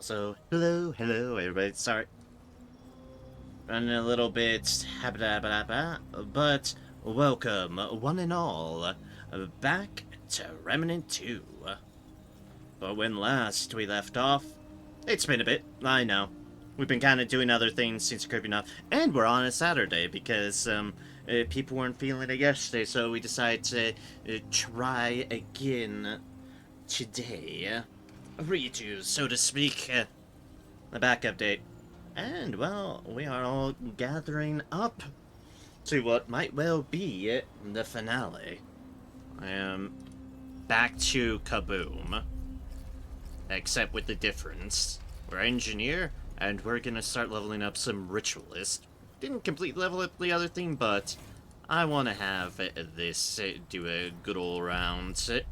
Also, hello, everybody. Sorry, running a little bit, but welcome, one and all, back to Remnant 2. But when last we left off, it's been a bit, I know. We've been kind of doing other things since creeping up, and we're on a Saturday because, people weren't feeling it yesterday, so we decided to try again today. Redo, so to speak. The back update. And, well, we are all gathering up to what might well be the finale. I am back to Kaboom. Except with the difference. We're engineer, and we're gonna start leveling up some ritualist. Didn't complete level up the other thing, but I want to have this do a good all round.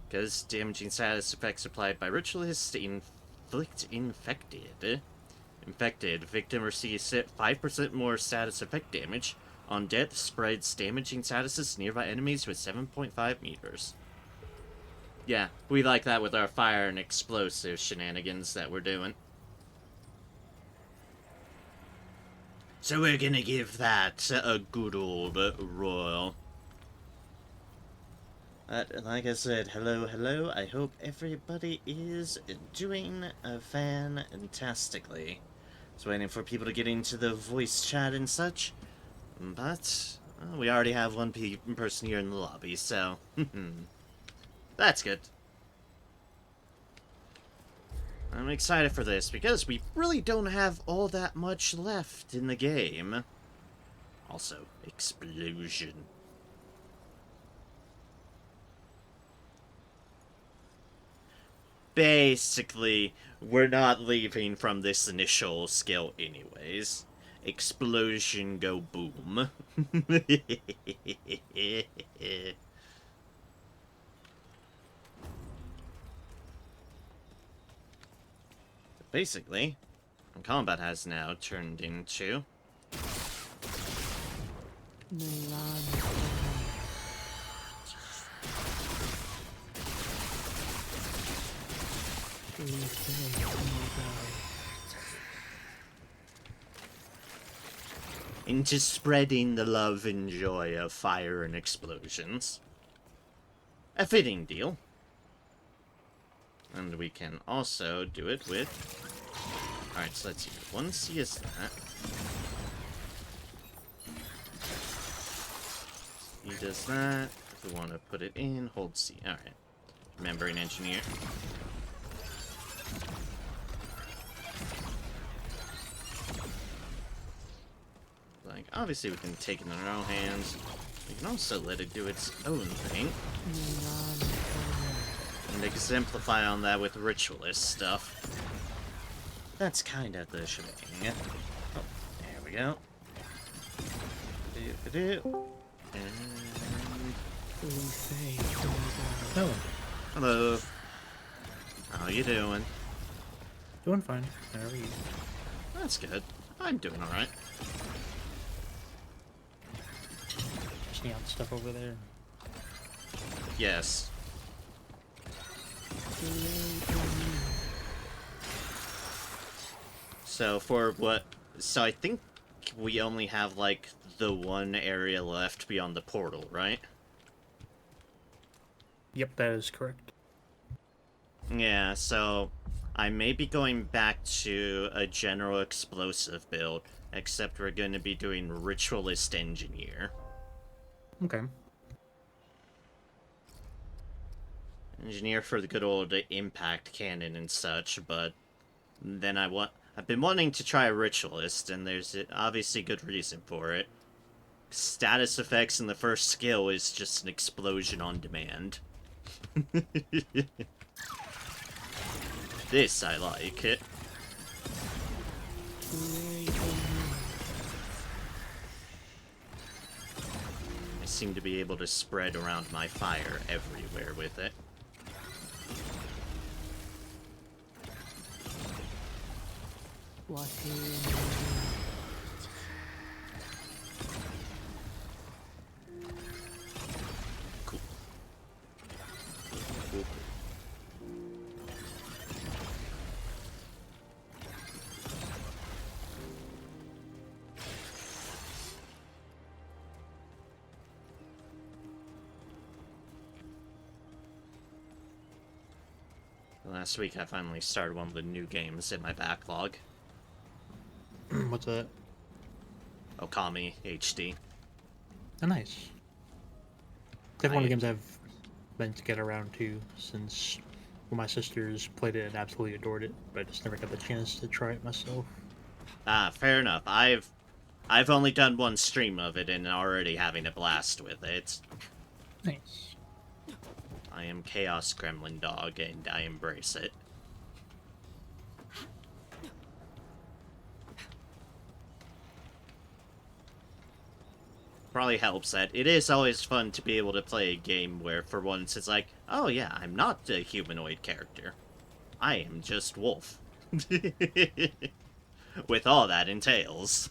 Because damaging status effects applied by ritualists inflict infected. Infected. Victim receives 5% more status effect damage. On death, spreads damaging statuses nearby enemies with 7.5 meters. Yeah, we like that with our fire and explosive shenanigans that we're doing. So we're gonna give that a good old royal. Like I said, hello. I hope everybody is doing fantastically. Just waiting for people to get into the voice chat and such. But we already have one person here in the lobby, so that's good. I'm excited for this because we really don't have all that much left in the game. Also, explosion. Basically, we're not leaving from this initial skill anyways. Explosion go boom. Basically, combat has now turned into into spreading the love and joy of fire and explosions. A fitting deal. And we can also do it with... Alright, so let's see. 1C is that. He does that. If we want to put it in, hold C. Alright. Remembering engineer. Like, obviously we can take it in our own hands. We can also let it do its own thing. And exemplify on that with ritualist stuff. That's kind of the shebang. Oh, there we go. And... Oh. Hello. How you doing? Doing fine. How are you? That's good. I'm doing alright. Neon stuff over there. Yes. So for what... So I think we only have, like, the one area left beyond the portal, right? Yep, that is correct. Yeah, so I may be going back to a general explosive build, except we're going to be doing Ritualist Engineer. Okay. Engineer for the good old impact cannon and such, but then I've been wanting to try a Ritualist, and there's obviously good reason for it. Status effects in the first skill is just an explosion on demand. This I like. I seem to be able to spread around my fire everywhere with it. Cool. Last week I finally started one of the new games in my backlog. What's that? Okami HD. Oh, nice. Definitely one of the I games I've meant to get around to since my sisters played it and absolutely adored it, but I just never got the chance to try it myself. fair enough. I've only done one stream of it and already having a blast with it. Nice. I am Chaos Gremlin Dog and I embrace it. Probably helps that it is always fun to be able to play a game where for once it's like, oh yeah, I'm not a humanoid character. I am just Wolf. With all that entails.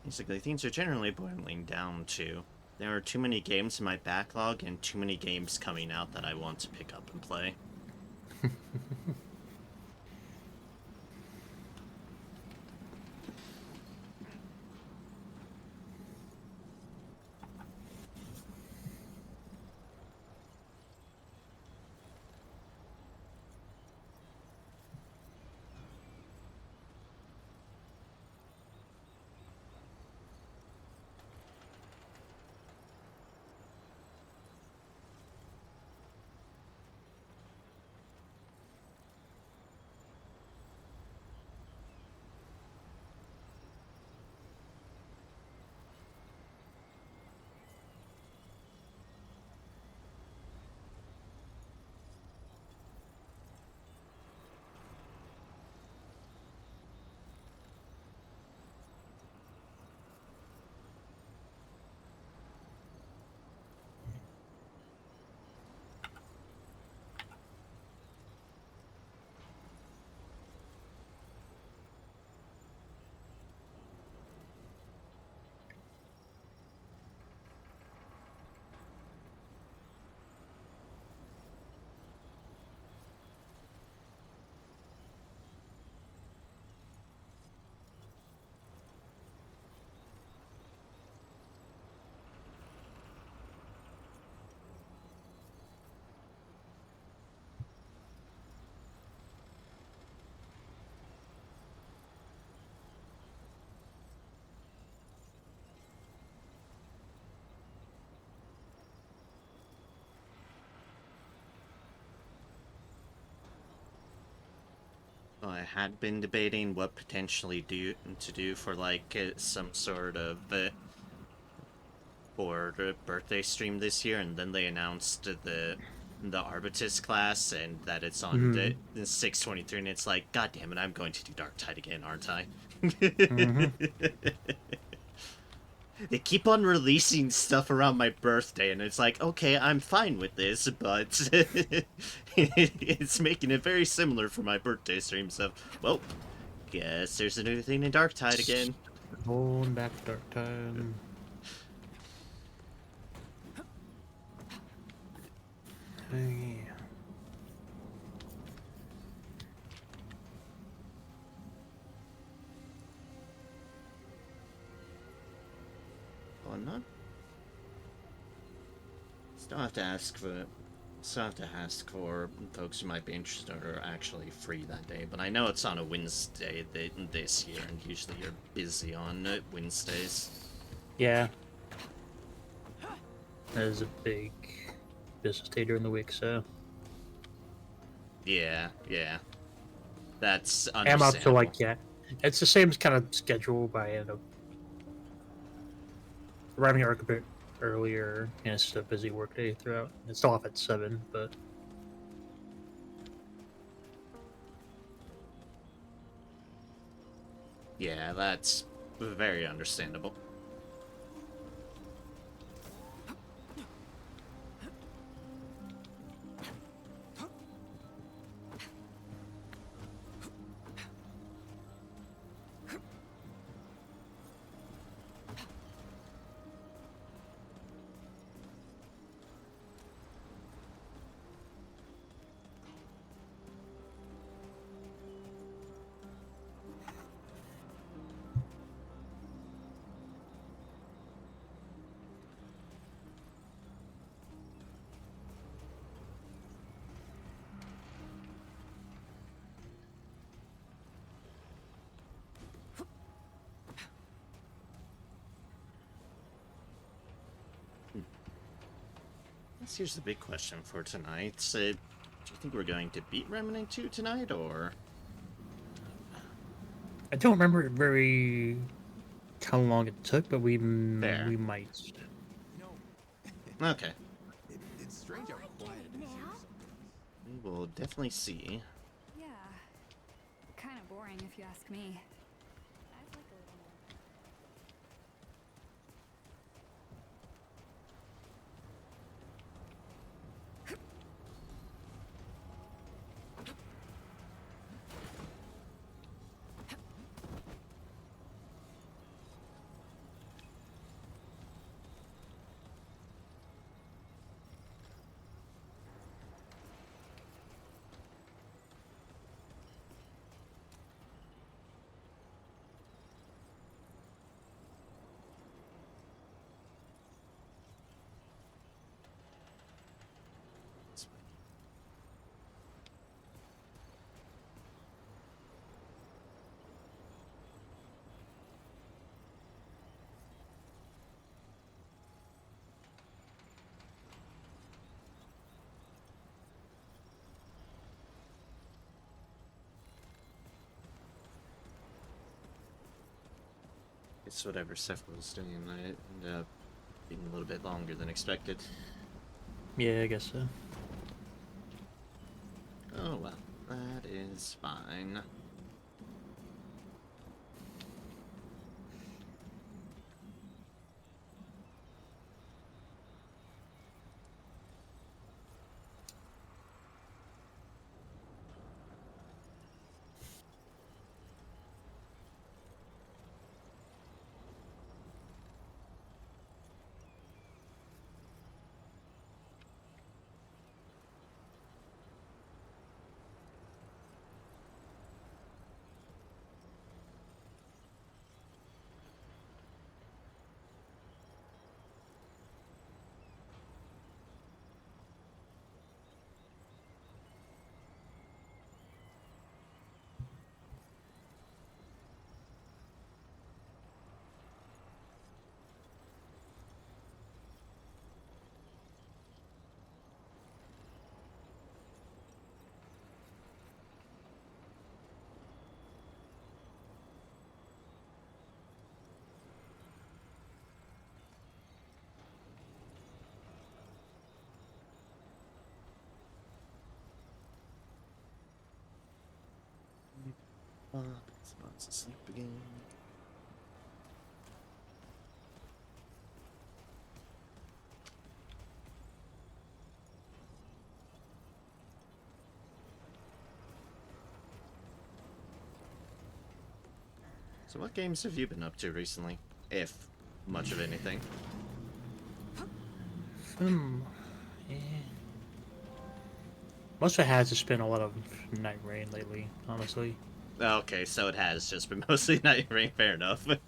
Basically, things are generally boiling down to there are too many games in my backlog and too many games coming out that I want to pick up and play. I had been debating what potentially to do for like some sort of for the birthday stream this year, and then they announced the Arbitus class and that it's on Mm-hmm. the 6/23, and it's like, god damn it, I'm going to do Dark Tide again, aren't I? Mm-hmm. They keep on releasing stuff around my birthday, and it's like, okay, I'm fine with this, but it's making it very similar for my birthday stream, so, well, guess there's a new thing in Dark Tide again. Going back to Dark Time. Hey. Oh, not. Still have to ask for. Still have to ask for folks who might be interested or are actually free that day, but I know it's on a Wednesday this year, and usually you're busy on Wednesdays. Yeah. That is a big business day during the week, so Yeah, yeah. That's I'm up to understandable. like it's the same kind of schedule, but I end up arriving at work a bit earlier, and it's just a busy work day throughout. It's still off at 7, but Yeah, that's very understandable. here's the big question for tonight. Do you think we're going to beat Remnant 2 tonight, or? I don't remember very how long it took, but Fair. we might. You know, Okay. it's strange how quiet it is here sometimes. We will definitely see. Yeah. Kind of boring if you ask me. I'd like a little more. It's whatever Seth was doing. It ended up being a little bit longer than expected. Yeah, I guess so. Oh well, that is fine. It's asleep again. So what games have you been up to recently? If much of anything. Hmm. Yeah. Most of it has just been a lot of Night Rain lately, honestly. Okay, so it has just been mostly Night Rain, fair enough. Night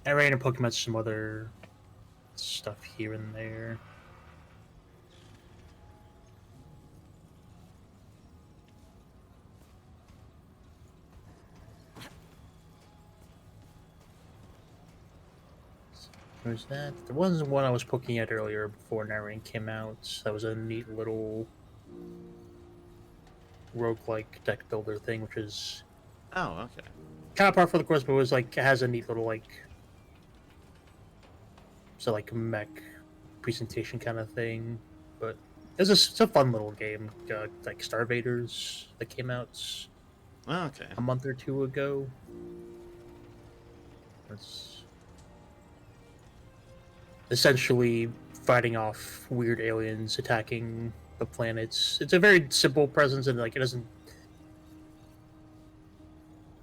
Rain and Pokemon, some other stuff here and there. There's that. There was one I was poking at earlier before Night Rain came out. That was a neat little roguelike deck builder thing, which is Oh, okay. kind of par for the course, but it was like it has a neat little like mech presentation kind of thing. But it's a fun little game, like Star Invaders that came out Okay. a month or two ago. It's essentially fighting off weird aliens attacking the planets. It's a very simple presence, and like it doesn't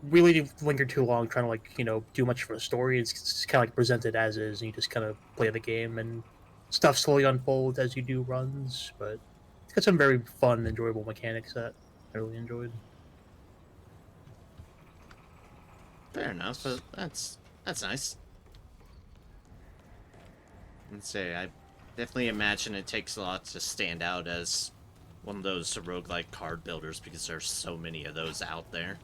really linger too long trying to do much for a story. It's kind of like presented as is, and you just kind of play the game, and stuff slowly unfolds as you do runs. But it's got some very fun, enjoyable mechanics that I really enjoyed. Fair enough. That's nice. Let's say I definitely imagine it takes a lot to stand out as one of those roguelike card builders because there's so many of those out there.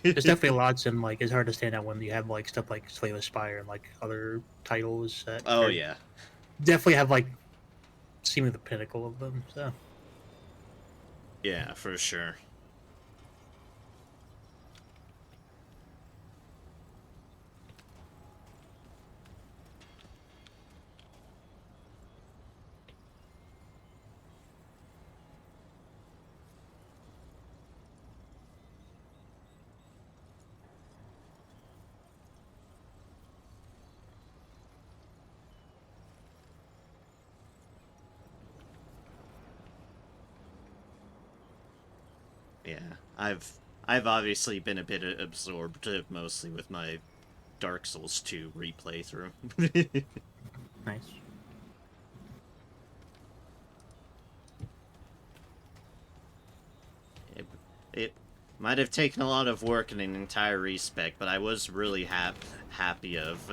There's definitely lots, and like it's hard to stand out when you have like stuff like Slay the Spire and like other titles that Oh are yeah. definitely have like seemingly the pinnacle of them. So Yeah, for sure. Yeah, I've obviously been a bit absorbed, mostly with my Dark Souls 2 replay through. nice. it might have taken a lot of work and an entire respec, but I was really happy of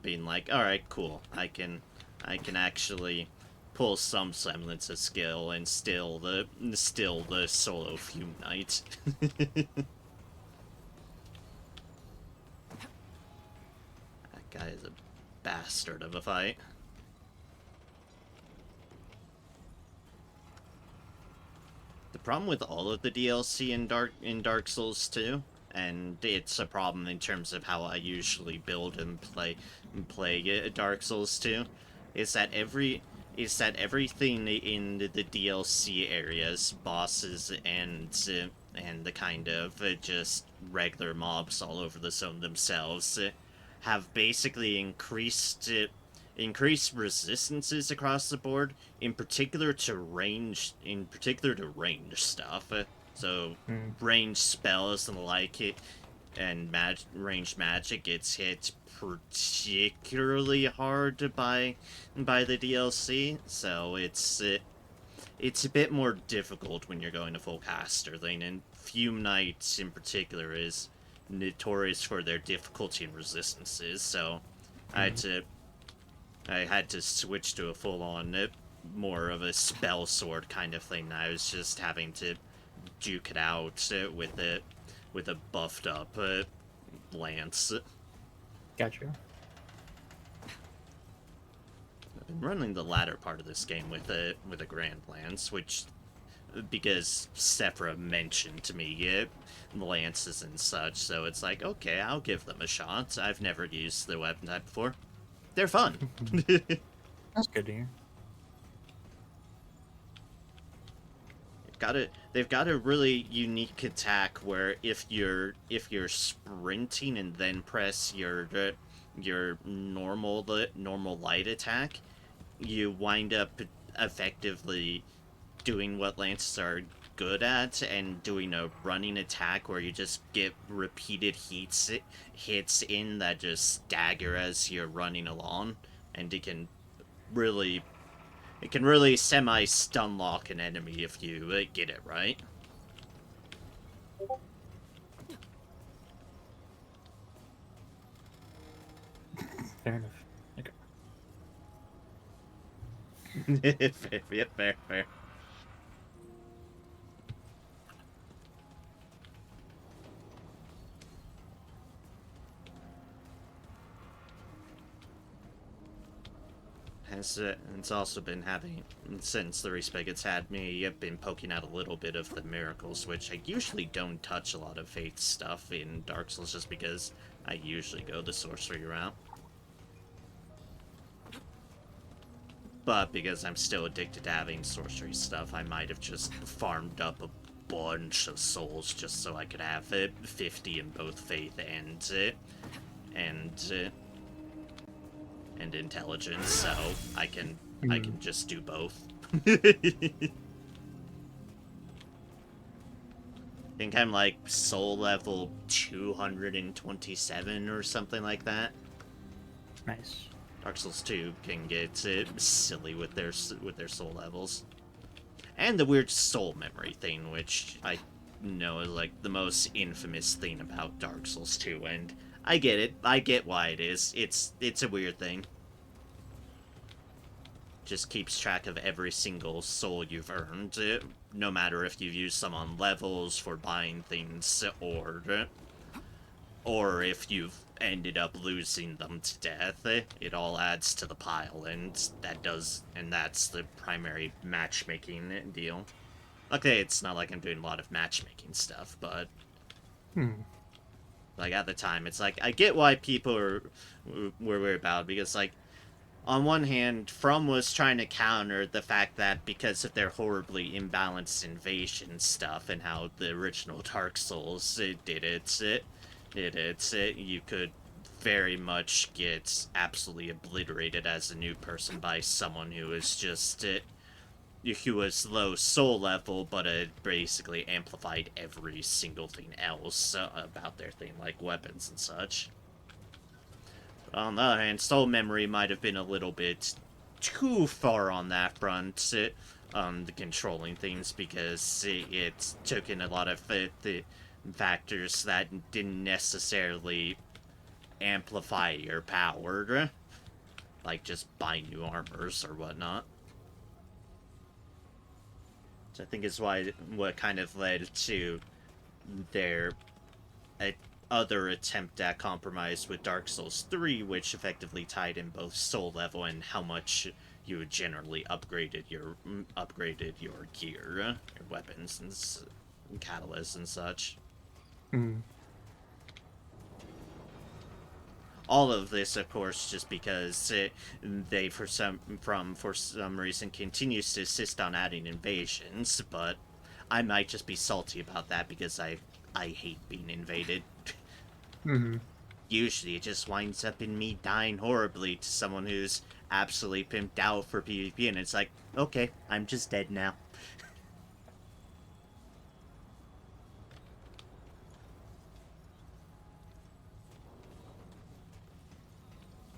being like, all right, cool, I can actually pull some semblance of skill and still the solo Fume Knight. That guy is a bastard of a fight. The problem with all of the DLC in Dark Souls 2, and it's a problem in terms of how I usually build and play Dark Souls 2, is that everything in the DLC areas, bosses and the kind of just regular mobs all over the zone themselves, have basically increased resistances across the board, in particular to range stuff. So Mm. range spells and the like, and ranged magic gets hit particularly hard by the DLC. So it's a bit more difficult when you're going to full caster lane, and Fume Knights in particular is notorious for their difficulty and resistances. So I had Mm. to I had to switch to a full-on, more of a spell sword kind of thing. I was just having to duke it out with a buffed up lance. Gotcha. I've been running the latter part of this game with a grand lance, which because Sephra mentioned to me lances and such, so it's like, okay, I'll give them a shot. I've never used the weapon type before. They're fun. That's good to hear. They've got a really unique attack where if you're sprinting and then press your normal light attack, you wind up effectively doing what lances are good at and doing a running attack where you just get repeated hits in that just stagger as you're running along, and really it can really semi-stun lock an enemy if you get it right. Fair enough. Okay. Fair. It's also been having, since the respec, it's had me, I've been poking out a little bit of the miracles, which I usually don't touch a lot of faith stuff in Dark Souls just because I usually go the sorcery route. But because I'm still addicted to having sorcery stuff, I might have just farmed up a bunch of souls just so I could have 50 in both faith and and intelligence, so I can just do both. I think I'm like soul level 227 or something like that. Nice. Dark Souls 2 can get silly with their soul levels. And the weird soul memory thing, which I know is like the most infamous thing about Dark Souls 2, and I get it. I get why it is. It's a weird thing. Just keeps track of every single soul you've earned, no matter if you've used some on levels for buying things or if you've ended up losing them to death, it all adds to the pile, and that's the primary matchmaking deal. Okay, it's not like I'm doing a lot of matchmaking stuff, but Hmm. like at the time, it's like I get why people were worried about it, because like on one hand, From was trying to counter the fact that because of their horribly imbalanced invasion stuff and how the original Dark Souls you could very much get absolutely obliterated as a new person by someone who is just who was low soul level, but it basically amplified every single thing else about their thing, like weapons and such. But on the other hand, soul memory might have been a little bit too far on that front, the controlling things, because it took in a lot of the factors that didn't necessarily amplify your power, like just buy new armors or whatnot. So I think is what kind of led to their other attempt at compromise with Dark Souls 3, which effectively tied in both soul level and how much you generally upgraded your gear, your weapons and catalysts and such. Hmm. All of this, of course, just because they for some reason continues to insist on adding invasions, but I might just be salty about that because I hate being invaded. Hmm. Usually it just winds up in me dying horribly to someone who's absolutely pimped out for PvP, and it's like, okay, I'm just dead now.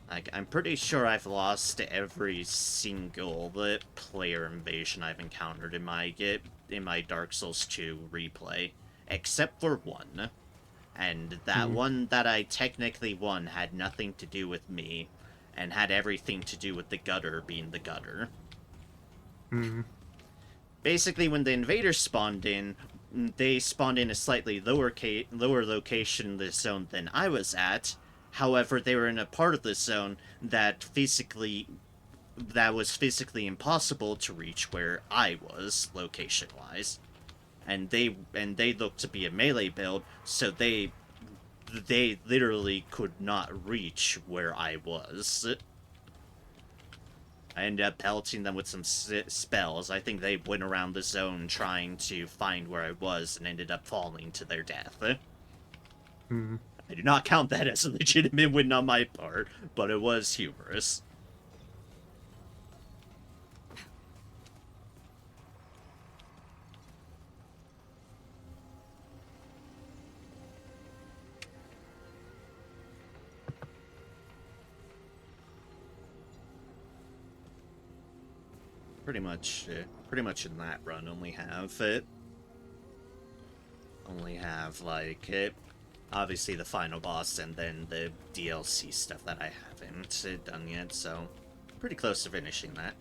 Like, I'm pretty sure I've lost every single player invasion I've encountered in my Dark Souls 2 replay, except for one. And that Hmm. one that I technically won had nothing to do with me, and had everything to do with the gutter being the gutter. Hmm. Basically, when the invaders spawned in, they spawned in a slightly lower location in the zone than I was at. However, they were in a part of the zone that was physically impossible to reach where I was location wise, and they looked to be a melee build, so they literally could not reach where I was. I ended up pelting them with some spells. I think they went around the zone trying to find where I was and ended up falling to their death. Hmm. I do not count that as a legitimate win on my part, but it was humorous. Pretty much in that run, only have like obviously the final boss and then the DLC stuff that I haven't done yet. So pretty close to finishing that.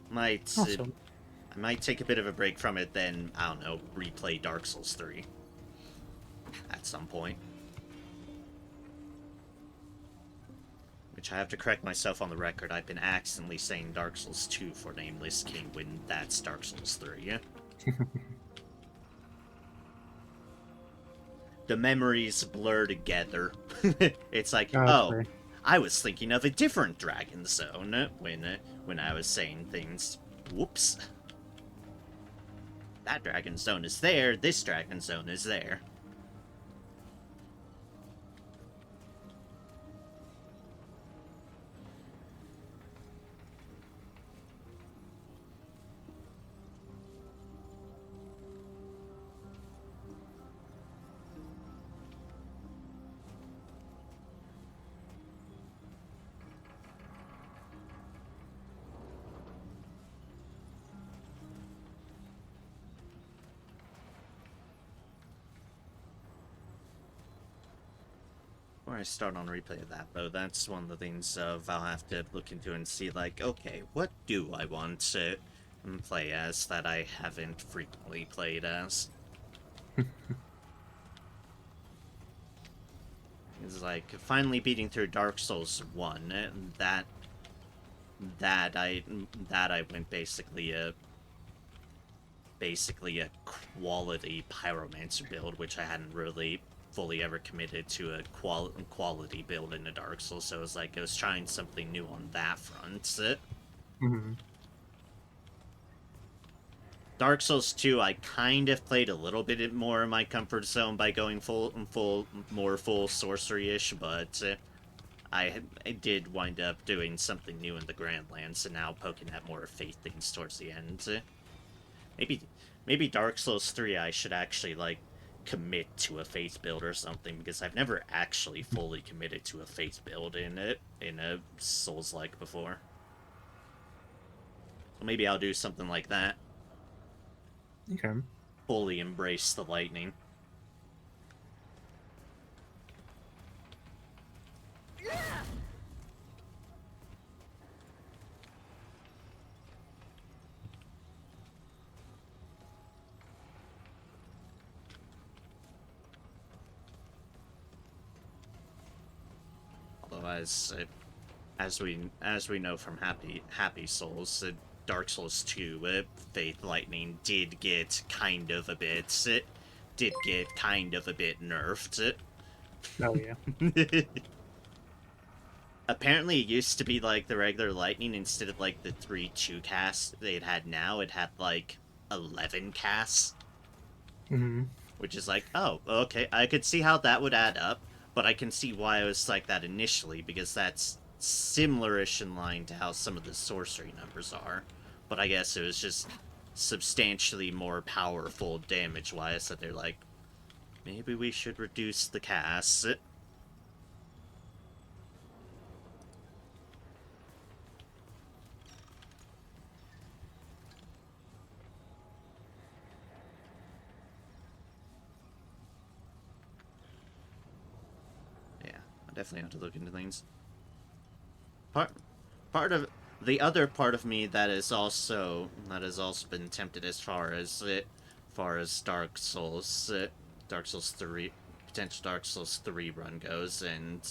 Might Awesome. I might take a bit of a break from it, then I don't know, replay Dark Souls 3 at some point. Which I have to correct myself on the record. I've been accidentally saying Dark Souls 2 for Nameless King when that's Dark Souls 3. The memories blur together. It's like, oh, Okay. I was thinking of a different Dragon Zone when I was saying things. Whoops. That Dragon Zone is there, this Dragon Zone is there. Before I start on replay of that, though, that's one of the things I'll have to look into and see, like, okay, what do I want to play as that I haven't frequently played as? It's like finally beating through Dark Souls 1. That I that I went basically a quality pyromancer build, which I hadn't really fully ever committed to a quality build in a Dark Souls. So it was like I was trying something new on that front. Mm-hmm. Dark Souls 2, I kind of played a little bit more in my comfort zone by going more full sorcery-ish, but I did wind up doing something new in the Grandlands, and now poking at more faith things towards the end. Maybe, maybe Dark Souls 3, I should actually like commit to a faith build or something, because I've never actually fully committed to a faith build in a Souls like before. So maybe I'll do something like that. Okay. Fully embrace the lightning. Although as we know from Happy Souls, Dark Souls 2, Faith Lightning did get kind of a bit nerfed. Oh yeah. Apparently, it used to be like the regular lightning instead of like the 3-2 casts they'd had now. It had like 11 casts, Mm-hmm. which is like, oh, okay, I could see how that would add up, but I can see why it was like that initially, because that's similar-ish in line to how some of the sorcery numbers are. But I guess it was just substantially more powerful damage-wise that they're like, maybe we should reduce the casts. Yeah, I definitely have to look into things. Part part of the other part of me that has also been tempted as far as Dark Souls 3 potential Dark Souls 3 run goes, and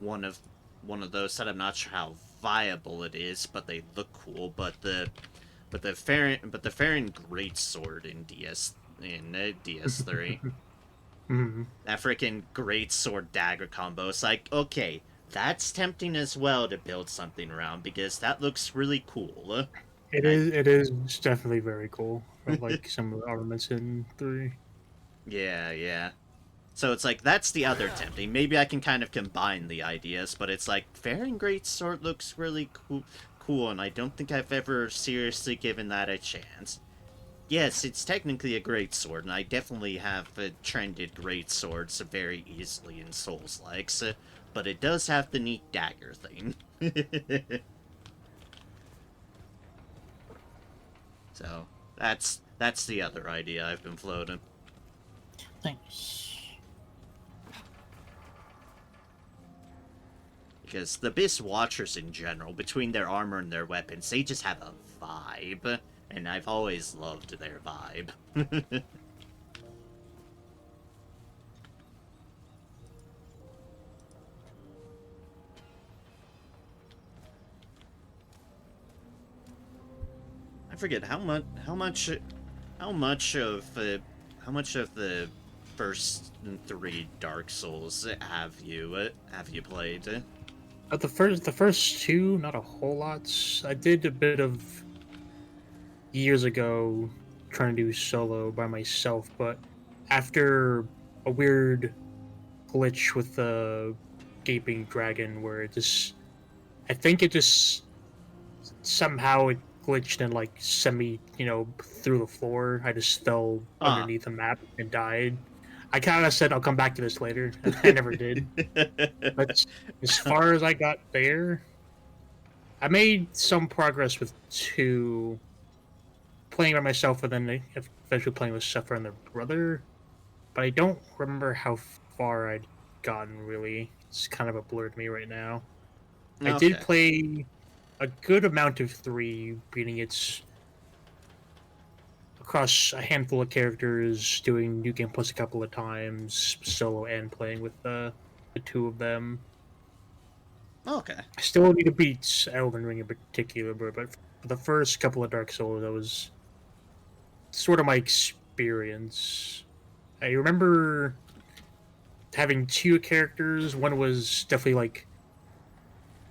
one of one of those that I'm not sure how viable it is, but they look cool. But the Farron Greatsword in DS3. Mm-hmm. That freaking great sword dagger combo. It's like, okay, that's tempting as well to build something around because that looks really cool. It And I, is. It is definitely very cool. I like some of the armaments in 3. yeah. So it's like that's the other tempting. Maybe I can kind of combine the ideas, but it's like Faring Great Sword looks really cool, and I don't think I've ever seriously given that a chance. Yes, it's technically a great sword, and I definitely have trended great swords very easily in Souls likes, but it does have the neat dagger thing. So that's the other idea I've been floating. Thanks. Because the Abyss Watchers in general, between their armor and their weapons, they just have a vibe, and I've always loved their vibe. I forget how much of the first 3 Dark Souls have you played? The first 2, not a whole lot. I did a bit of years ago trying to do solo by myself, but after a weird glitch with the gaping dragon, where it just, I think it just somehow it glitched and like sent me, through the floor. I just fell Ah. underneath the map and died. I kind of said I'll come back to this later, and I never did. But as far as I got there, I made some progress with 2, playing by myself, and then eventually playing with Suffer and their brother. But I don't remember how far I'd gotten. Really, it's kind of a blur to me right now. I did Okay. play a good amount of 3, beating its across a handful of characters, doing New Game Plus a couple of times, solo and playing with the two of them. Okay. I still need to beat Elden Ring in particular, but for the first couple of Dark Souls, that was sort of my experience. I remember having two characters. One was definitely like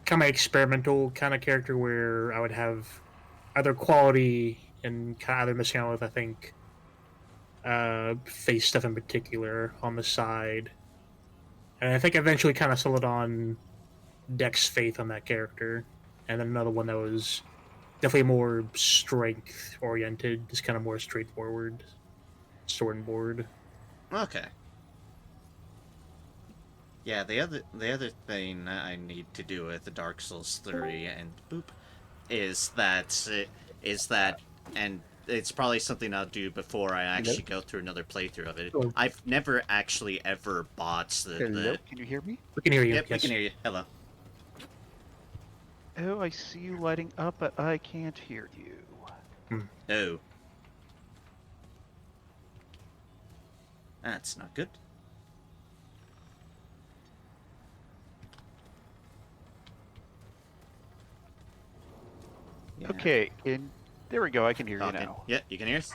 kind of experimental kind of character where I would have either quality and kind of either missing out with, I think, face stuff in particular on the side. And I think eventually kind of settled on Dex Faith on that character. And then another one that was definitely more strength oriented, just kind of more straightforward sword and board. Okay. Yeah, the other thing I need to do with the Dark Souls 3 and boop is that and it's probably something I'll do before I Hello? actually go through another playthrough of it. Oh, I've never actually ever bought Hello, the can you hear me? we can hear you. Yep, we Yes. can hear you. Hello. Oh, I see you lighting up, but I can't hear you. Oh. That's not good. Yeah. Okay, there we go. I can hear Talking. you now. Yeah, you can hear us?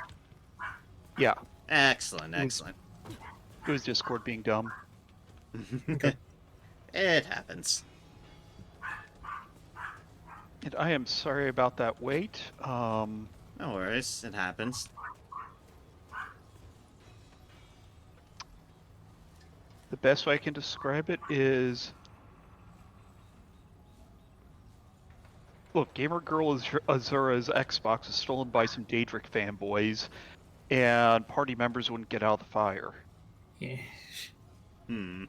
Yeah, Excellent, excellent. it was Discord being dumb. It happens. And I am sorry about that wait. No worries, it happens. The best way I can describe it is, look, Gamer Girl Azura's Xbox was stolen by some Daedric fanboys, and party members wouldn't get out of the fire. Yeah. Hmm.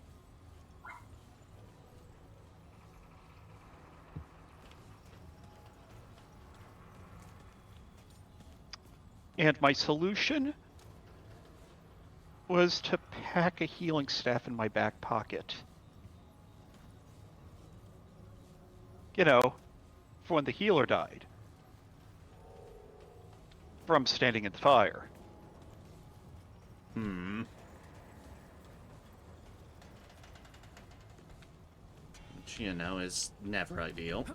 And my solution was to pack a healing staff in my back pocket. You know, for when the healer died. From standing in the fire. Hmm. Which, you know, is never ideal.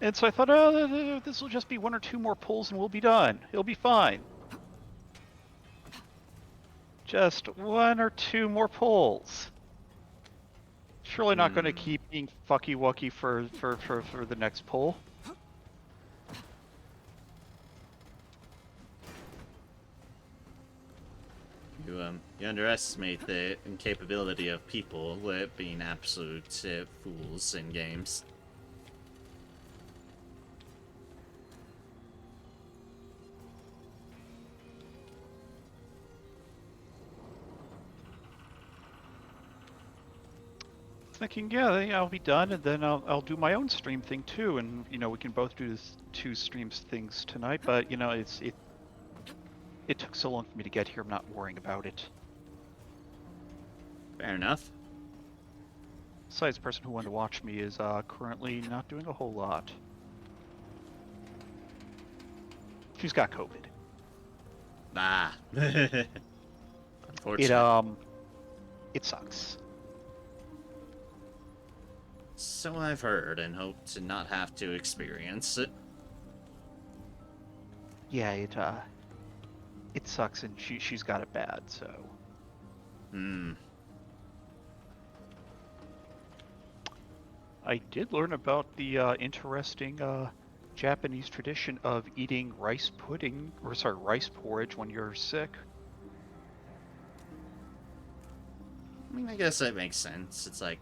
And so I thought, oh, this will just be one or two more pulls and we'll be done. It'll be fine. Just one or two more pulls. Surely not going to keep being fucky-wucky for the next pull. You underestimate the incapability of people being absolute fools in games. Thinking, yeah, I'll be done, and then I'll do my own stream thing too, and you know we can both do this two streams things tonight. But you know it took so long for me to get here. I'm not worrying about it. Fair enough. Besides, the person who wanted to watch me is currently not doing a whole lot. She's got COVID. Ah. Unfortunate. It sucks. So I've heard, and hope to not have to experience it. Yeah, it sucks, and she's got it bad. So. Hmm. I did learn about the interesting Japanese tradition of eating rice porridge when you're sick. I mean, I guess that makes sense. It's like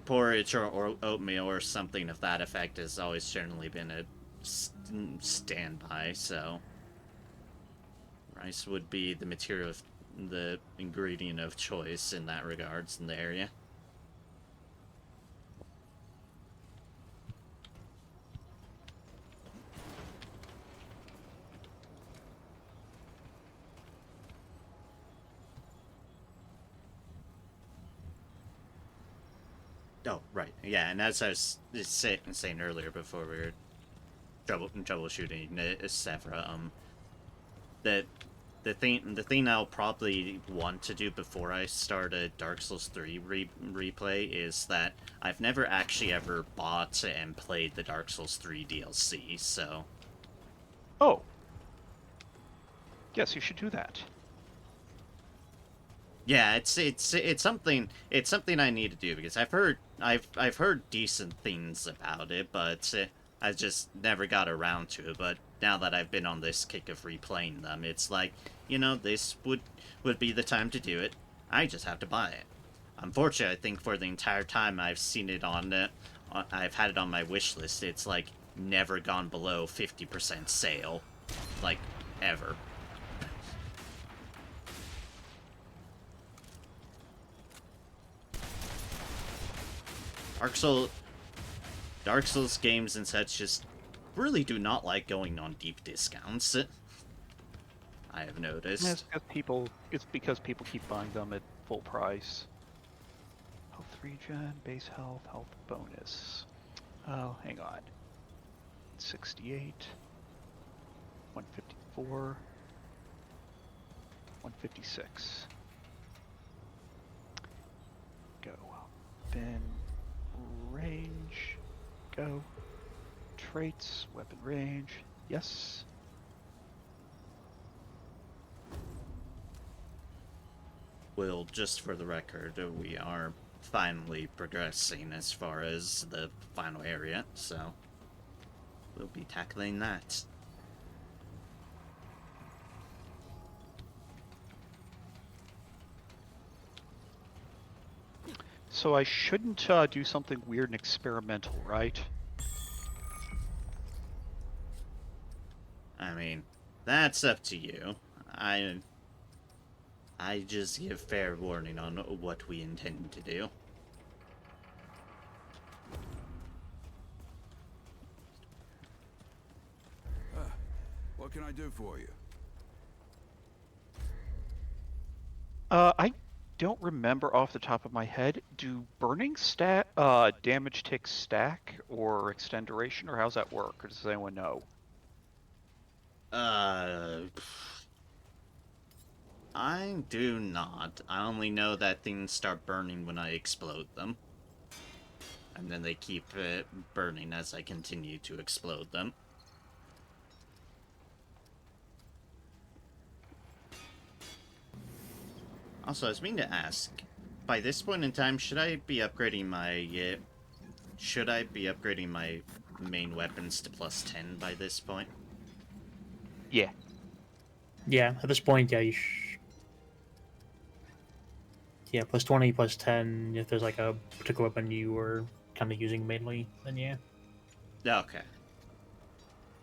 porridge or oatmeal or something of that effect has always generally been a standby, so rice would be the material, the ingredient of choice in that regards in the area. Oh, right. Yeah, and as I was saying earlier before we were troubleshooting Sephra. The the thing I'll probably want to do before I start a Dark Souls 3 replay is that I've never actually ever bought and played the Dark Souls 3 DLC, so Oh. Yes, you should do that. yeah, it's something I need to do because I've heard decent things about it, but I just never got around to it. But now that I've been on this kick of replaying them, it's like, this would be the time to do it. I just have to buy it. Unfortunately, I think for the entire time I've seen it I've had it on my wish list. It's like never gone below 50% sale, like ever. Dark Souls, Dark Souls games and such just really do not like going on deep discounts. I have noticed. It's because people keep buying them at full price. Health regen, base health, health bonus. Oh, hang on. 68, 154, 156. Go. Then range. Go. Traits, weapon range. Yes. Well, just for the record, we are finally progressing as far as the final area, so we'll be tackling that. So I shouldn't do something weird and experimental, right? I mean, that's up to you. I just give fair warning on what we intend to do. What can I do for you? I don't remember off the top of my head. Do burning damage ticks stack or extend duration, or how's that work? Or does anyone know? I do not. I only know that things start burning when I explode them. And then they keep burning as I continue to explode them. Also, I was meaning to ask, by this point in time, should I be upgrading my main weapons to +10 by this point? Yeah. Yeah, at this point, yeah, yeah, +20, +10. If there's like a particular weapon you were kind of using mainly, then yeah. Okay.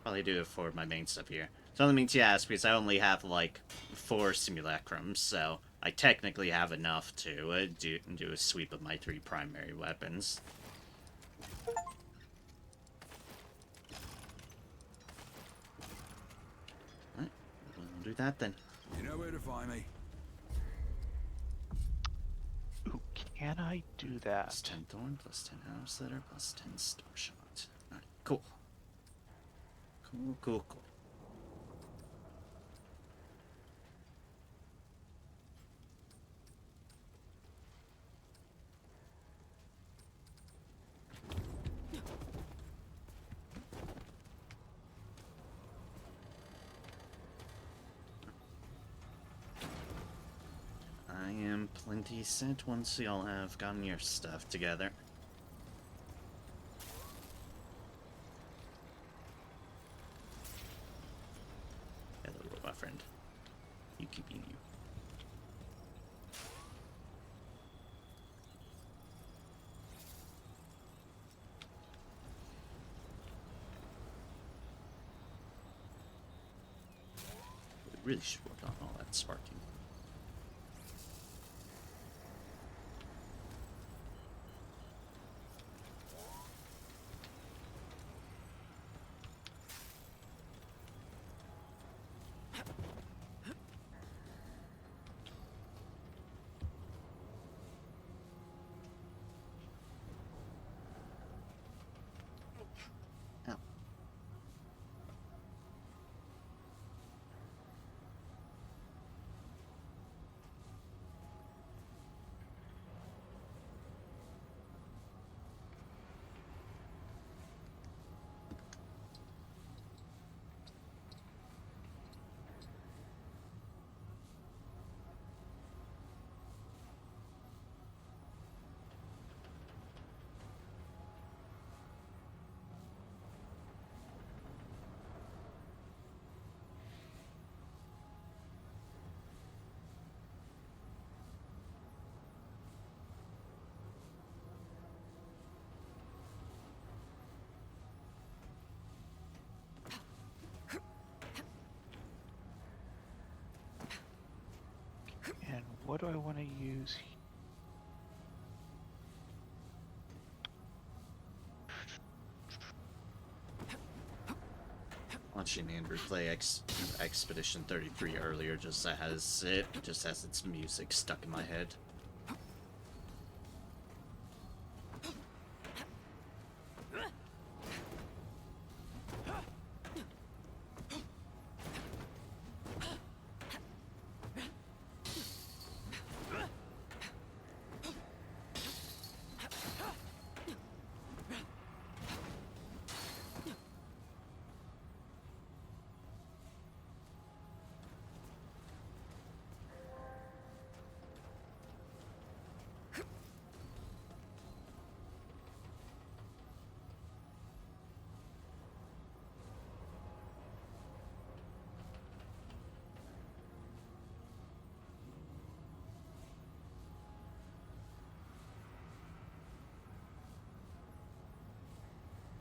Probably do it for my main stuff here. So only means you ask because I only have like 4 simulacrums, so I technically have enough to do a sweep of my 3 primary weapons. Alright, we'll do that then. You know where to find me. Ooh, can I do that? +10 thorn, +10 house litter, +10 star shot. Alright, cool. Cool. I am plenty set once y'all have gotten your stuff together. Hello, robot friend. You keep being you. We really should work on all that sparking. what do I want to use? Watching Andrew play Expedition 33 earlier just has its music stuck in my head.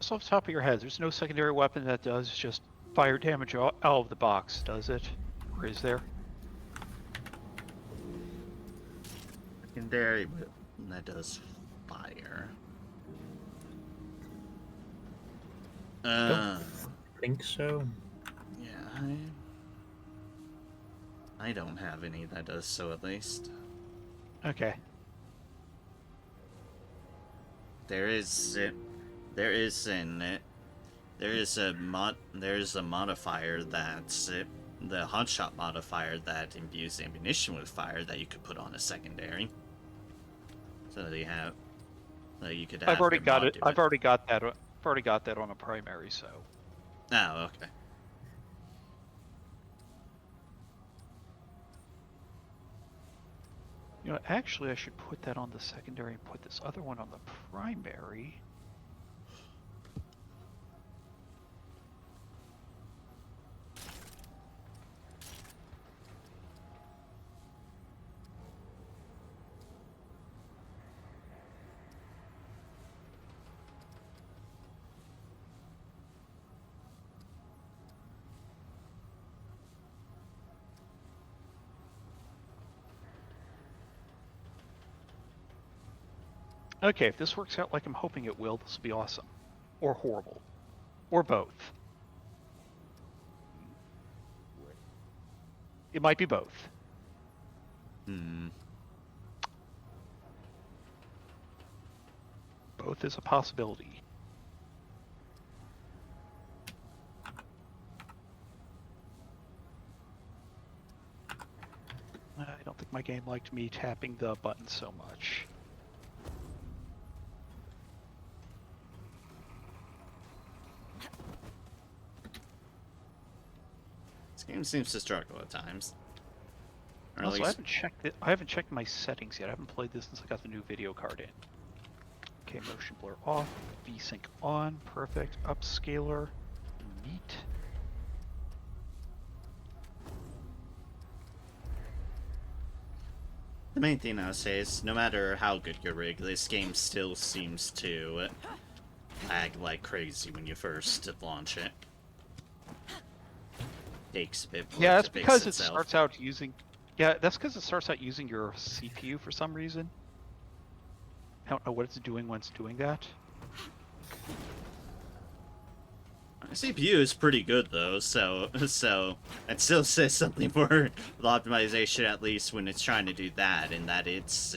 Just off the top of your head, there's no secondary weapon that does just fire damage out of the box, does it? Or is there? Secondary weapon that does fire. Don't think so. Yeah, I don't have any that does so, at least. Okay. There is a modifier that's the hotshot modifier that imbues ammunition with fire that you could put on a secondary. So that you could have I've already your got mod it. do I've already got that. I've already got that on a primary, so. Oh, okay. You know, actually, I should put that on the secondary and put this other one on the primary. Okay, if this works out like I'm hoping it will, this will be awesome. Or horrible. Or both. It might be both. Both is a possibility. I don't think my game liked me tapping the button so much. This game seems to struggle at times. Or at Also, I least, haven't checked it. I haven't checked my settings yet. I haven't played this since I got the new video card in. Okay, motion blur off, VSync on, perfect. Upscaler, neat. the main thing I would say is, no matter how good your rig, this game still seems to lag like crazy when you first launch it. Takes a bit for Yeah, it that's to fix because it itself. starts out using. Yeah, that's because it starts out using your CPU for some reason. I don't know what it's doing when it's doing that. My CPU is pretty good though, so it still says something for the optimization, at least when it's trying to do that, in that it's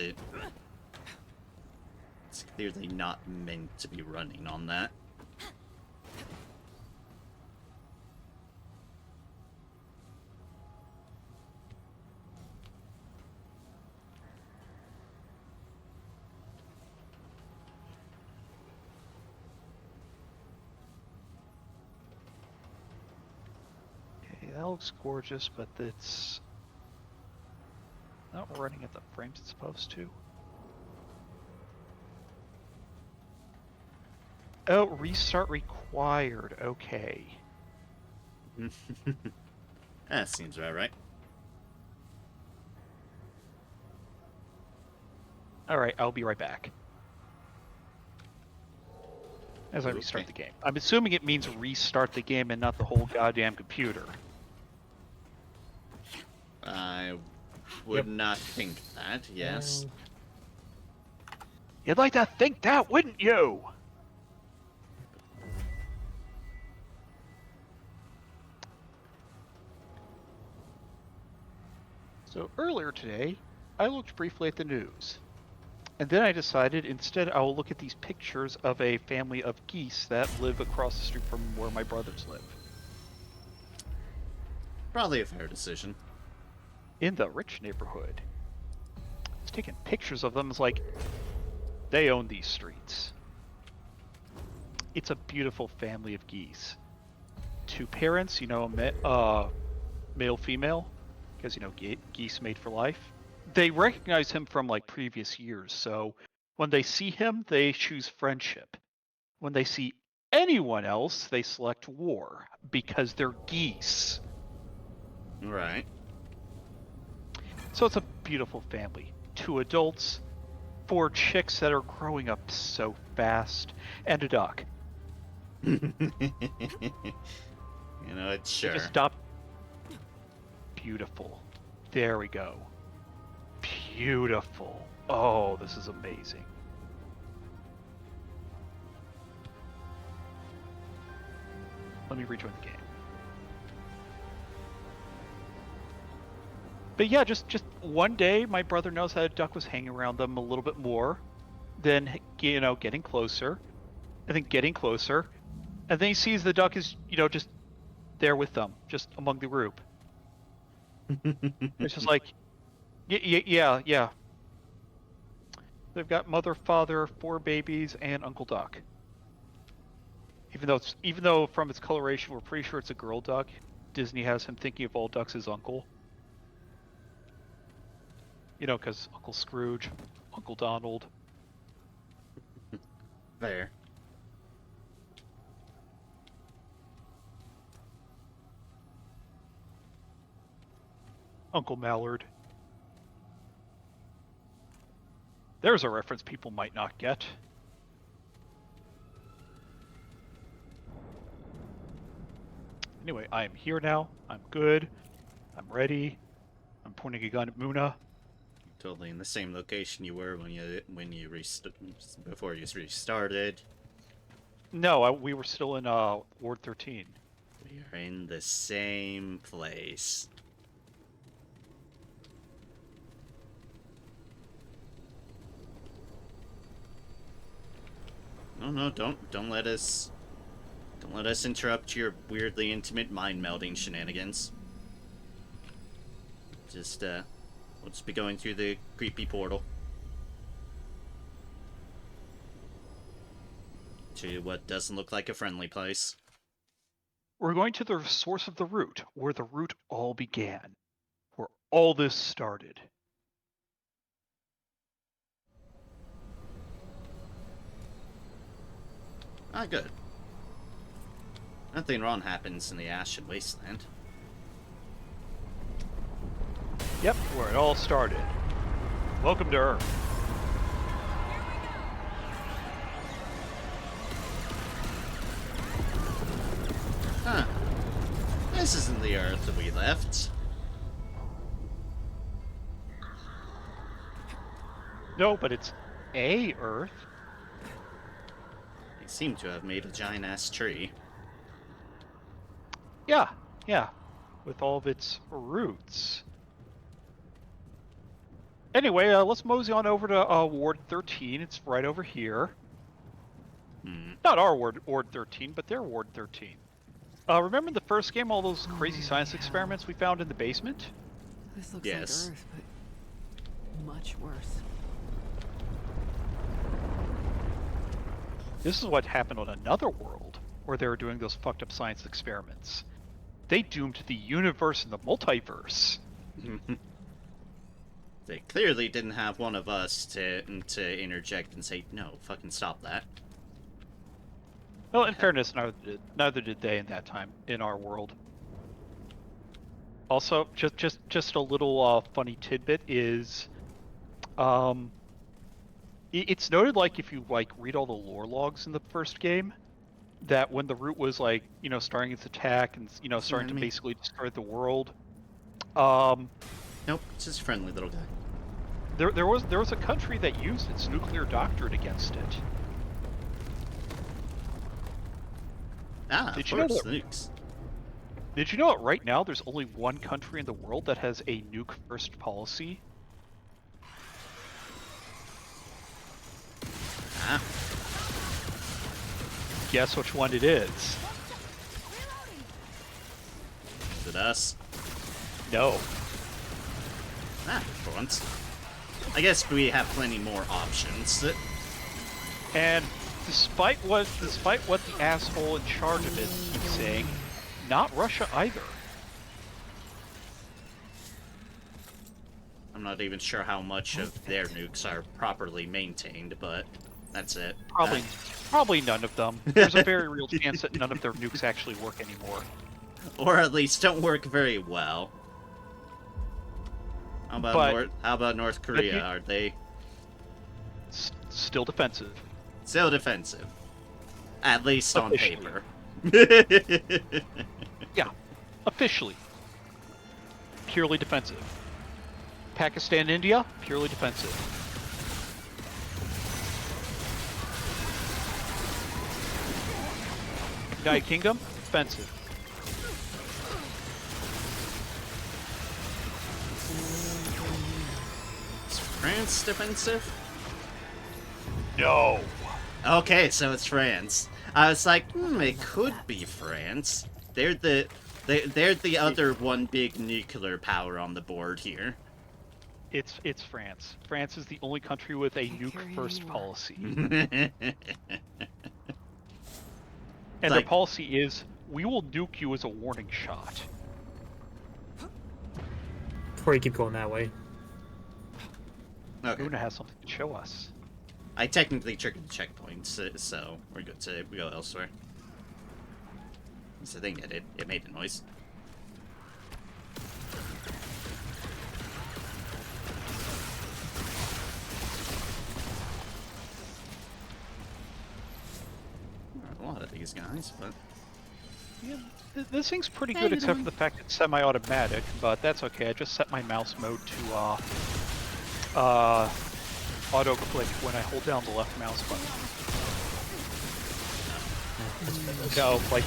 clearly not meant to be running on that. Okay, that looks gorgeous, but it's not running at the frames it's supposed to. Oh, restart required. Okay. That seems about right. Alright, I'll be right back. As I restart the game. I'm assuming it means restart the game and not the whole goddamn computer. I would Yep. not think that, yes. You'd like to think that, wouldn't you? So earlier today, I looked briefly at the news. And then I decided instead I will look at these pictures of a family of geese that live across the street from where my brothers live. Probably a fair decision. In the rich neighborhood. I was taking pictures of them. It's like, they own these streets. It's a beautiful family of geese. Two parents, male, female, because, geese made for life. They recognize him from, like, previous years, so when they see him, they choose friendship. When they see anyone else, they select war, because they're geese. Right. So it's a beautiful family. 2 adults, 4 chicks that are growing up so fast, and a duck. You know, it's They sure. just stop. Beautiful. There we go. Beautiful. Oh, this is amazing. Let me rejoin the game. But yeah, just one day, my brother knows that a duck was hanging around them a little bit more, then getting closer, and then getting closer, and then he sees the duck is just there with them, just among the group. It's just like, yeah. They've got mother, father, 4 babies, and Uncle Duck. Even though from its coloration we're pretty sure it's a girl duck, Disney has him thinking of all ducks as uncle. Because Uncle Scrooge, Uncle Donald. Fair. Uncle Mallard. There's a reference people might not get. Anyway, I am here now. I'm good. I'm ready. I'm pointing a gun at Muna. Totally in the same location you were before you restarted. No, we were still in Ward 13. We are in the same place. No, don't let us interrupt your weirdly intimate mind melding shenanigans. Just we'll just be going through the creepy portal to what doesn't look like a friendly place. We're going to the source of the root, where the root all began, where all this started. Ah, good. Nothing wrong happens in the Ashen Wasteland. Yep, where it all started. Welcome to Earth. Huh. This isn't the Earth that we left. No, but it's a Earth. They seem to have made a giant-ass tree. Yeah, with all of its roots. Anyway, let's mosey on over to Ward 13. It's right over here. Not our Ward 13, but their Ward 13. Remember in the first game, all those crazy science experiments we found in the basement? This looks Yes. like Earth, but much worse. This is what happened on another world, where they were doing those fucked up science experiments. They doomed the universe and the multiverse. They clearly didn't have one of us to interject and say, no, fucking stop that. Well, in fairness, neither did they in that time, in our world. Also, just a little funny tidbit is, it's noted, like, if you, like, read all the lore logs in the first game, that when the root was, like, starting its attack and, starting to basically destroy the world, Nope, it's just a friendly little guy. There was a country that used its nuclear doctrine against it. Ah, Did of you know course, that- the nukes. Did you know that right now there's only one country in the world that has a nuke first policy? Ah, Guess which one it is? is it us? No. Ah, for once. I guess we have plenty more options. And despite what the asshole in charge of it keeps saying, not Russia either. I'm not even sure how much of their nukes are properly maintained, but that's it. Probably none of them. There's a very real chance that none of their nukes actually work anymore. Or at least don't work very well. How about North Korea? Are they Still defensive. still defensive? At least on Officially. paper. Yeah, officially. Purely defensive. Pakistan, India, purely defensive. United Kingdom, defensive. Is France defensive? No. Okay, so it's France. I was like, it could be France. They're the other one big nuclear power on the board here. It's France. France is the only country with a Can't nuke carry first anymore. policy. Like- And their policy is, we will nuke you as a warning shot. Before you keep going that way. Okay. Luna has something to show us. I technically triggered the checkpoints, so we're good to go elsewhere. That's the thing, it made a noise. A lot of these guys, but Yeah, this thing's pretty good except for the fact it's semi-automatic, but that's okay. I just set my mouse mode to auto-click when I hold down the left mouse button. No, like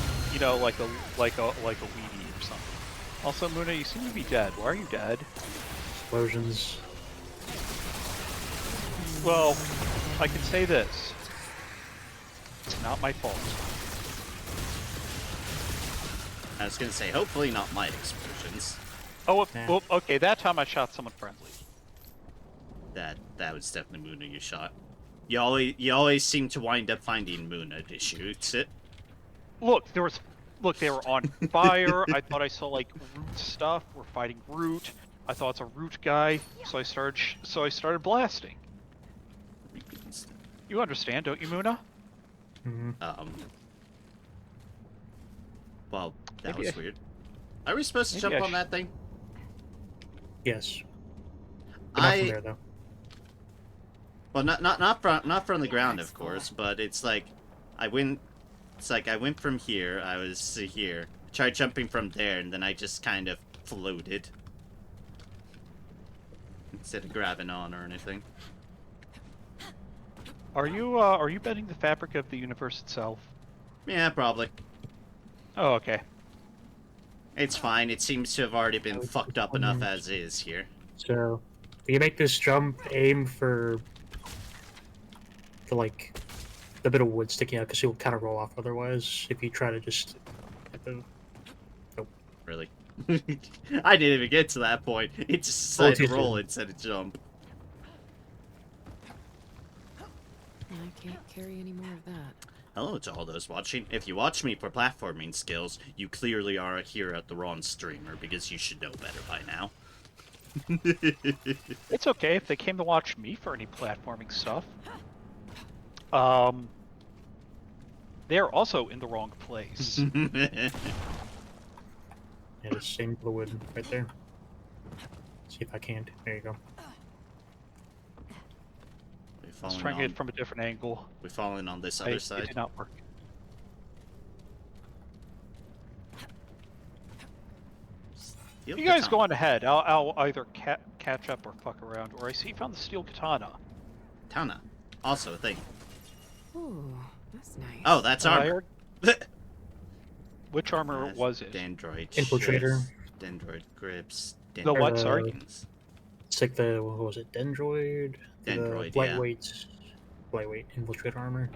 like a Wii or something. Also, Muna, you seem to be dead. Why are you dead? Explosions. Well, I can say this. It's not my fault. I was gonna say, hopefully not my explosions. Oh, Nah. well, okay, that time I shot someone friendly. That was definitely Muna you shot. You always seem to wind up finding Muna to shoot it. Look, they were on fire. I thought I saw like root stuff. We're fighting root. I thought it's a root guy, so I started blasting. You understand, don't you, Muna? Hmm. Well, that Maybe was I- weird. Are we supposed to maybe jump I on that thing? Yes. But not from I there, though. well, not from the ground, of course, but it's like I went. It's like I went from here. I was here. Tried jumping from there, and then I just kind of floated instead of grabbing on or anything. Are you bending the fabric of the universe itself? Yeah, probably. Oh, okay. It's fine. It seems to have already been fucked up enough as is here. So, if you make this jump, aim for like the bit of wood sticking out, because you'll kind of roll off otherwise. If you try to just get the Really. I didn't even get to that point. It just decided to roll instead of jump. I can't carry any more of that. Hello to all those watching. If you watch me for platforming skills, you clearly are here at the wrong streamer, because you should know better by now. It's okay if they came to watch me for any platforming stuff. They're also in the wrong place. yeah, the same for the wood right there. See if I can't. There you go. Let's try and get it from a different angle. We're falling on this It other did side. not work. Steel You guys katana. go on ahead. I'll either catch up or fuck around. Or I see you found the steel katana. Katana. Also a thing. Ooh, that's nice. Oh, that's I armor. Which armor was it? Dendroid Infiltrator. shields, Dendroid grips, The what, sorry? leggings. It's like the what was it, Dendroid? Dendroid, The yeah. lightweight infiltrator armor.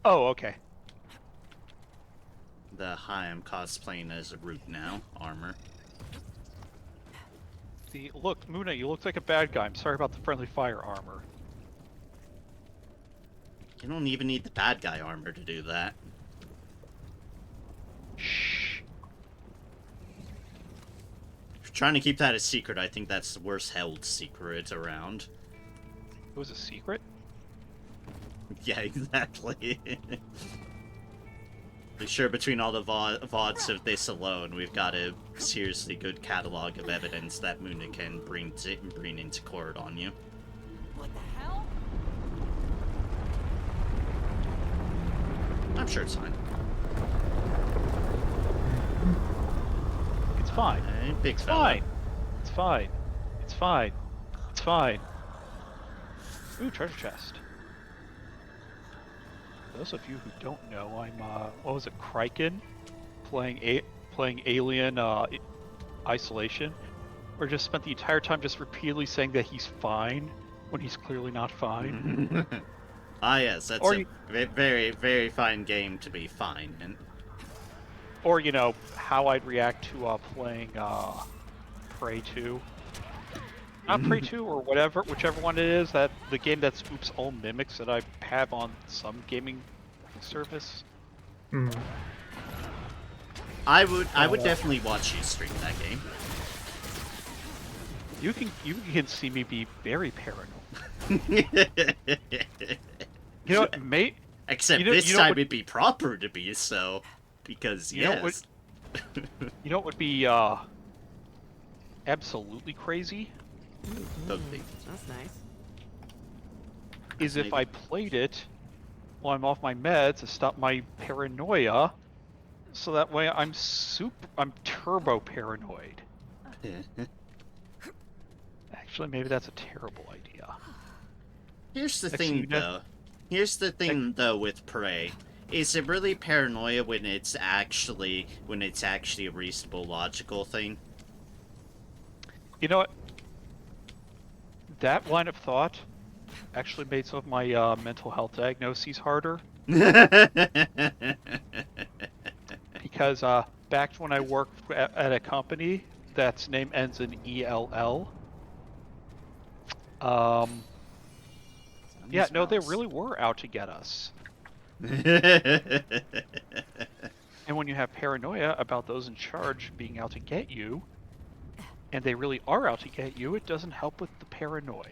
Oh, okay. The hi, I'm cosplaying as a root now armor. Look, Muna, you look like a bad guy. I'm sorry about the friendly fire armor. You don't even need the bad guy armor to do that. Shh. If you're trying to keep that a secret, I think that's the worst held secret around. It was a secret? Yeah, exactly. Be sure between all the VODs of this alone, we've got a seriously good catalog of evidence that Muna can bring into court on you. What the hell? I'm sure it's fine. It's fine. Hey, big It's fella. fine. It's fine. It's fine. It's fine. Ooh, treasure chest. For those of you who don't know, I'm what was it, Kraken, playing Alien Isolation, or just spent the entire time just repeatedly saying that he's fine when he's clearly not fine. Ah, yes, that's Or a very, very fine game to be fine in. Or you know how I'd react to playing Prey 2. Not Prey 2 or whichever one it is, that the game that spoops all mimics that I have on some gaming service. Hmm. I would definitely watch you stream that game. You can see me be very paranoid. You know what, mate? Except You know- this you know time what- it'd be proper to be so, because You know yes. You know what would be absolutely crazy Totally. That's nice. is if I played it while I'm off my meds to stop my paranoia, so that way I'm turbo paranoid. Actually, maybe that's a terrible idea. Here's the Next thing, thing you know- though. Here's the thing, though, with Prey. Is it really paranoia when it's actually a reasonable, logical thing? You know what? That line of thought actually made some of my mental health diagnoses harder, because back when I worked at a company that's name ends in ELL, yeah, no, they really were out to get us. And when you have paranoia about those in charge being out to get you, and they really are out to get you, it doesn't help with the paranoia.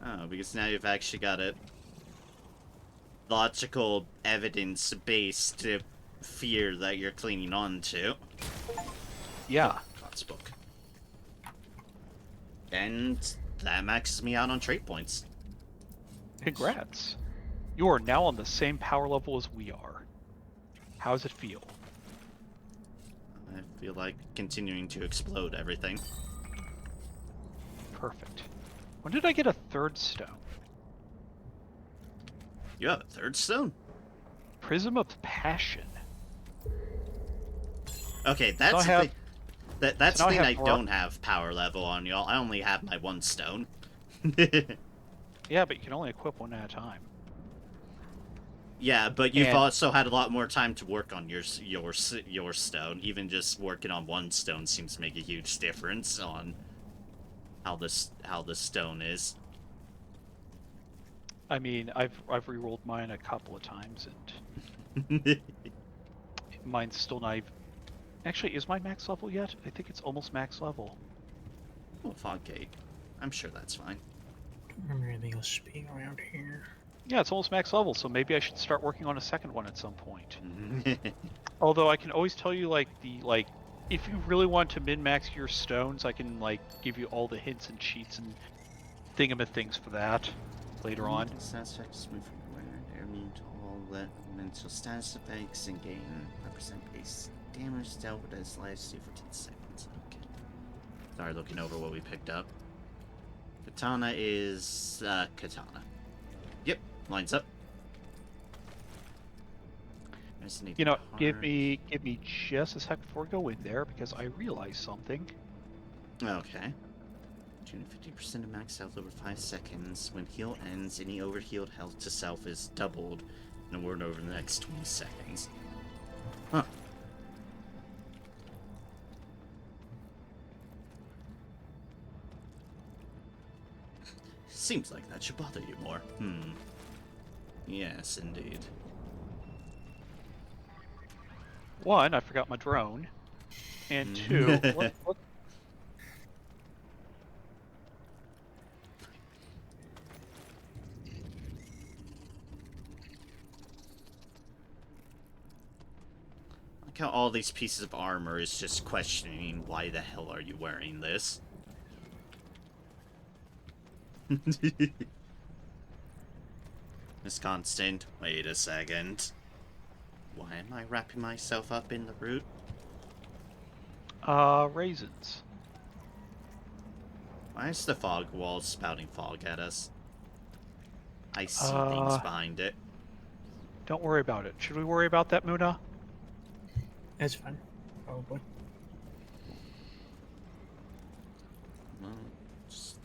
Oh, because now you've actually got a logical evidence-based fear that you're clinging on to. Yeah. God's book. And that maxes me out on trait points. Congrats. You are now on the same power level as we are. How does it feel? I feel like continuing to explode everything. Perfect. When did I get a third stone? You have a third stone? Prism of Passion. Okay, that's I the have- thing. That's so the now I thing I have don't have power level on, y'all. I only have my one stone. Yeah, but you can only equip one at a time. Yeah, but you've And- also had a lot more time to work on your stone. Even just working on one stone seems to make a huge difference on how the stone is. I mean, I've rerolled mine a couple of times, and mine's still not even... Actually, is mine max level yet? I think it's almost max level. Oh, fog gate. I'm sure that's fine. Don't remember anything else being around here. Yeah, it's almost max level, so maybe I should start working on a second one at some point. Although I can always tell you, if you really want to min-max your stones, I can, give you all the hints and cheats and thingamathings for that later on. Stats effects move from where they're immune to all mental status effects and gain represent base damage dealt with as lasts you for 10 seconds. Okay. Sorry, looking over what we picked up. Katana is katana. Yep, lines up. You know, give me just a sec before I go in there because I realized something. Okay. 250% of max health over 5 seconds. When heal ends, any overhealed health to self is doubled and awarded over the next 20 seconds. Huh. Seems like that should bother you more. Yes, indeed. One, I forgot my drone. And two, what Like how all these pieces of armor is just questioning why the hell are you wearing this? Miss Constant, wait a second. Why am I wrapping myself up in the root? raisins. Why is the fog wall spouting fog at us? I see things behind it. Don't worry about it. Should we worry about that, Muna? That's fine. Probably. Well, just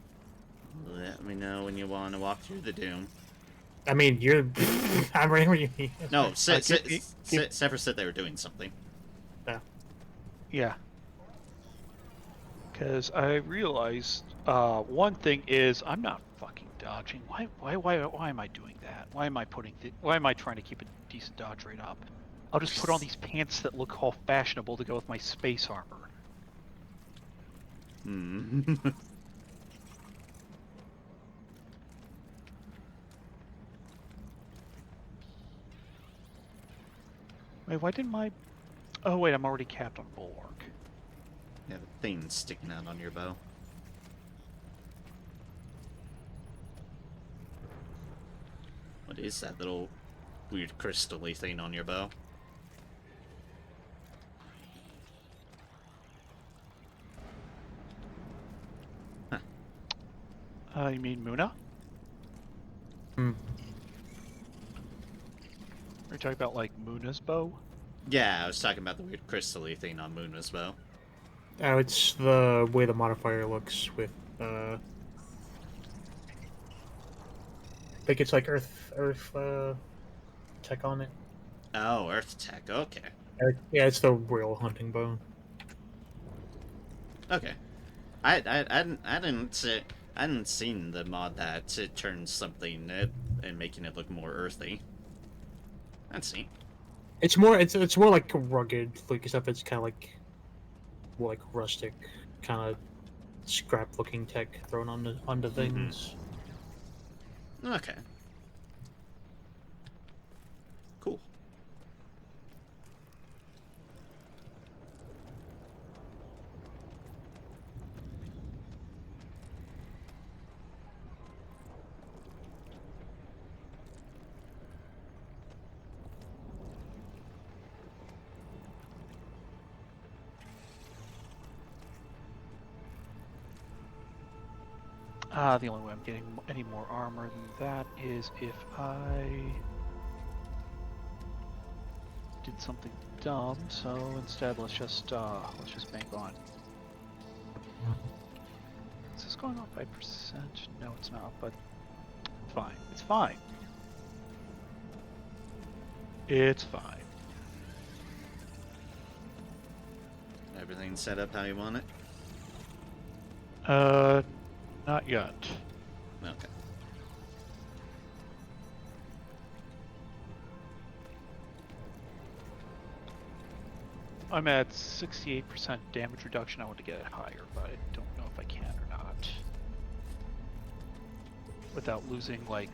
let me know when you want to walk through the doom. I mean, you're. I'm right where you need. No, give- Sever said they were doing something. Yeah. Because I realized one thing is I'm not fucking dodging. Why am I doing that? Why am I trying to keep a decent dodge rate up? I'll just put on these pants that look all fashionable to go with my space armor. Wait, why didn't my... Oh wait, I'm already capped on Bulwark. You have a thing sticking out on your bow. What is that little weird crystal-y thing on your bow? You mean Muna? Hmm. Are you talking about like Muna's bow? Yeah, I was talking about the weird crystal-y thing on Muna's bow. Oh, it's the way the modifier looks with. I think it's like Earth tech on it. Oh, Earth Tech, okay. Yeah, it's the real hunting bow. Okay. I didn't seen the mod that it turns something and making it look more earthy. Let's see. It's more like rugged, like stuff. It's kind of like more like rustic, kind of scrap looking tech thrown onto things. Okay. Cool. The only way I'm getting any more armor than that is if I did something dumb. So instead, let's just bank on. Is this going up by percent? No, it's not. But fine. It's fine. It's fine. Everything set up how you want it? Not yet. Okay. I'm at 68% damage reduction. I want to get it higher, but I don't know if I can or not. Without losing like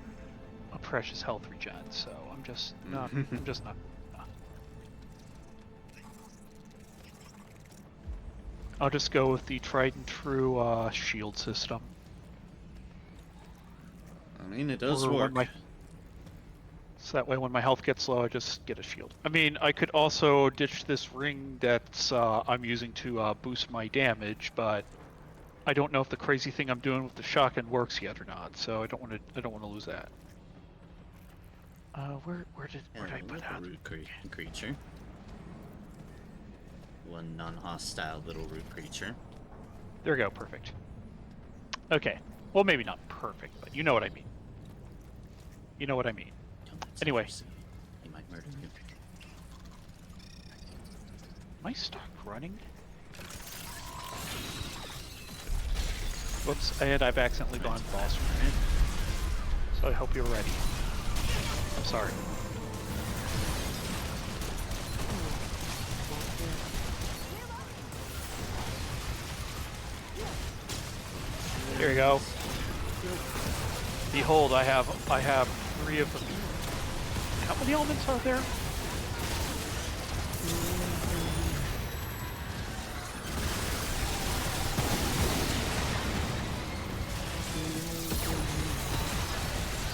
a precious health regen, so I'm just not. I'm just not. I'll just go with the tried and true shield system. I mean, it does Or work. So that way when my health gets low, I just get a shield. I mean, I could also ditch this ring that's I'm using to boost my damage, but I don't know if the crazy thing I'm doing with the shotgun works yet or not, so I don't want to lose that. Where did I put that? Root creature. One non-hostile little root creature. There we go, perfect. Okay, well maybe not perfect, but you know what I mean. You know what I mean. Anyway. He might murder you. Am I stuck running? Whoops, and I've accidentally gone boss run. So I hope you're ready. I'm sorry. Here you go. Behold, I have 3 of them. How many elements are there?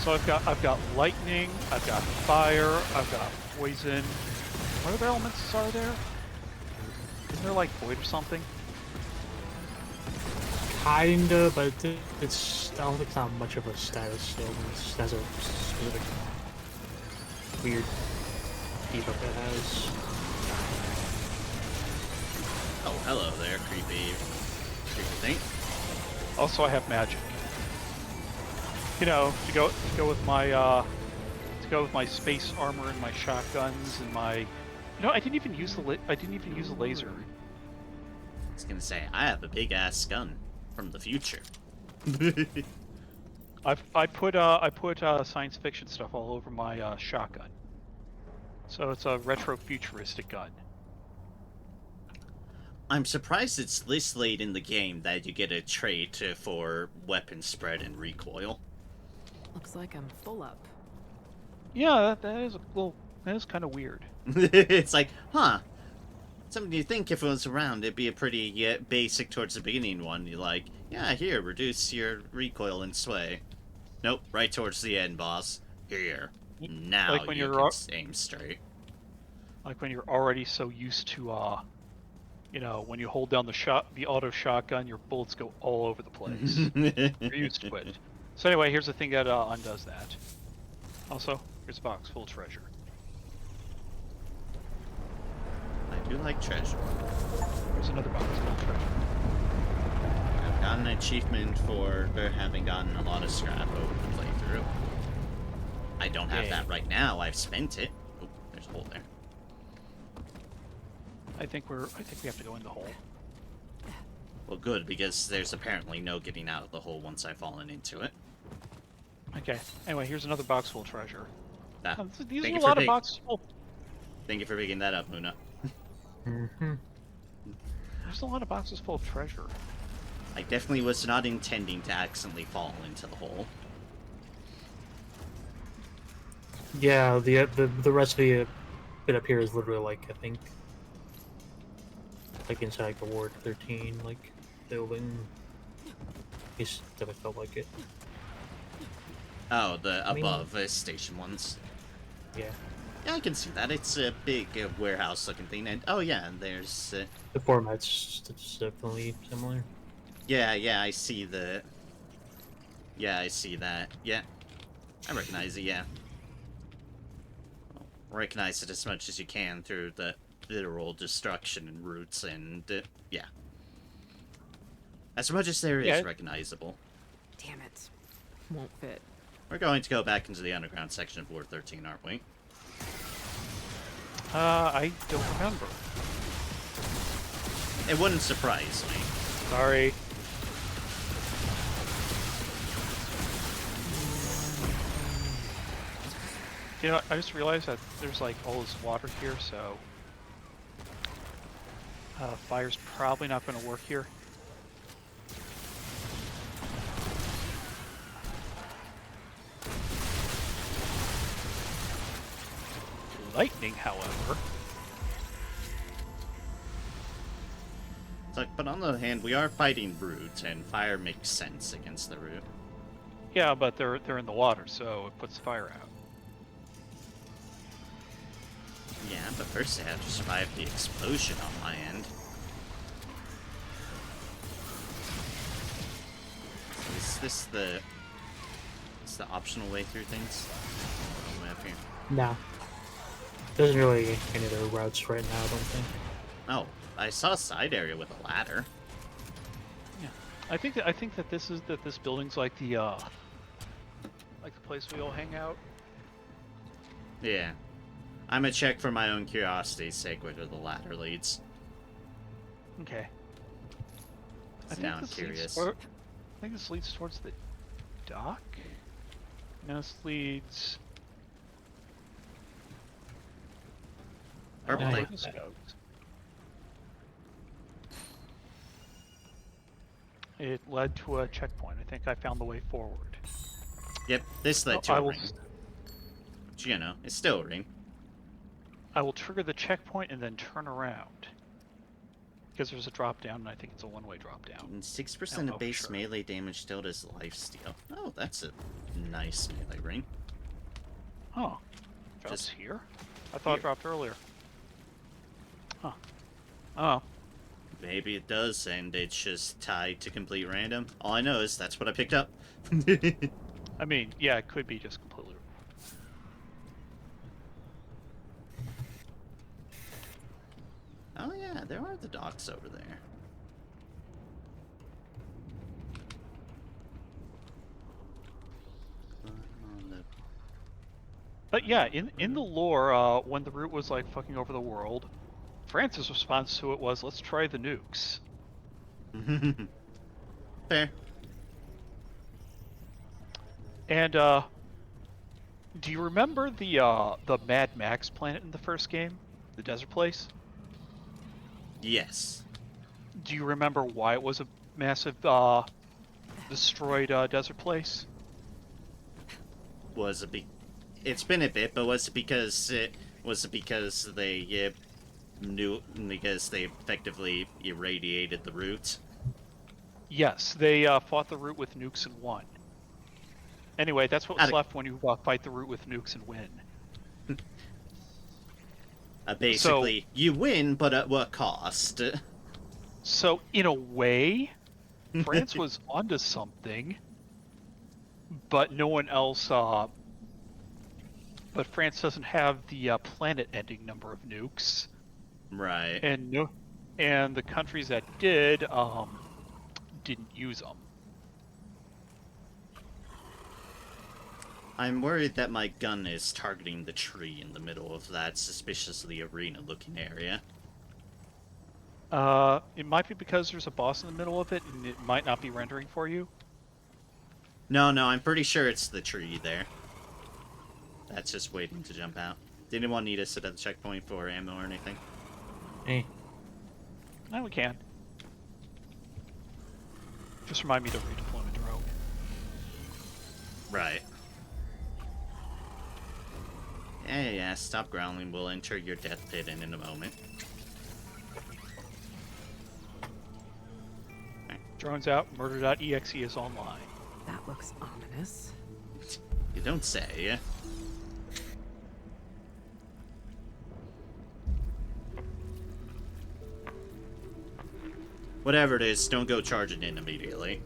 So I've got lightning, I've got fire, I've got poison. What other elements are there? Isn't there like void or something? Kinda, but it's I don't think it's not much of a status. It has a specific weird debuff it has. Oh, hello there, creepy thing. Also, I have magic. You know, to go with my space armor and my shotguns and my, you know, I didn't even use the laser. I was gonna say I have a big ass gun from the future. I put science fiction stuff all over my shotgun. So it's a retro futuristic gun. I'm surprised it's this late in the game that you get a trait for weapon spread and recoil. Looks like I'm full up. Yeah, that is kind of weird. It's like, huh? Something you think if it was around, it'd be a pretty basic towards the beginning one. You're like, yeah, here, reduce your recoil and sway. Nope, right towards the end, boss. Here. Now Like when you you're can aim straight. Like when you're already so used to, you know, when you hold down the auto shotgun, your bullets go all over the place. You're used to it. So anyway, here's the thing that undoes that. Also, here's a box full of treasure. I do like treasure. Here's another box full of treasure. I've gotten an achievement for having gotten a lot of scrap over the playthrough. I don't have that right now. I've spent it. Oh, there's a hole there. I think we have to go in the hole. Well, good, because there's apparently no getting out of the hole once I've fallen into it. Okay. Anyway, here's another box full of treasure. Ah, These thank are you a for lot of boxes full. Thank you for picking that up, Muna. There's a lot of boxes full of treasure. I definitely was not intending to accidentally fall into the hole. Yeah, the rest of the bit up here is literally like I think like inside like, the Ward 13 like building. It's definitely felt like it. Oh, the I mean- above station ones. Yeah. Yeah, I can see that. It's a big warehouse-looking thing, and oh yeah, and there's The format's definitely similar. yeah, I see the. Yeah, I see that. Yeah, I recognize it. Yeah, recognize it as much as you can through the literal destruction and roots, and yeah, as much as there is recognizable. Damn it. Won't fit. We're going to go back into the underground section of Ward 13, aren't we? I don't remember. It wouldn't surprise me. Sorry. You know, I just realized that there's like all this water here, so fire's probably not going to work here. Lightning, however. It's like, but on the other hand, we are fighting roots, and fire makes sense against the root. Yeah, but they're in the water, so it puts the fire out. Yeah, but first I have to survive the explosion on my end. Is this the... Is the optional way through things? Way up here. Nah. There's really any other routes right now, I don't think. Oh, I saw a side area with a ladder. Yeah, I think that this building's like the place we all hang out. Yeah. I'm gonna check for my own curiosity's sake where the ladder leads. Okay. So now I'm curious. I think this leads towards the dock. No, this leads. Purple I don't know light. where this goes. It led to a checkpoint. I think I found the way forward. Yep, this led Oh, to a ring. Which, you know, it's still a ring. I will trigger the checkpoint and then turn around. Because there's a drop down, and I think it's a one-way drop down. And 6% Oh, of base sure. melee damage still does lifesteal. Oh, that's a nice melee ring. Oh, drops Just here? I thought here. it dropped earlier. Huh. Oh. Maybe it does, and it's just tied to complete random. All I know is that's what I picked up. I mean, yeah, it could be just completely. Oh yeah, there are the docks over there. But yeah, in the lore, when the root was like fucking over the world, France's response to it was, "Let's try the nukes." Fair. And do you remember the Mad Max planet in the first game, the desert place? Yes. Do you remember why it was a massive destroyed desert place? Was it It's been a bit, but was it because they knew because they effectively irradiated the root? Yes, they fought the root with nukes and won. Anyway, that's what's left when you fight the root with nukes and win. Basically, you win, but at what cost? So, in a way, France was onto something, but no one else. But France doesn't have the planet-ending number of nukes, Right. and the countries that did didn't use them. I'm worried that my gun is targeting the tree in the middle of that suspiciously arena-looking area. It might be because there's a boss in the middle of it, and it might not be rendering for you. No, I'm pretty sure it's the tree there. That's just waiting to jump out. Did anyone need to sit at the checkpoint for ammo or anything? Hey. No, we can. Just remind me to redeploy my drone. Right. Yeah, stop growling. We'll enter your death pit in a moment. Drone's out, murder.exe is online. That looks ominous. You don't say. Whatever it is, don't go charging in immediately.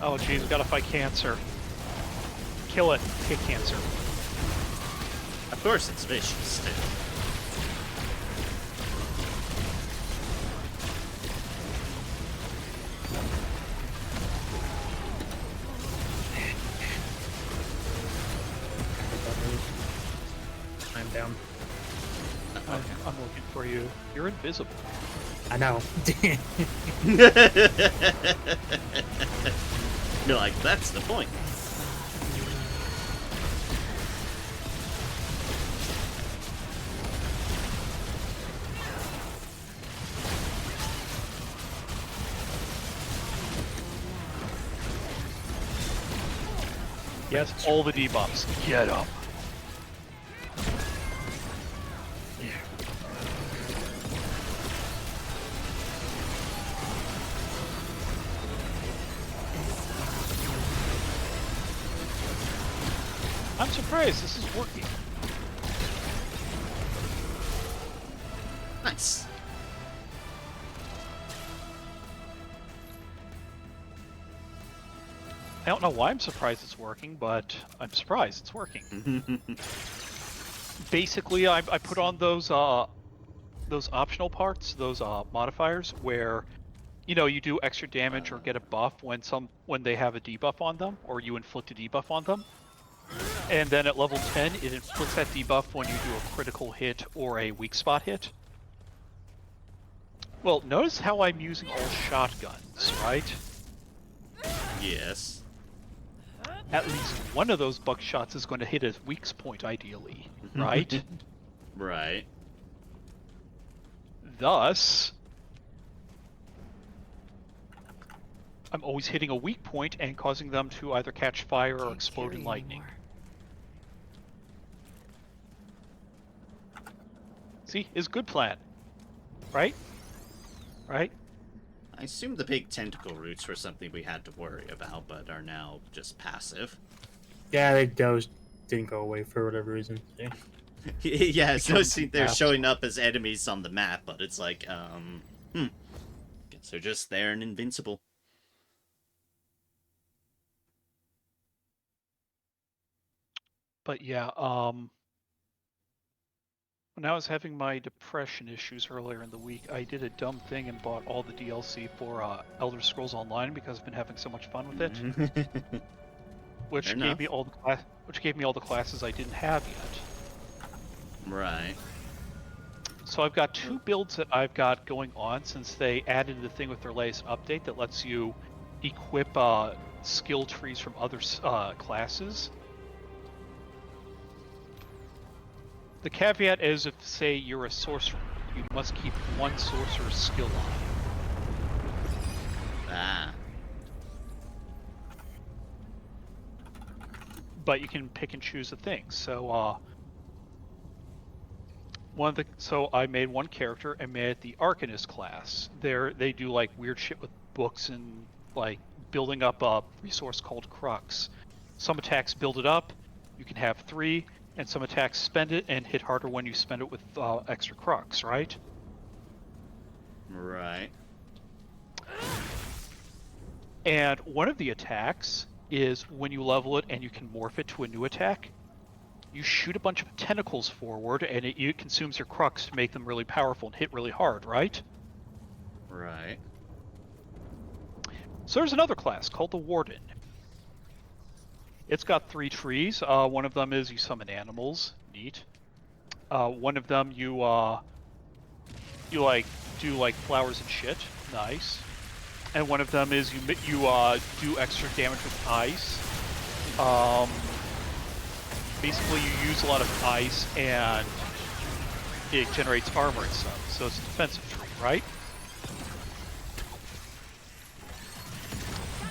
Oh geez, we gotta fight cancer. Kill it. Kick cancer. Of course it's vicious, too. I'm down. I'm looking for you. You're invisible. I know. You're like, that's the point. Yes, all the debuffs. Get up. I'm surprised this is working. Nice. I don't know why I'm surprised it's working, but I'm surprised it's working. Basically, I put on those optional parts, those modifiers, where you do extra damage or get a buff when they have a debuff on them, or you inflict a debuff on them. And then at level 10, it inflicts that debuff when you do a critical hit or a weak spot hit. Well, notice how I'm using all shotguns, right? Yes. At least one of those buckshots is going to hit a weak point, ideally, right? Right. Thus, I'm always hitting a weak point and causing them to either catch fire or Can't explode in carry lightning. anymore. See, is good plan. Right? Right? I assume the big tentacle roots were something we had to worry about, but are now just passive. Yeah, those didn't go away for whatever reason. Yeah. Yeah, it's no see they're maps. showing up as enemies on the map, but it's like, guess they're just there and invincible. But yeah, when I was having my depression issues earlier in the week, I did a dumb thing and bought all the DLC for Elder Scrolls Online because I've been having so much fun with it, which Fair gave enough. me all the classes I didn't have yet. Right. So I've got 2 builds that I've got going on since they added the thing with their latest update that lets you equip skill trees from other classes. The caveat is if, say, you're a sorcerer, you must keep one sorcerer's skill on. Ah. But you can pick and choose the things. So so I made one character and made it the Arcanist class. They do like weird shit with books and like building up a resource called Crux. Some attacks build it up. You can have 3, and some attacks spend it and hit harder when you spend it with extra Crux, right? Right. And one of the attacks is when you level it and you can morph it to a new attack, you shoot a bunch of tentacles forward and it consumes your Crux to make them really powerful and hit really hard, right? Right. So there's another class called the Warden. It's got 3 trees. One of them is you summon animals. Neat. One of them you like do like flowers and shit. Nice. And one of them is you do extra damage with ice. Basically, you use a lot of ice and it generates armor and stuff. So it's a defensive tree, right?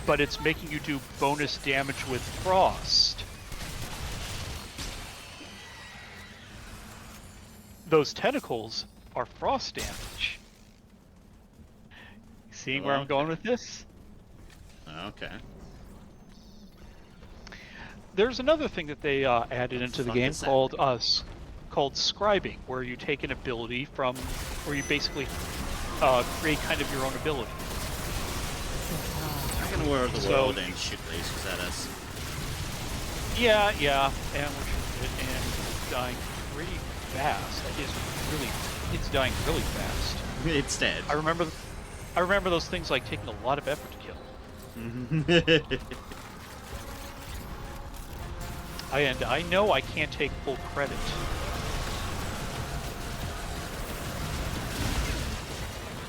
But it's making you do bonus damage with frost. Those tentacles are frost damage. Seeing where I'm going with this? Okay. There's another thing that they added into the fuck game is that? called scribing, where you take an ability from, where you basically create kind of your own ability. I can wear the So- world and shoot lasers at us. Yeah, and we're shooting it, and it's dying pretty fast. It's dying really fast. It's dead. I remember those things like taking a lot of effort to kill. And I know I can't take full credit.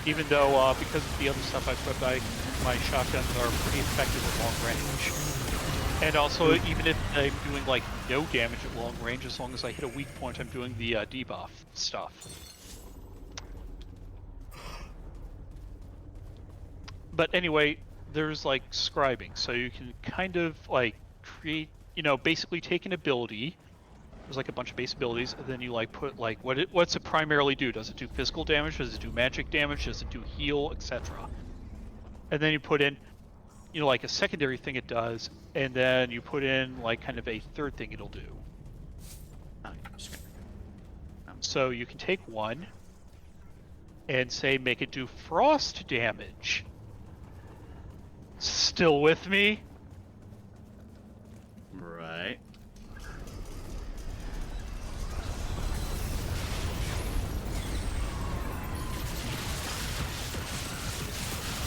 Even though, because of the other stuff I put, my shotguns are pretty effective at long range. And also, even if I'm doing like no damage at long range, as long as I hit a weak point, I'm doing the debuff stuff. But anyway, there's like scribing, so you can kind of like create basically take an ability. There's like a bunch of base abilities, and then you like put like what's it primarily do? Does it do physical damage? Does it do magic damage? Does it do heal, etc.? And then you put in, like a secondary thing it does, and then you put in like kind of a third thing it'll do. Oh, yeah, I'm just gonna... So you can take one and say make it do frost damage. Still with me? Right.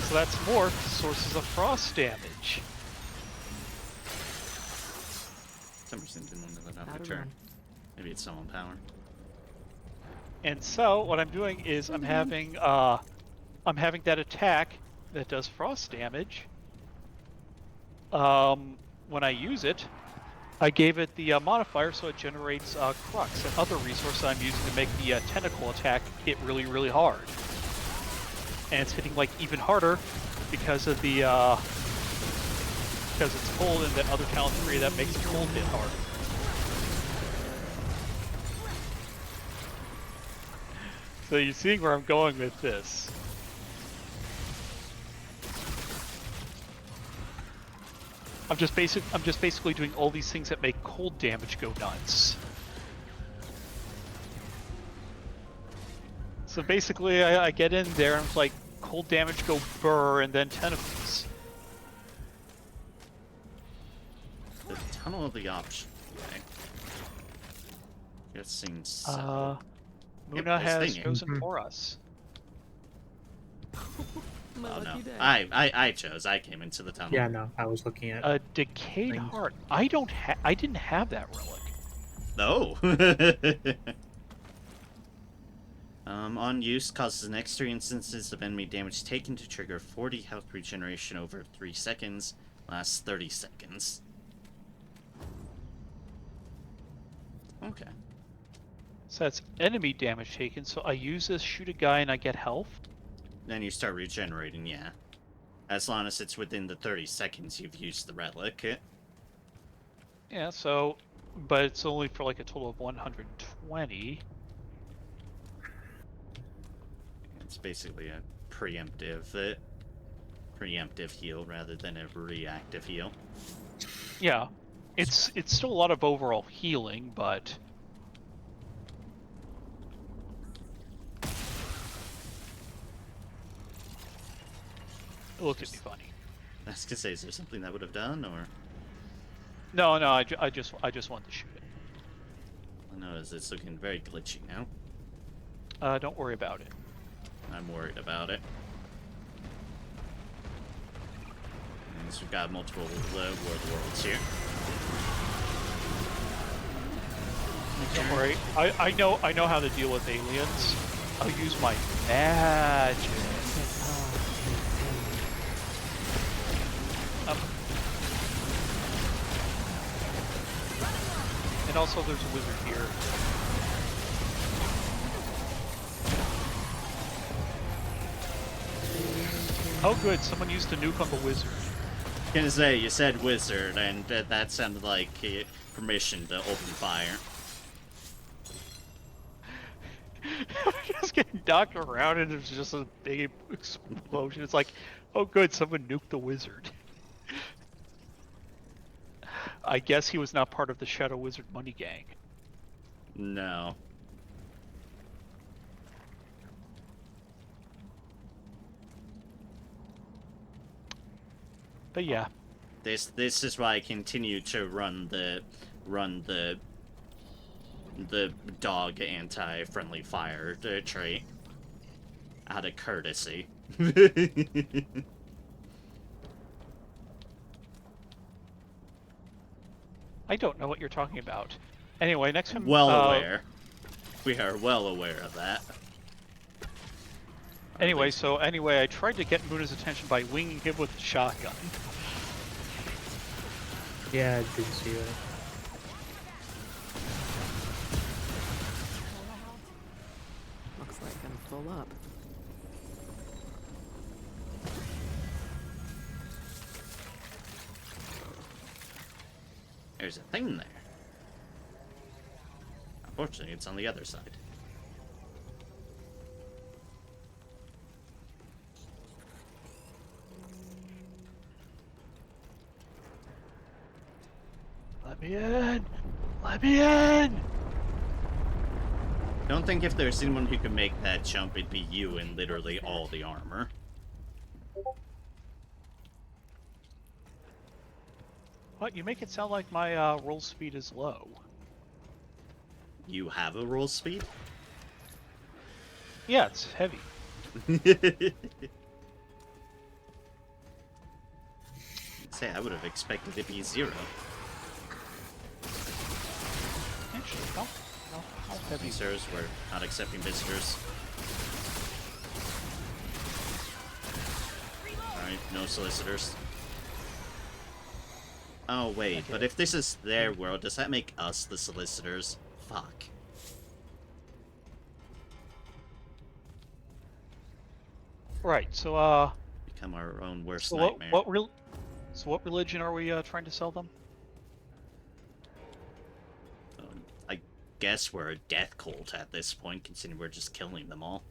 So that's more sources of frost damage. For some reason didn't want to let out Out the of turn. run. Maybe it's someone power. And so what I'm doing is I'm having that attack that does frost damage. When I use it, I gave it the modifier so it generates crux and other resources I'm using to make the tentacle attack hit really, really hard. And it's hitting like even harder because of the because it's cold, and that other talent 3 that makes cold hit harder. So you're seeing where I'm going with this. I'm just basically doing all these things that make cold damage go nuts. So basically, I get in there and it's like cold damage go burr, and then tentacles. The Tunnel of the Option. Okay. Guessing so. Muna this has thing. chosen for us. My Oh no, lucky day. I chose. I came into the tunnel. Yeah, no, I was looking at. A decayed Things. heart. I didn't have that relic. No. On use, causes an extra instances of enemy damage taken to trigger 40 health regeneration over 3 seconds. Lasts 30 seconds. Okay. So that's enemy damage taken. So I use this, shoot a guy, and I get health. Then you start regenerating, yeah. As long as it's within the 30 seconds you've used the relic. Yeah. So, but it's only for like a total of 120. It's basically a preemptive heal rather than a reactive heal. Yeah. It's still a lot of overall healing, but it looked at me funny. I was gonna say, is there something that would have done, or... No, I just wanted to shoot it. I know, it's looking very glitchy now. Don't worry about it. I'm worried about it. And so we've got multiple worlds here. Don't worry. I know how to deal with aliens. I'll use my magic. And also there's a wizard here. Oh good, someone used a nuke on the wizard. I was gonna say, you said wizard, and that sounded like permission to open fire. Just getting knocked around and there's just a big explosion. It's like, oh good, someone nuked the wizard. I guess he was not part of the Shadow Wizard money gang. No. But yeah. This is why I continue to run the dog anti-friendly fire trait out of courtesy. I don't know what you're talking about. Anyway, next time. Well aware. We are well aware of that. Anyway, I tried to get Muna's attention by winging him with a shotgun. Yeah, I did see that. Looks like I'm full up. There's a thing there. Unfortunately, it's on the other side. Let me in! Let me in! Don't think if there's anyone who can make that jump, it'd be you in literally all the armor. What? You make it sound like my roll speed is low. You have a roll speed? Yeah, it's heavy. Say, I would have expected it to be 0. Actually, no. How heavy? Sirs, we're not accepting visitors. Alright, no solicitors. Oh, wait, Okay. but if this is their world, does that make us the solicitors? Fuck. Right, so, Become our own worst so nightmare. what religion are we trying to sell them? I guess we're a death cult at this point, considering we're just killing them all.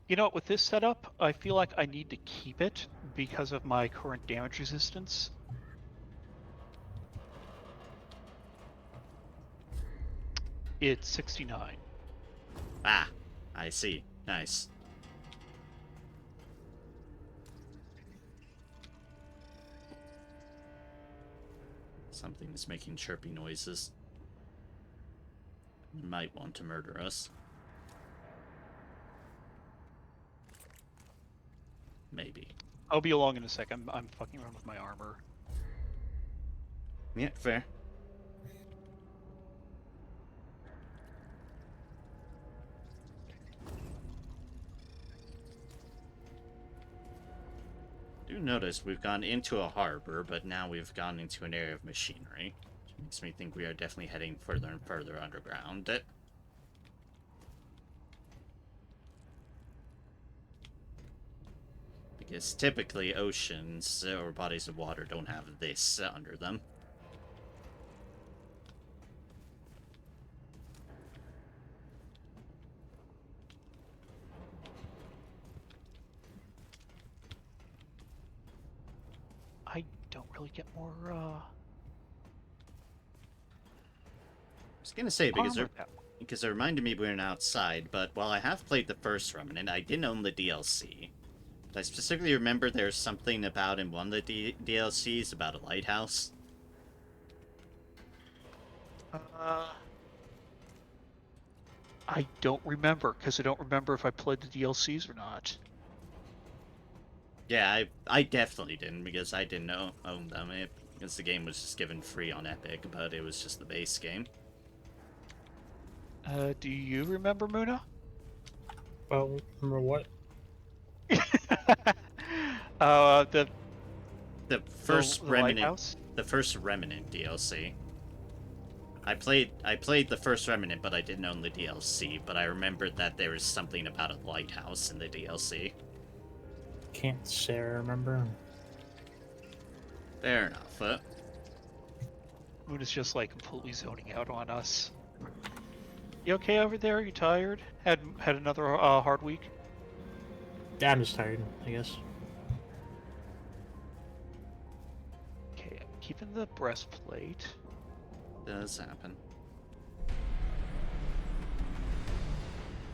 You know, with this setup, I feel like I need to keep it because of my current damage resistance. It's 69. Ah, I see. Nice. Something is making chirpy noises. Might want to murder us. Maybe. I'll be along in a sec. I'm fucking around with my armor. Yeah, fair. Do notice we've gone into a harbor, but now we've gone into an area of machinery. Which makes me think we are definitely heading further and further underground. Because typically oceans or bodies of water don't have this under them. I don't really get more, I was gonna say, armor because it reminded me we were outside, but while I have played the first Remnant, I didn't own the DLC. But I specifically remember there's something about in one of the DLCs about a lighthouse. I don't remember, because I don't remember if I played the DLCs or not. Yeah, I definitely didn't, because I didn't own them. Because the game was just given free on Epic, but it was just the base game. Do you remember Muna? Well, remember what? The The first the Remnant, lighthouse? the first Remnant DLC. I played the first Remnant, but I didn't own the DLC. But I remembered that there was something about a lighthouse in the DLC. Can't say I remember. Fair enough. Muna's just like completely zoning out on us. You okay over there? You tired? Had another hard week? Yeah, I'm just tired, I guess. Okay, I'm keeping the breastplate. Does happen.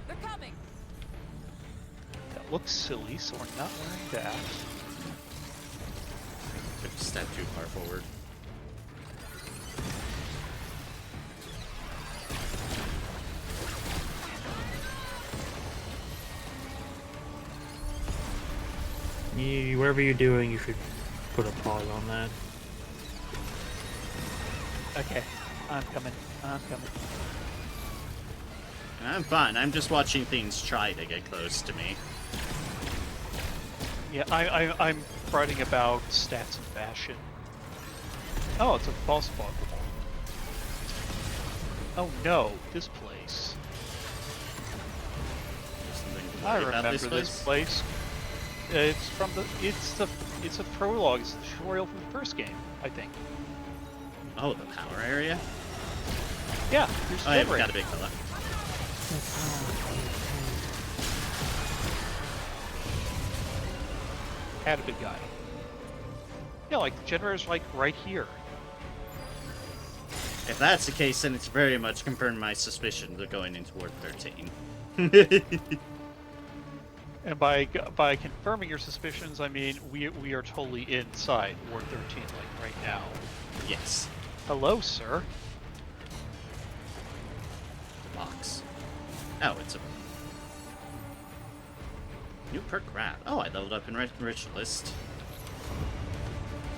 They're coming. That looks silly, so we're not wearing that. Took a step too far forward. Whatever you're doing, you should put a pause on that. Okay, I'm coming. I'm coming. I'm fine. I'm just watching things try to get close to me. Yeah, I'm writing about stats and fashion. Oh, it's a boss Pokemon. Oh No, this place. something to I worry about remember this place. It's from the. It's a prologue. It's the tutorial from the first game, I think. Oh, the power area? Yeah, here's the Oh, yeah, we generator. got a big fella. Had a big guy. Yeah, like the generator's like right here. If that's the case, then it's very much confirmed my suspicions of going into Ward 13. And by confirming your suspicions, I mean we are totally inside Ward 13, like right now. Yes. Hello, sir. Box. Oh, it's a new perk grab. Oh, I leveled up in Rich List.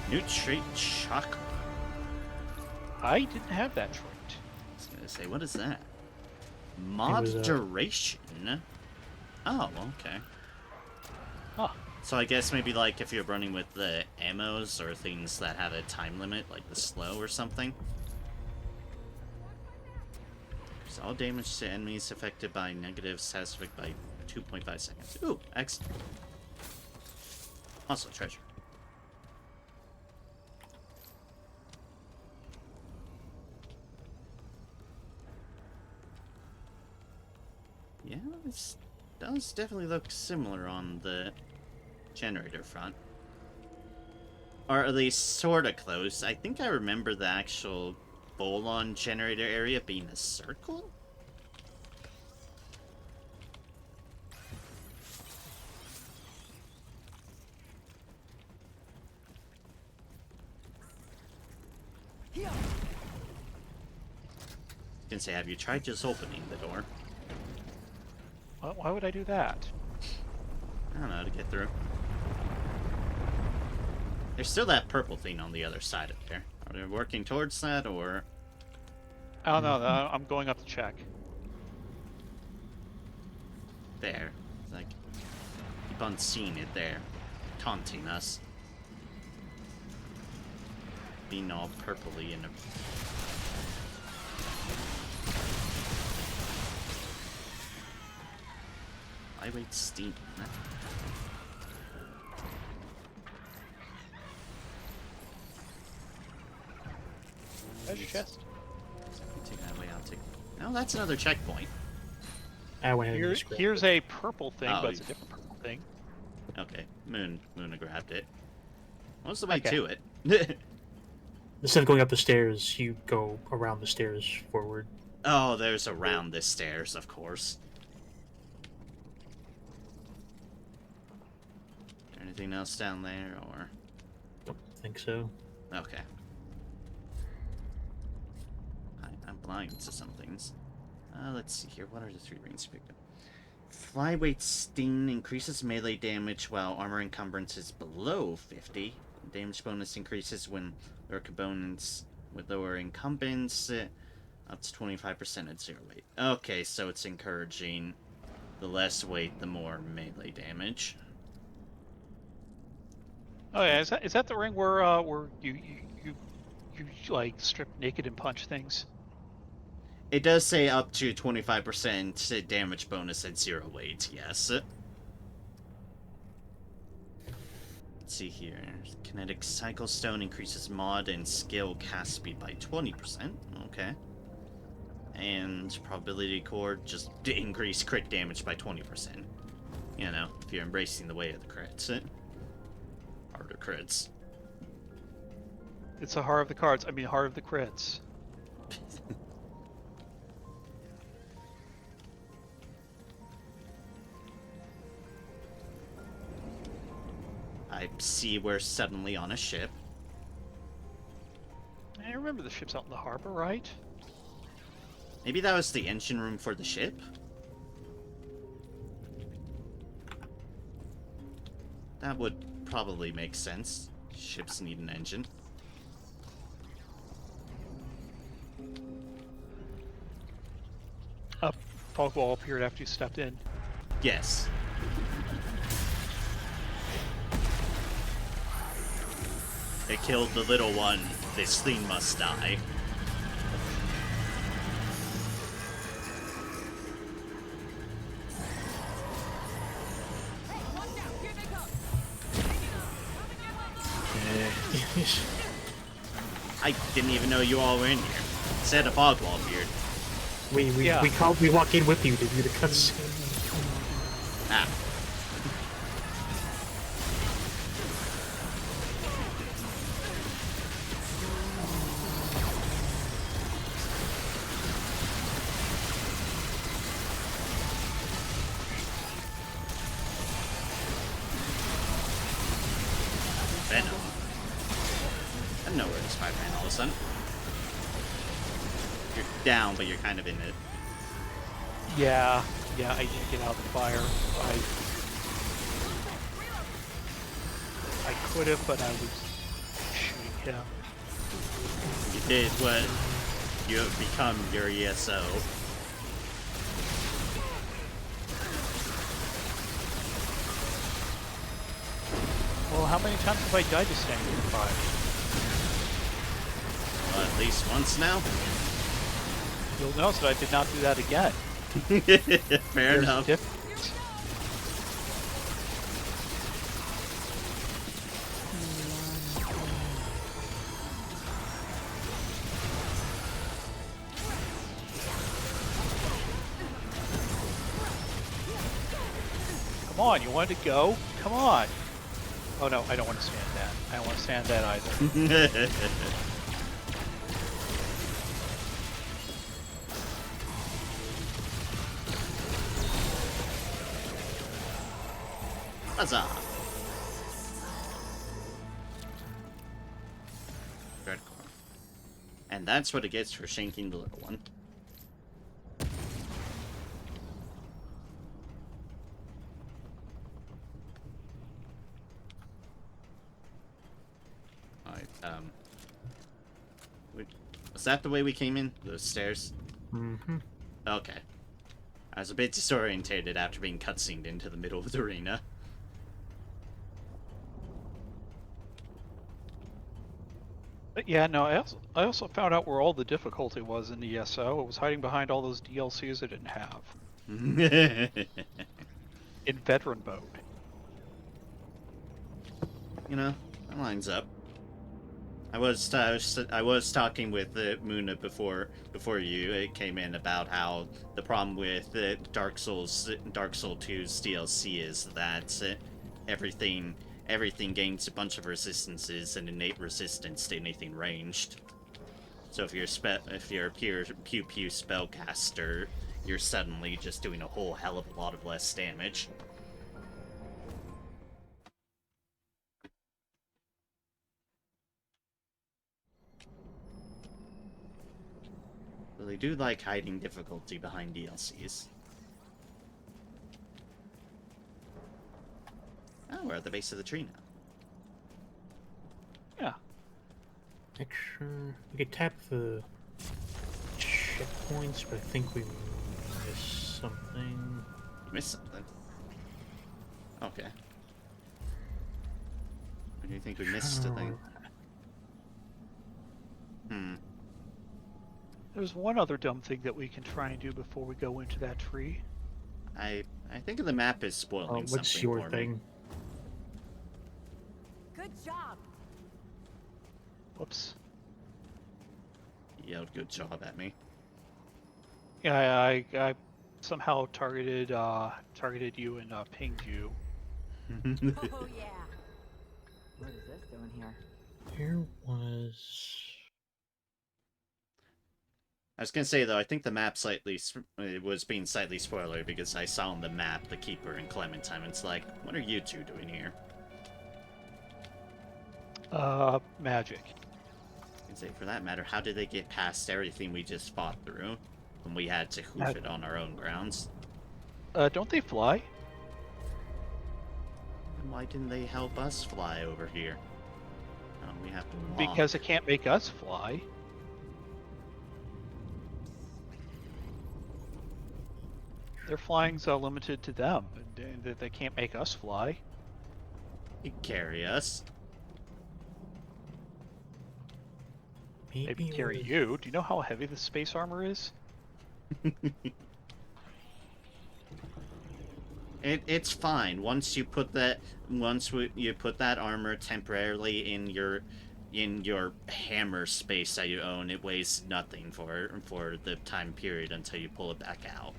New trait chakra. I didn't have that trait. I was gonna say, what is that? It was, Duration. Oh, okay. Huh. So I guess maybe like if you're running with the ammos or things that have a time limit, like the slow or something. So all damage to enemies affected by negative satisfied by 2.5 seconds. Ooh, excellent. Also treasure. Yeah, this does definitely look similar on the generator front. Or at least sorta close. I think I remember the actual bowl-on generator area being a circle? Can say, have you tried just opening the door? Why would I do that? I don't know, to get through. There's still that purple thing on the other side of there. Are they working towards that, or... Oh no, I'm going up to check. There. It's like, keep on seeing it there. Taunting us. Being all purpley and... Lightweight steam. Treasure chest. Take that away, I'll take... No, that's another checkpoint. I went ahead and just grabbed Here's it. a purple thing, Oh, but it's a you- different purple thing. Okay, Moona grabbed it. What's the way Okay. to it? Instead of going up the stairs, you go around the stairs forward. Oh, there's around the stairs, of course. Anything else down there, or... Don't think so. Okay. I'm blind to some things. Let's see here. What are the 3 rings picked up? Flyweight Sting increases melee damage while armor encumbrance is below 50. Damage bonus increases when there are components with lower encumbrance, up to 25% at 0 weight. Okay, so it's encouraging the less weight, the more melee damage. Oh yeah, is that the ring where you like strip naked and punch things? It does say up to 25% damage bonus at 0 weight, yes. Let's see here. Kinetic Cycle Stone increases mod and skill cast speed by 20%. Okay. And Probability Core just increase crit damage by 20%. You know, if you're embracing the way of the crits. Harder crits. It's the heart of the cards. I mean, heart of the crits. I see we're suddenly on a ship. I remember the ship's out in the harbor, right? Maybe that was the engine room for the ship? That would probably make sense. Ships need an engine. Fog wall appeared after you stepped in. Yes. They killed the little one. This thing must die. I didn't even know you all were in here. Said a fog wall appeared. Yeah. We walk in with you to do the cutscene. Ah. Venom. I don't know where this Spider-Man all of a sudden. You're down, but you're kind of in it. Yeah, I need to get out of the fire. I could have, but I was shooting him. You did what you have become your ESO. Well, how many times have I died to standing in fire? Well, at least once now. You'll notice that I did not do that again. Fair There's enough. a difference. Come on, you wanted to go? Come on. Oh no, I don't want to stand that. I don't want to stand that either. Huzzah! Dreadcore. And that's what it gets for shanking the little one. Alright, was that the way we came in? Those stairs? Mm-hmm. Okay. I was a bit disorientated after being cutscened into the middle of the arena. But yeah, no, I also found out where all the difficulty was in the ESO. It was hiding behind all those DLCs I didn't have. In veteran mode. You know, that lines up. I was talking with Muna before you came in about how the problem with Dark Soul 2's DLC is that everything gains a bunch of resistances and innate resistance to anything ranged. So if you're a pure pew pew spellcaster, you're suddenly just doing a whole hell of a lot of less damage. So they do like hiding difficulty behind DLCs. Oh, we're at the base of the tree now. Yeah. Extra. We could tap the checkpoints, but I think we missed something. Missed something. Okay. What do you think we missed a thing? There's one other dumb thing that we can try and do before we go into that tree. I think the map is spoiling something What's your for thing? me. Good job. Whoops. He yelled good job at me. Yeah, I somehow targeted you and pinged you. Oh yeah. What is this doing here? There was. I was gonna say though, I think the map it was being slightly spoiler because I saw on the map the Keeper and Clementine. It's like, what are you two doing here? Magic. I can say for that matter, how did they get past everything we just fought through when we had to hoof it on our own grounds? Don't they fly? And why didn't they help us fly over here? Oh, we have to walk. Because it can't make us fly. Their flying's limited to them. They can't make us fly. You carry us. Maybe it carry was- you. Do you know how heavy the space armor is? It's fine once you put that you put that armor temporarily in your in your hammer space that you own, it weighs nothing for the time period until you pull it back out.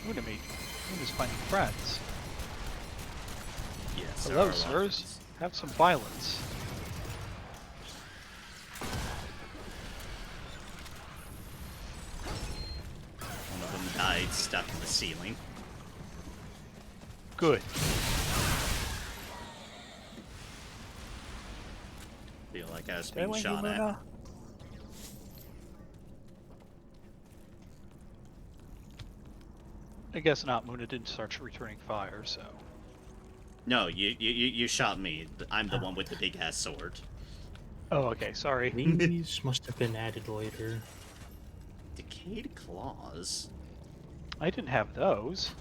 Muna's finding friends. Yes, there Hello, are a lot of sirs. things. Have some violence. One of them died stuck in the ceiling. Good. Feel like I was Stay away, being shot at. Muna. I guess not. Muna didn't start returning fire, so. No, you shot me. I'm the one with the big ass sword. Oh, okay. Sorry. These must have been added later. Decayed claws. I didn't have those.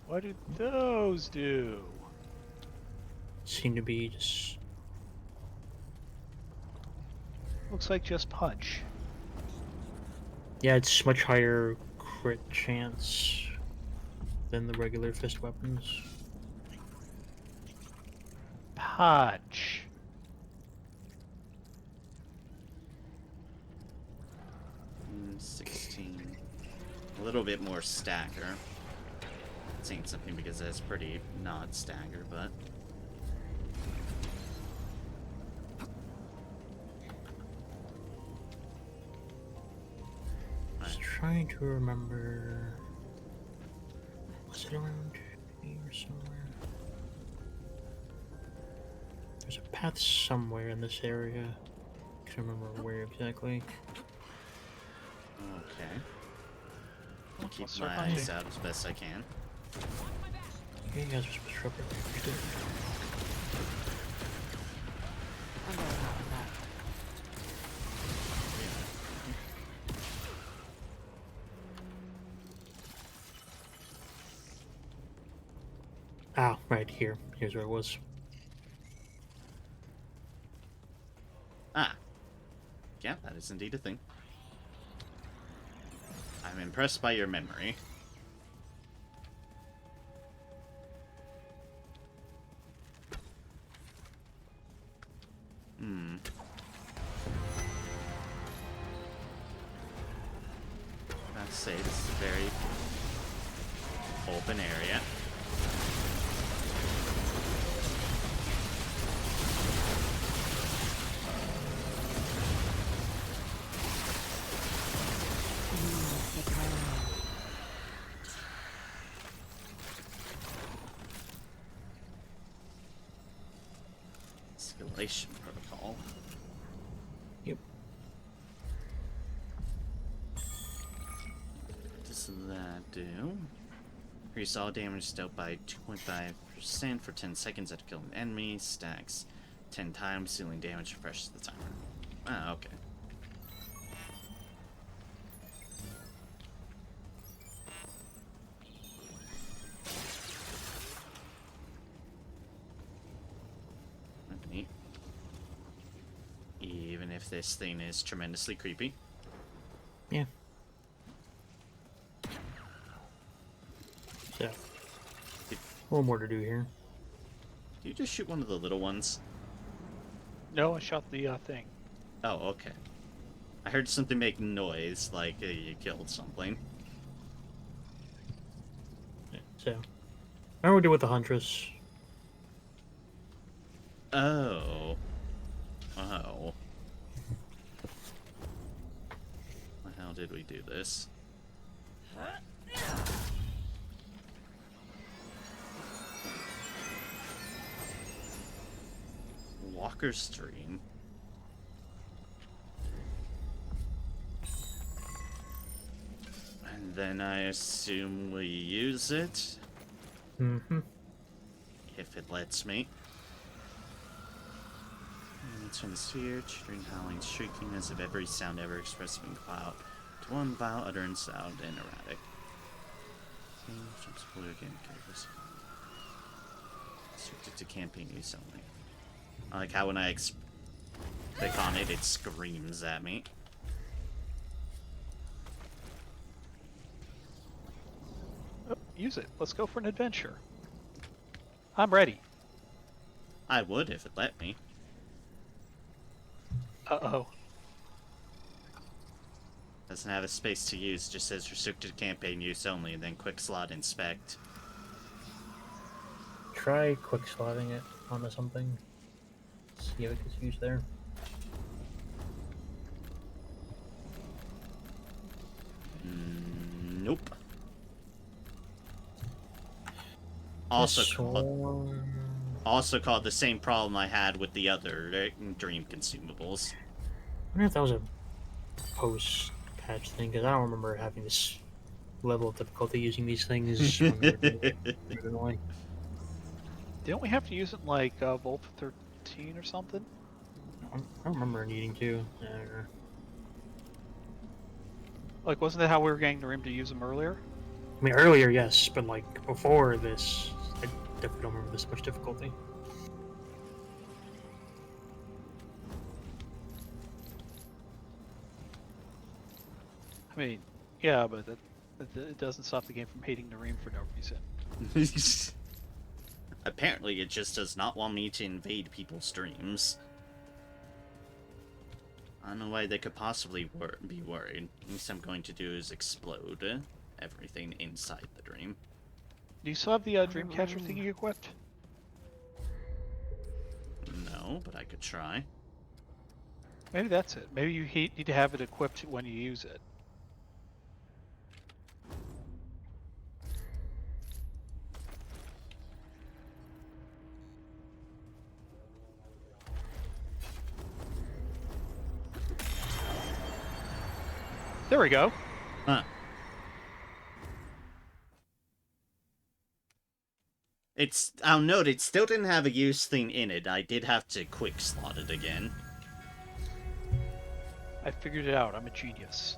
What did those do? Seem to be just. Looks like just punch. Yeah, it's much higher crit chance than the regular fist weapons. Punch. Mm, 16. A little bit more stagger. Saying something because that's pretty not stagger, but. Just trying to remember. Was it around here somewhere? There's a path somewhere in this area. Can't remember where exactly. Okay. I'll keep start my hunting. eyes out as best I can. Yeah, you guys are supposed to rubber. I'm very happy with that. Ah, right here. Here's where it was. Ah. Yeah, that is indeed a thing. I'm impressed by your memory. Hmm. I'd say this is a very open area. Escalation protocol. Yep. What does that do? Increase all damage dealt by 2.5% for 10 seconds after killing an enemy. Stacks 10 times, dealing damage refreshes the timer. Ah, okay. Neat. Even if this thing is tremendously creepy. Yeah. So, a little more to do here. Do you just shoot one of the little ones? No, I shot the thing. Oh, okay. I heard something make noise, like you killed something. Yeah, so, now we're doing with the Huntress. Oh. Oh. How did we do this? Walker stream. And then I assume we use it. Mm-hmm. If it lets me. Turn the sphere, chittering, howling, shrieking as if every sound ever expressed in cloud. To one vile utterance sound and erratic. Jumps blue again, careless. Restricted to campaign use only. I like how when I click on it, it screams at me. Use it. Let's go for an adventure. I'm ready. I would if it let me. Uh-oh. Doesn't have a space to use, just says restricted campaign use only, and then quick slot inspect. Try quick slotting it onto something. See if it gets used there. Nope. Also This called, one- also called the same problem I had with the other dream consumables. I wonder if that was a post-patch thing, because I don't remember having this level of difficulty using these things when we were doing it originally. Didn't we have to use it in, like, Volt 13 or something? I don't remember needing to. I don't know. Like, wasn't that how we were getting the Rim to use them earlier? I mean, earlier, yes, but like before this, I definitely don't remember this much difficulty. I mean, yeah, but it doesn't stop the game from hating Nareem for no reason. Apparently, it just does not want me to invade people's dreams. I don't know why they could possibly be worried. Least I'm going to do is explode everything inside the dream. Do you still have the Dreamcatcher thingy equipped? No, but I could try. Maybe that's it. Maybe you need to have it equipped when you use it. There we go. Huh. I'll note, it still didn't have a use thing in it. I did have to quick slot it again. I figured it out. I'm a genius.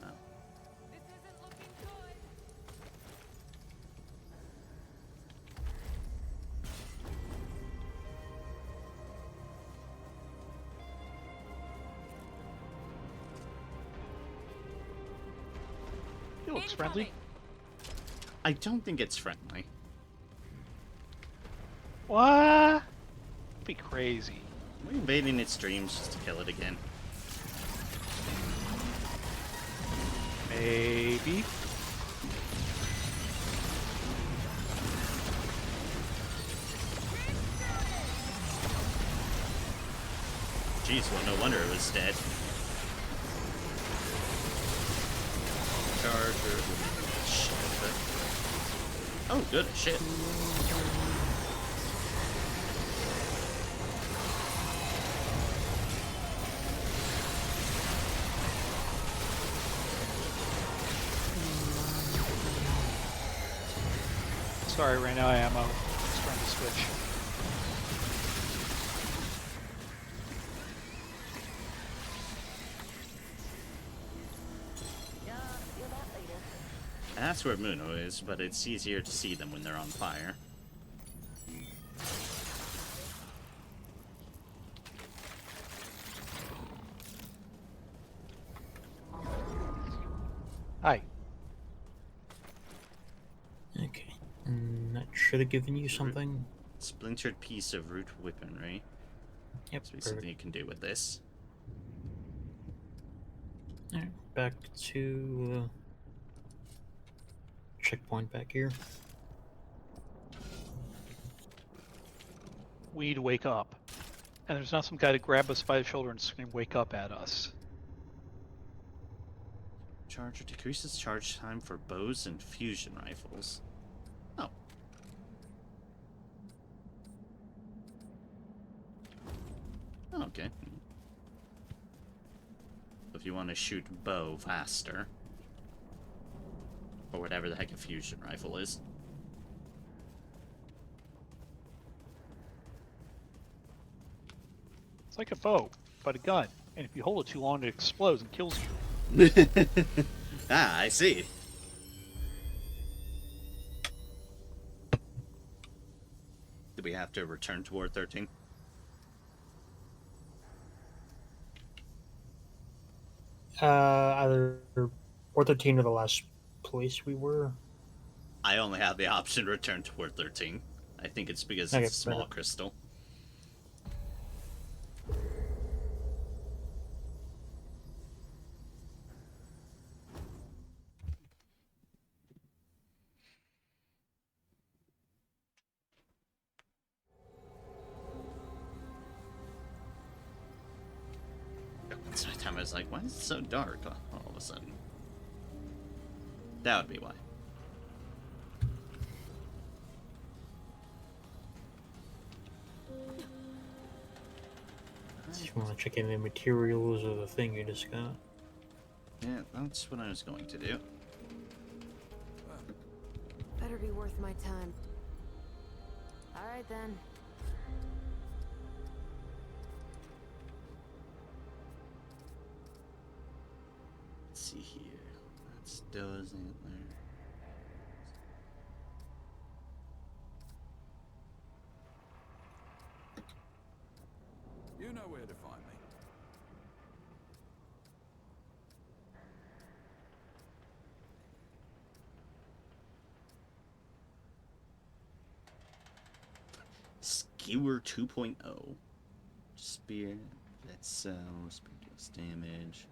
No. This isn't looking good. He looks friendly. I don't think it's friendly. What? Be crazy. We're invading its dreams just to kill it again. Maybe. Jeez, well, no wonder it was dead. Charger. Shit. Oh, good shit. Sorry, ran out of ammo. Just trying to switch. That's where Muno is, but it's easier to see them when they're on fire. Hi. Okay, that should have given you something. Splintered piece of root weaponry. Yep, So something perfect. you can do with this. Alright, back to checkpoint back here. We need to wake up. And there's not some guy to grab us by the shoulder and scream, "Wake up" at us. Charger decreases charge time for bows and fusion rifles. Oh. Okay. If you want to shoot bow faster. Or whatever the heck a fusion rifle is. It's like a bow, but a gun. And if you hold it too long, it explodes and kills you. Ah, I see. Do we have to return toward 13? Either or 13 or the last place we were. I only have the option return to Ward 13. I think it's because Okay, it's a fair small enough. crystal. That's my time I was like, why is it so dark all of a sudden? That would be why. If you want to check in the materials or the thing you just got. Yeah, that's what I was going to do. Better be worth my time. Alright then. Let's see here. That's Doe's antler. You know where to find me. Skewer 2.0. Spear. That sells. Spear deals damage.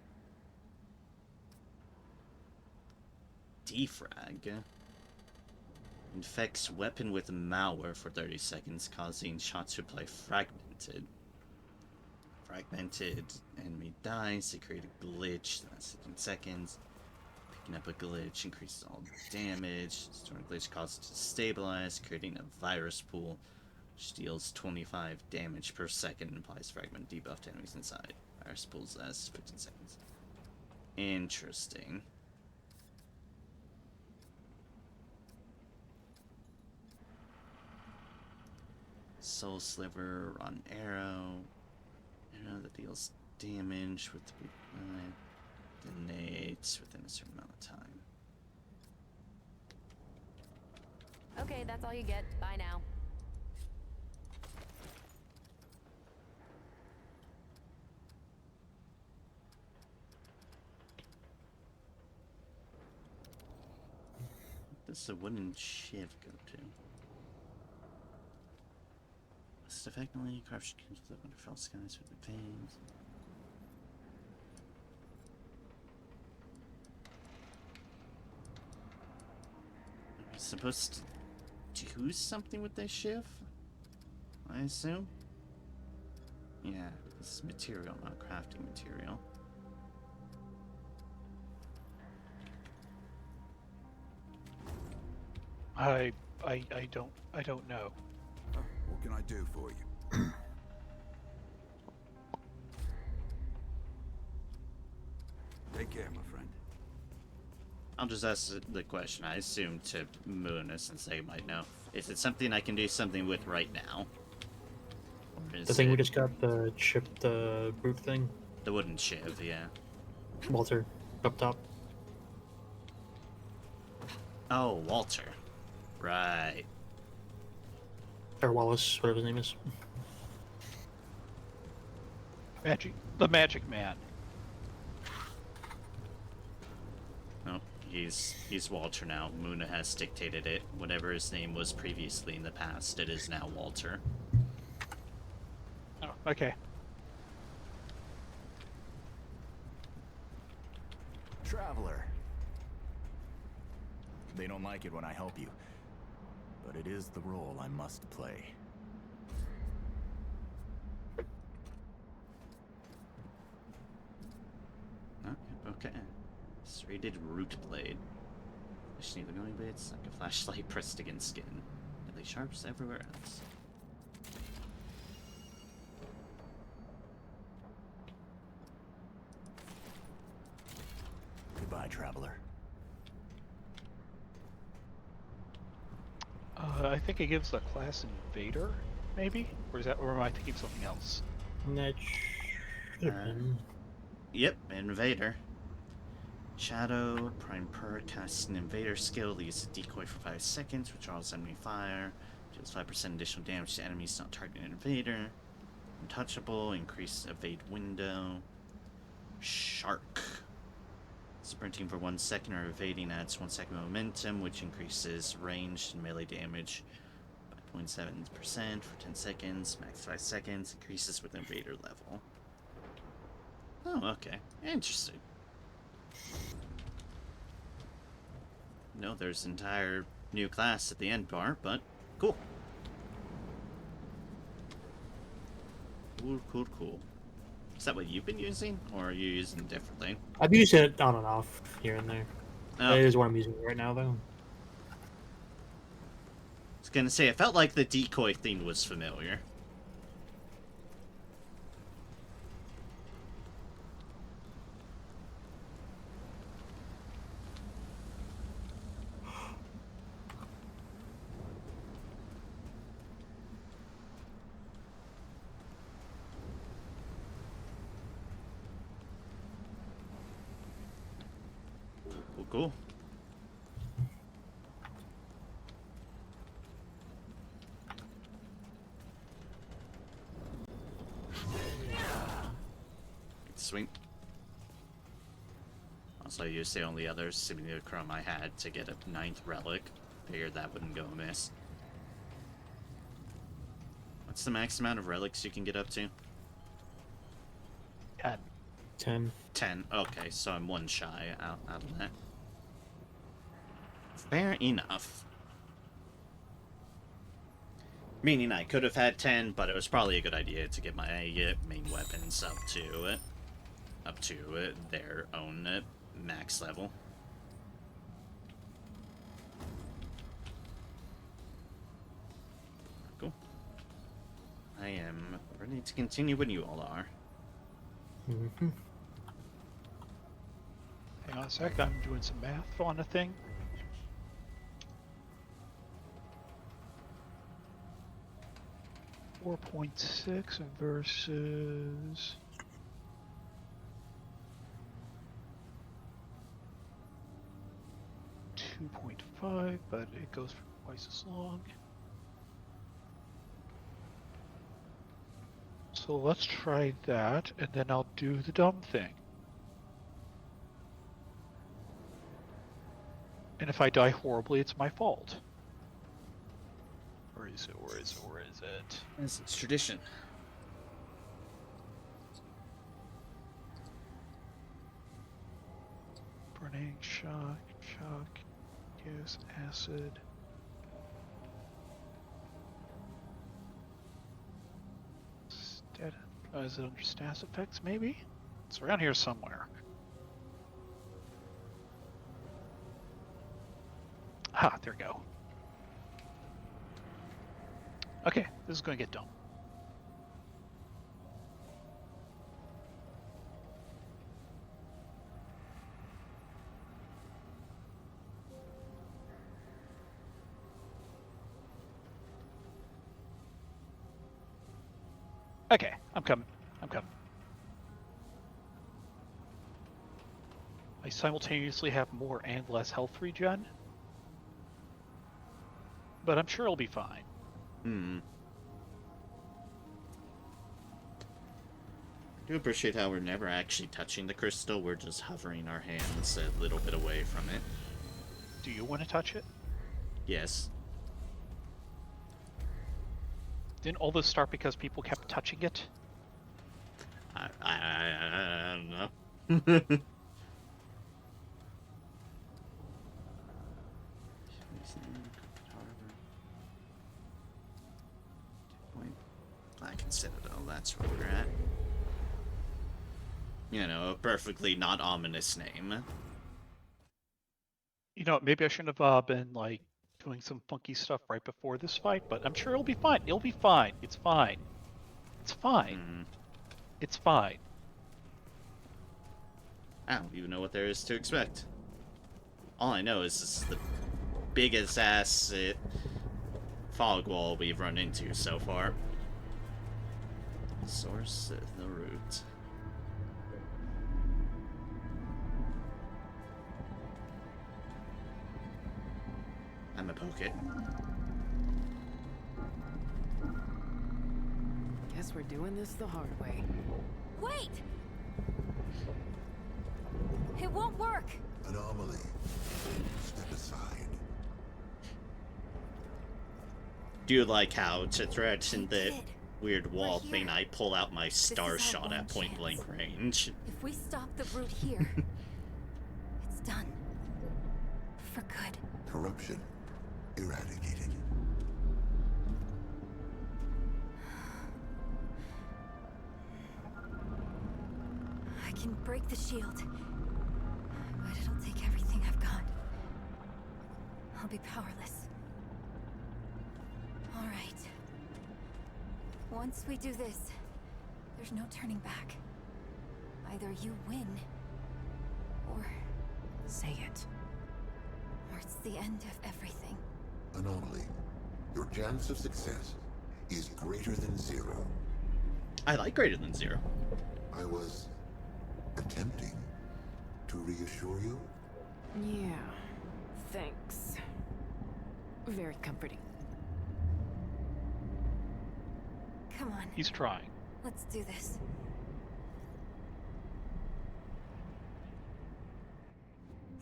Defrag. Infects weapon with malware for 30 seconds, causing shots to play fragmented. Fragmented enemy dies. They create a glitch. That's 15 seconds. Picking up a glitch increases all damage. Storing glitch causes it to stabilize, creating a virus pool, which deals 25 damage per second and applies fragment debuff to enemies inside. Virus pools last 15 seconds. Interesting. Soul Sliver on arrow. Arrow that deals damage with the detonates within a certain amount of time. Okay, that's all you get. Bye now. What does the wooden shiv go to? Must effectively corruption kills the wonderful skies with the veins. Are we supposed to do something with this shiv? I assume? Yeah, this is material, not crafting material. I don't know. What can I do for you? Take care, my friend. I'll just ask the question. I assume to Moona, since they might know. Is it something I can do something with right now? Or is The thing we it just got, the chip, the brute thing. the wooden shiv? Yeah. Walter, up top. Oh, Walter. Right. Or Wallace, whatever his name is. The Magic Man. No, he's Walter now. Moona has dictated it. Whatever his name was previously in the past, it is now Walter. Oh, okay. Traveler. They don't like it when I help you, but it is the role I must play. Oh, okay. Serrated root blade. Fish needle going blades, like a flashlight pressed against skin. Deadly sharps everywhere else. Goodbye, traveler. I think it gives the class Invader, maybe? Or am I thinking something else? That should have been. Yep, Invader. Shadow, Prime Perk, casts an Invader skill, leaves a decoy for 5 seconds, withdraws enemy fire, deals 5% additional damage to enemies not targeting Invader. Untouchable, increase evade window. Shark. Sprinting for 1 second or evading adds 1 second momentum, which increases range and melee damage by 0.7% for 10 seconds. Max 5 seconds. Increases with invader level. Oh, okay. Interesting. No, there's an entire new class at the end bar, but cool. Cool. Is that what you've been using, or are you using it differently? I've used it on and off here and there. Oh, That I is what I'm using right now, though. was gonna say, it felt like the decoy thing was familiar. Cool. Sweet. Also, I used the only other simulacrum I had to get a 9th relic. Figured that wouldn't go amiss. What's the max amount of relics you can get up to? 10. 10. 10. Okay, so I'm 1 shy out of that. Fair enough. Meaning I could have had 10, but it was probably a good idea to get my main weapons up to their own max level. Cool. I am ready to continue when you all are. Mm-hmm. Hang on a sec, I'm doing some math on a thing. $4.6 versus 2.5, but it goes for twice as long. So let's try that, and then I'll do the dumb thing. And if I die horribly, it's my fault. Where is it? As it's tradition. Burning, shock, gas, acid. Is it under stats effects, maybe? It's around here somewhere. Ah, there we go. Okay, this is going to get dumb. Okay, I'm coming. I simultaneously have more and less health regen, but I'm sure it'll be fine. I do appreciate how we're never actually touching the crystal, we're just hovering our hands a little bit away from it. Do you want to touch it? Yes. Didn't all this start because people kept touching it? I don't know. I consider though that's where we're at. You know, a perfectly not ominous name. You know, maybe I shouldn't have been like doing some funky stuff right before this fight, but I'm sure it'll be fine. It'll be fine. It's fine. It's fine. It's fine. I don't even know what there is to expect. All I know is this is the biggest ass fog wall we've run into so far. Source of the root. I'm a poke it. Guess we're doing this the hard way. Wait! It won't work. Anomaly. Step aside. Do you like how, to threaten the Kid, weird wall here. thing, I pull out my star is our shot one at point blank chance. range? If we stop the brute here, it's done. For good. Corruption. Eradicated. I can break the shield, but it'll take everything I've got. I'll be powerless. All right. Once we do this, there's no turning back. Either you win, or Say it. it's the end of everything. Anomaly. Your chance of success is greater than 0. I like greater than 0. I was attempting to reassure you. Yeah. Thanks. Very comforting. Come on, He's trying. let's do this.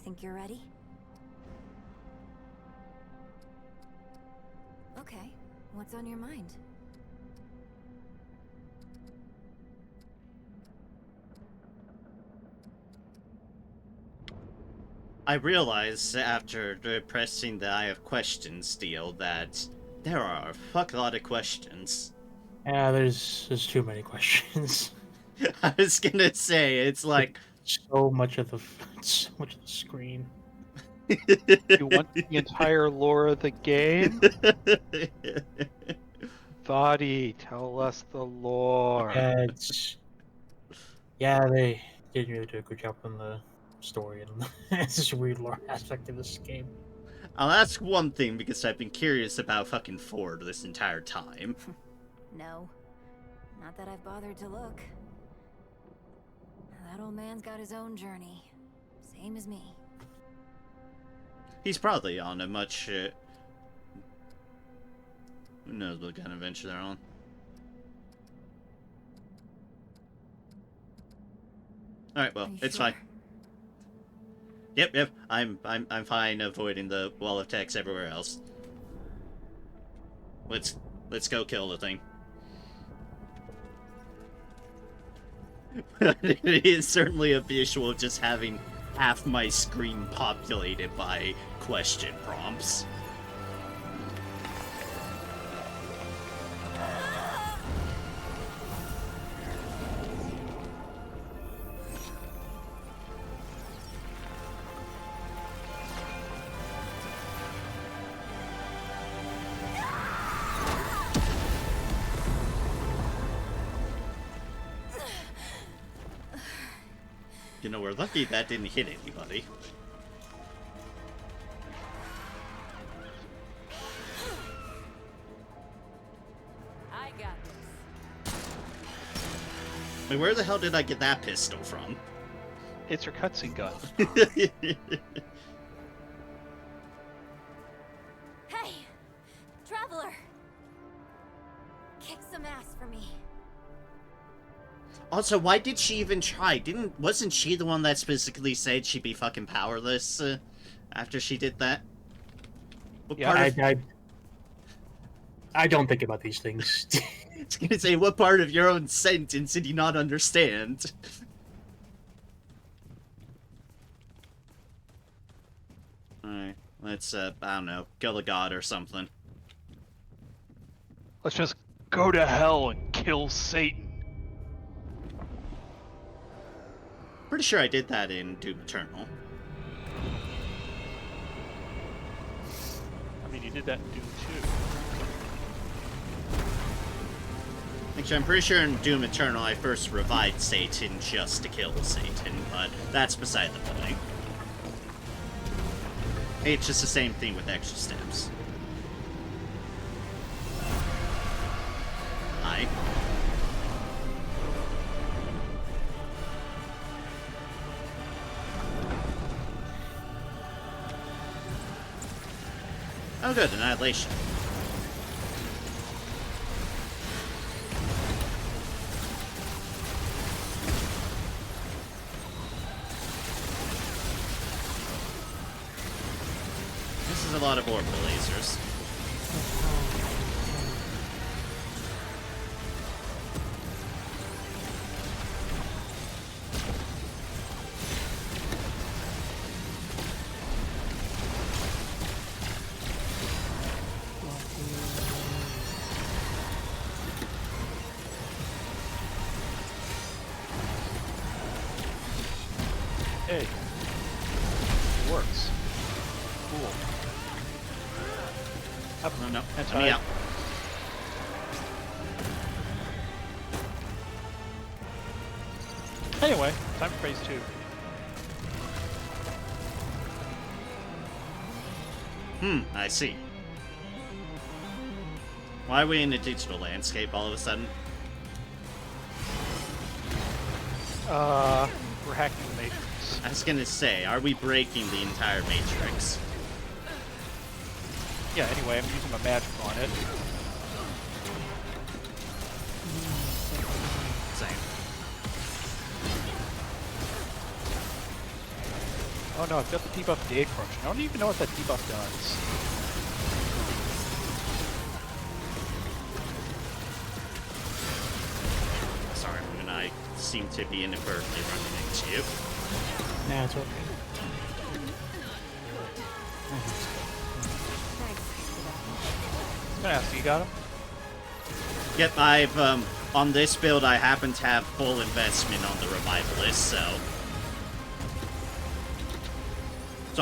Think you're ready? Okay, what's on your mind? I realize after pressing the Eye of Questions deal that there are a fuck lot of questions. Yeah, there's too many questions. I was gonna say, it's like... So much of the screen. You want the entire lore of the game? Vadi, tell us the lore. They didn't really do a good job on the story, and it's this weird lore aspect of this game. I'll ask one thing because I've been curious about fucking Ford this entire time. No. Not that I've bothered to look. That old man's got his own journey. Same as me. He's probably on a much... who knows what kind of adventure they're on. Alright, well, Are you it's sure? fine. Yep, I'm fine avoiding the wall of text everywhere else. Let's go kill the thing. It is certainly a visual of just having half my screen populated by question prompts. You know, we're lucky that didn't hit anybody. I got this. I mean, where the hell did I get that pistol from? It's her cutscene gun. Hey! Traveler! Kick some ass for me. Also, why did she even try? Wasn't she the one that specifically said she'd be fucking powerless after she did that? What Yeah, part of, I don't think about these things. I was gonna say, what part of your own sentence did you not understand? Alright, let's, I don't know, kill a god or something. Let's just go to hell and kill Satan. Pretty sure I did that in Doom Eternal. I mean, you did that in Doom 2. Actually, I'm pretty sure in Doom Eternal I first revived Satan just to kill Satan, but that's beside the point. It's just the same thing with extra steps. Hi. Oh good, Annihilation. a lot of orbital lasers. Hey. It works. Cool. Up. No, no. That's Let me right. out. Anyway, time for phase 2. I see. Why are we in a digital landscape all of a sudden? We're hacking the Matrix. I was gonna say, are we breaking the entire Matrix? Yeah, anyway, I'm using my magic on it. Same. Oh no, I've got the debuff Day Corruption. I don't even know what that debuff does. Sorry, when I seem to be inadvertently running into you. Nah, it's okay. I'm gonna ask you, got him? Yep, I've, on this build, I happen to have full investment on the Revivalist, so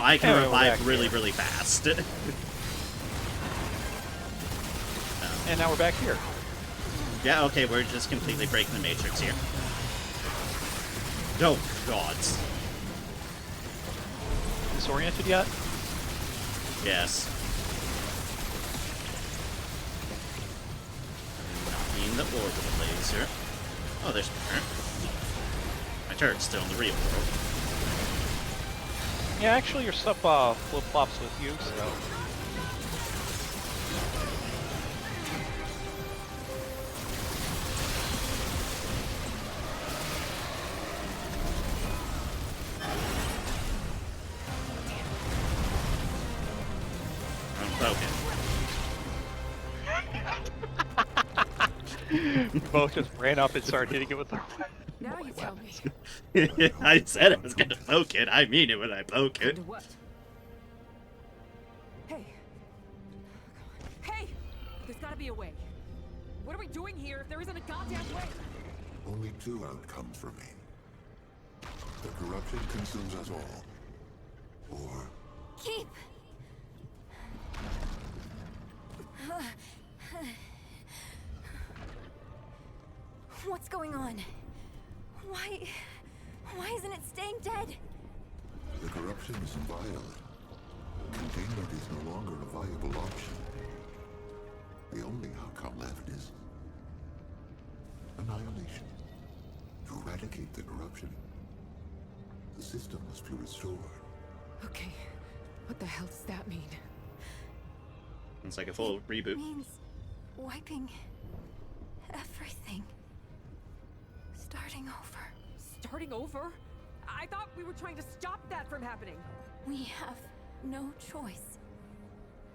I can Anyway, we're revive back really, here. really fast. And now we're back here. Yeah, okay, we're just completely breaking the Matrix here. Oh, gods. Disoriented yet? Yes. Not in the orbital laser. Oh, there's my turret. My turret's still in the real world. Yeah, actually your stuff flip-flops with you, so... We both just ran up and started hitting it with our weapon. Now you tell me. I said I was gonna poke it. I mean it when I poke it. What? Hey. Hey! There's gotta be a way. What are we doing here if there isn't a goddamn way? Only two outcomes remain. The corruption consumes us all. Or Keep! What's going on? Why isn't it staying dead? the corruption is violent. Containment is no longer a viable option. The only outcome left is annihilation. To eradicate the corruption, the system must be restored. Okay. What the hell does that mean? It's like a full reboot. It means wiping everything. Starting over. Starting over? I thought we were trying to stop that from happening. We have no choice.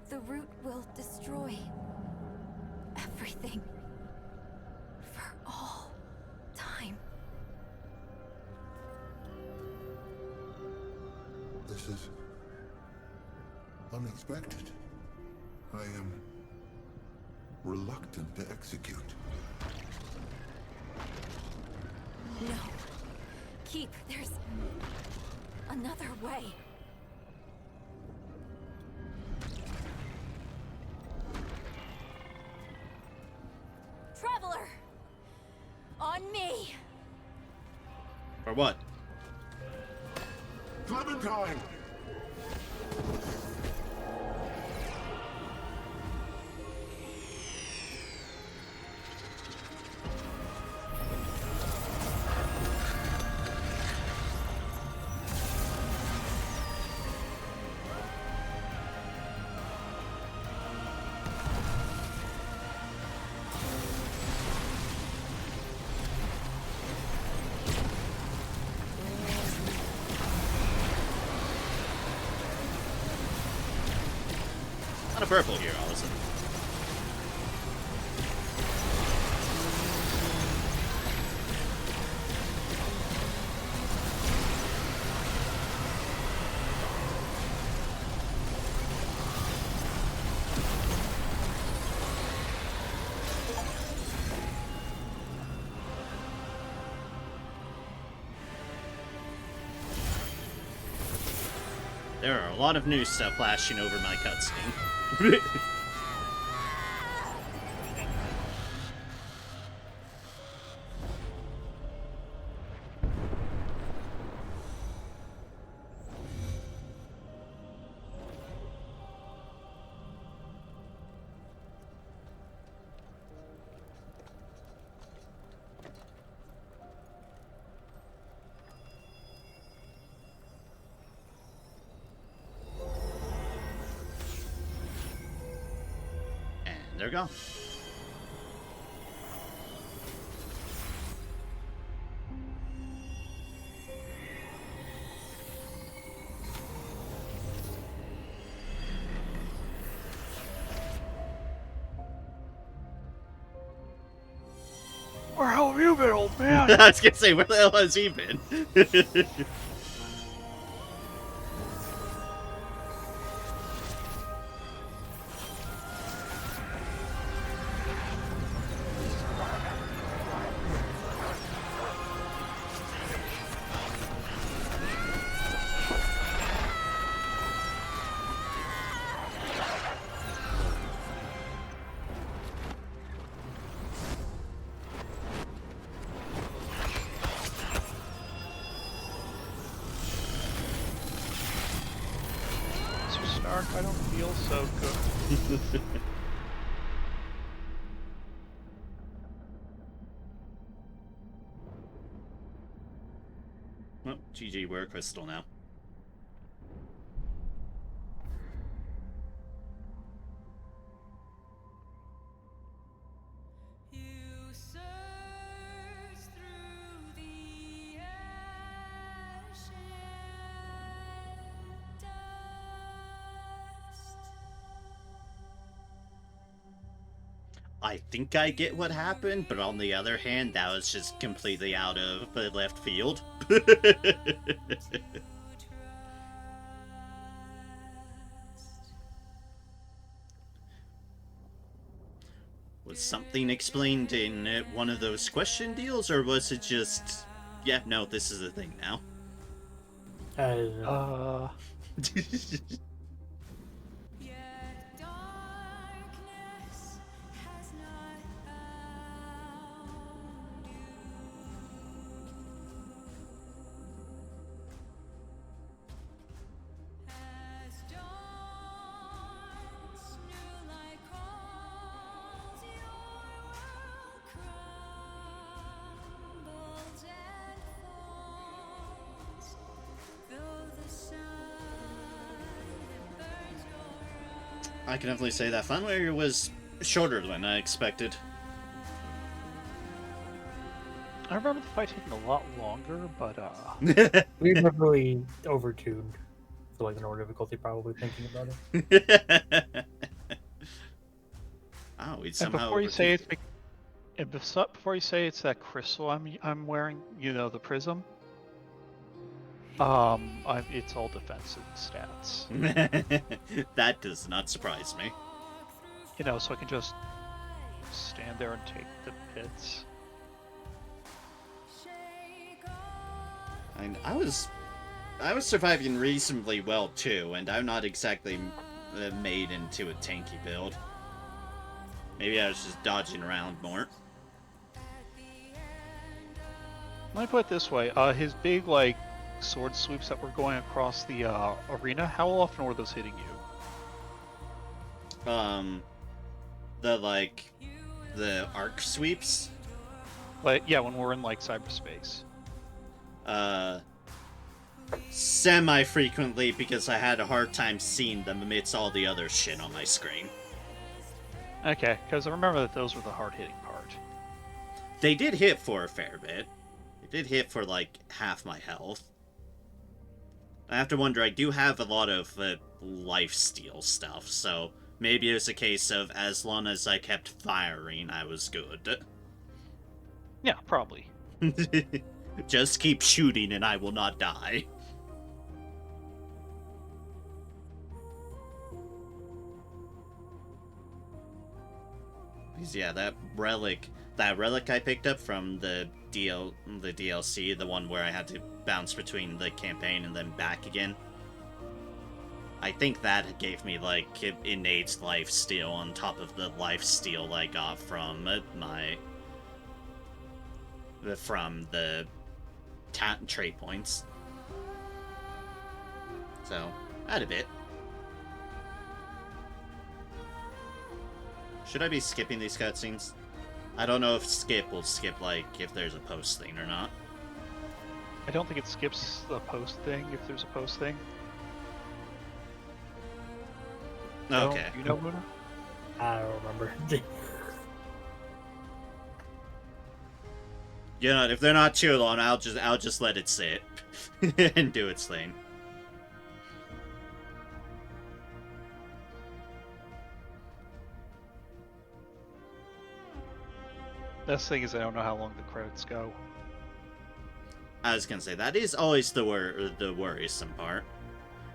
The root will destroy everything. For all time. This is unexpected. I am reluctant to execute. No. Keep. There's another way. Traveler! On me! For what? Clementine! of purple here, also. There are a lot of new stuff flashing over my cutscene. And they're gone. Where the hell have you been, old man? I was gonna say, where the hell has he been? Mr. Stark, I don't feel so good. Well, GG, we're a crystal now. I think I get what happened, but on the other hand, that was just completely out of the left field. Was something explained in one of those question deals, or was it just, yeah, no, this is a thing now? I don't know. I can definitely say that Fun Warrior was shorter than I expected. I remember the fight taking a lot longer, but We were really overtuned for like the normal difficulty, probably thinking about it. Oh, we'd and somehow before you say overtook it's before you say it's that crystal I'm wearing, you know, the prism. It's all defensive stats. it. That does not surprise me. You know, so I can just stand there and take the hits. And I was surviving reasonably well too, and I'm not exactly made into a tanky build. Maybe I was just dodging around more. Let me put it this way: his big like sword sweeps that were going across the arena. How often were those hitting you? The arc sweeps. Like, yeah, when we're in like cyberspace. Semi-frequently, because I had a hard time seeing them amidst all the other shit on my screen. Okay, because I remember that those were the hard-hitting part. They did hit for a fair bit. They did hit for, like, half my health. I have to wonder, I do have a lot of lifesteal stuff, so Maybe it was a case of as long as I kept firing, I was good. Yeah, probably. Just keep shooting and I will not die. Because yeah, that relic I picked up from the DLC, the one where I had to bounce between the campaign and then back again. I think that gave me like innate life steal on top of the life steal I got from the trait points. So, I had a bit. Should I be skipping these cutscenes? I don't know if skip will skip, like, if there's a post thing or not. I don't think it skips the post thing if there's a post thing. Okay. You know, Luna? I don't remember. You know, if they're not too long, I'll just let it sit and do its thing. Best thing is I don't know how long the credits go. I was gonna say, that is always the worrisome part.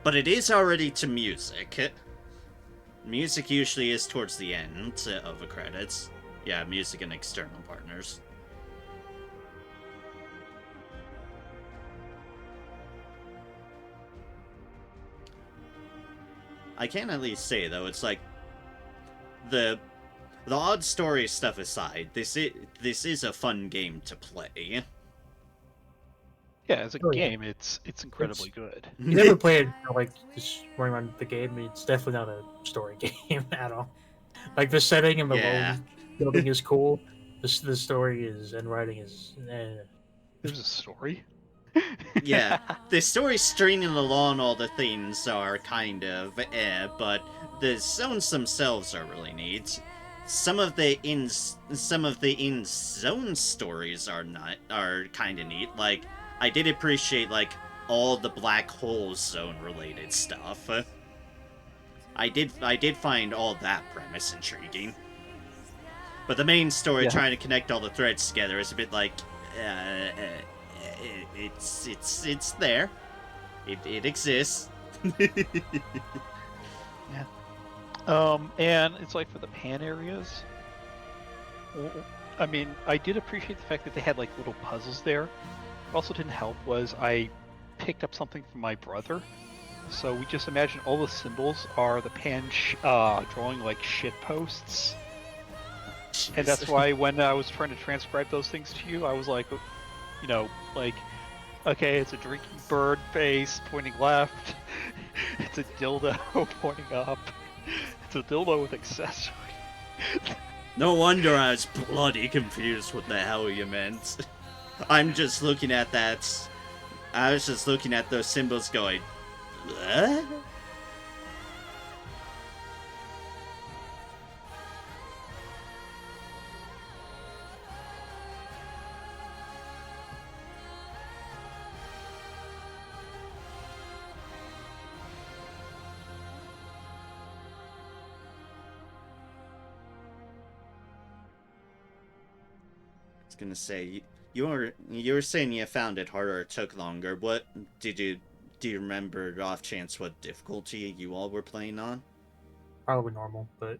But it is already to music. Music usually is towards the end of the credits. Yeah, music and external partners. I can at least say, though, it's like the odd story stuff aside, this is a fun game to play. Yeah, as a Oh, yeah. game, it's incredibly good. You never play it like just running around the game. It's definitely not a story game at all. Like the setting and the Yeah. world building is cool. The story is and writing is. There's a story. Yeah, the story stringing along all the things are kind of but the zones themselves are really neat. Some of the in-zone stories are kind of neat. Like, I did appreciate like all the black hole zone related stuff. I did find all that premise intriguing. But the main story, trying to connect all the threads together, is a bit like, it's there. It exists. Yeah. And it's like for the pan areas. I mean, I did appreciate the fact that they had like little puzzles there. What also didn't help was I picked up something from my brother. So we just imagine all the symbols are the pan drawing like shit posts. And that's why when I was trying to transcribe those things to you, I was like, you know, like, okay, it's a drinking bird face pointing left. It's a dildo pointing up. It's a dildo with accessory. No wonder I was bloody confused what the hell you meant. I'm just looking at that. I was just looking at those symbols going, what? Gonna say you were saying you found it harder, it took longer. What do you remember off chance what difficulty you all were playing on? Probably normal, but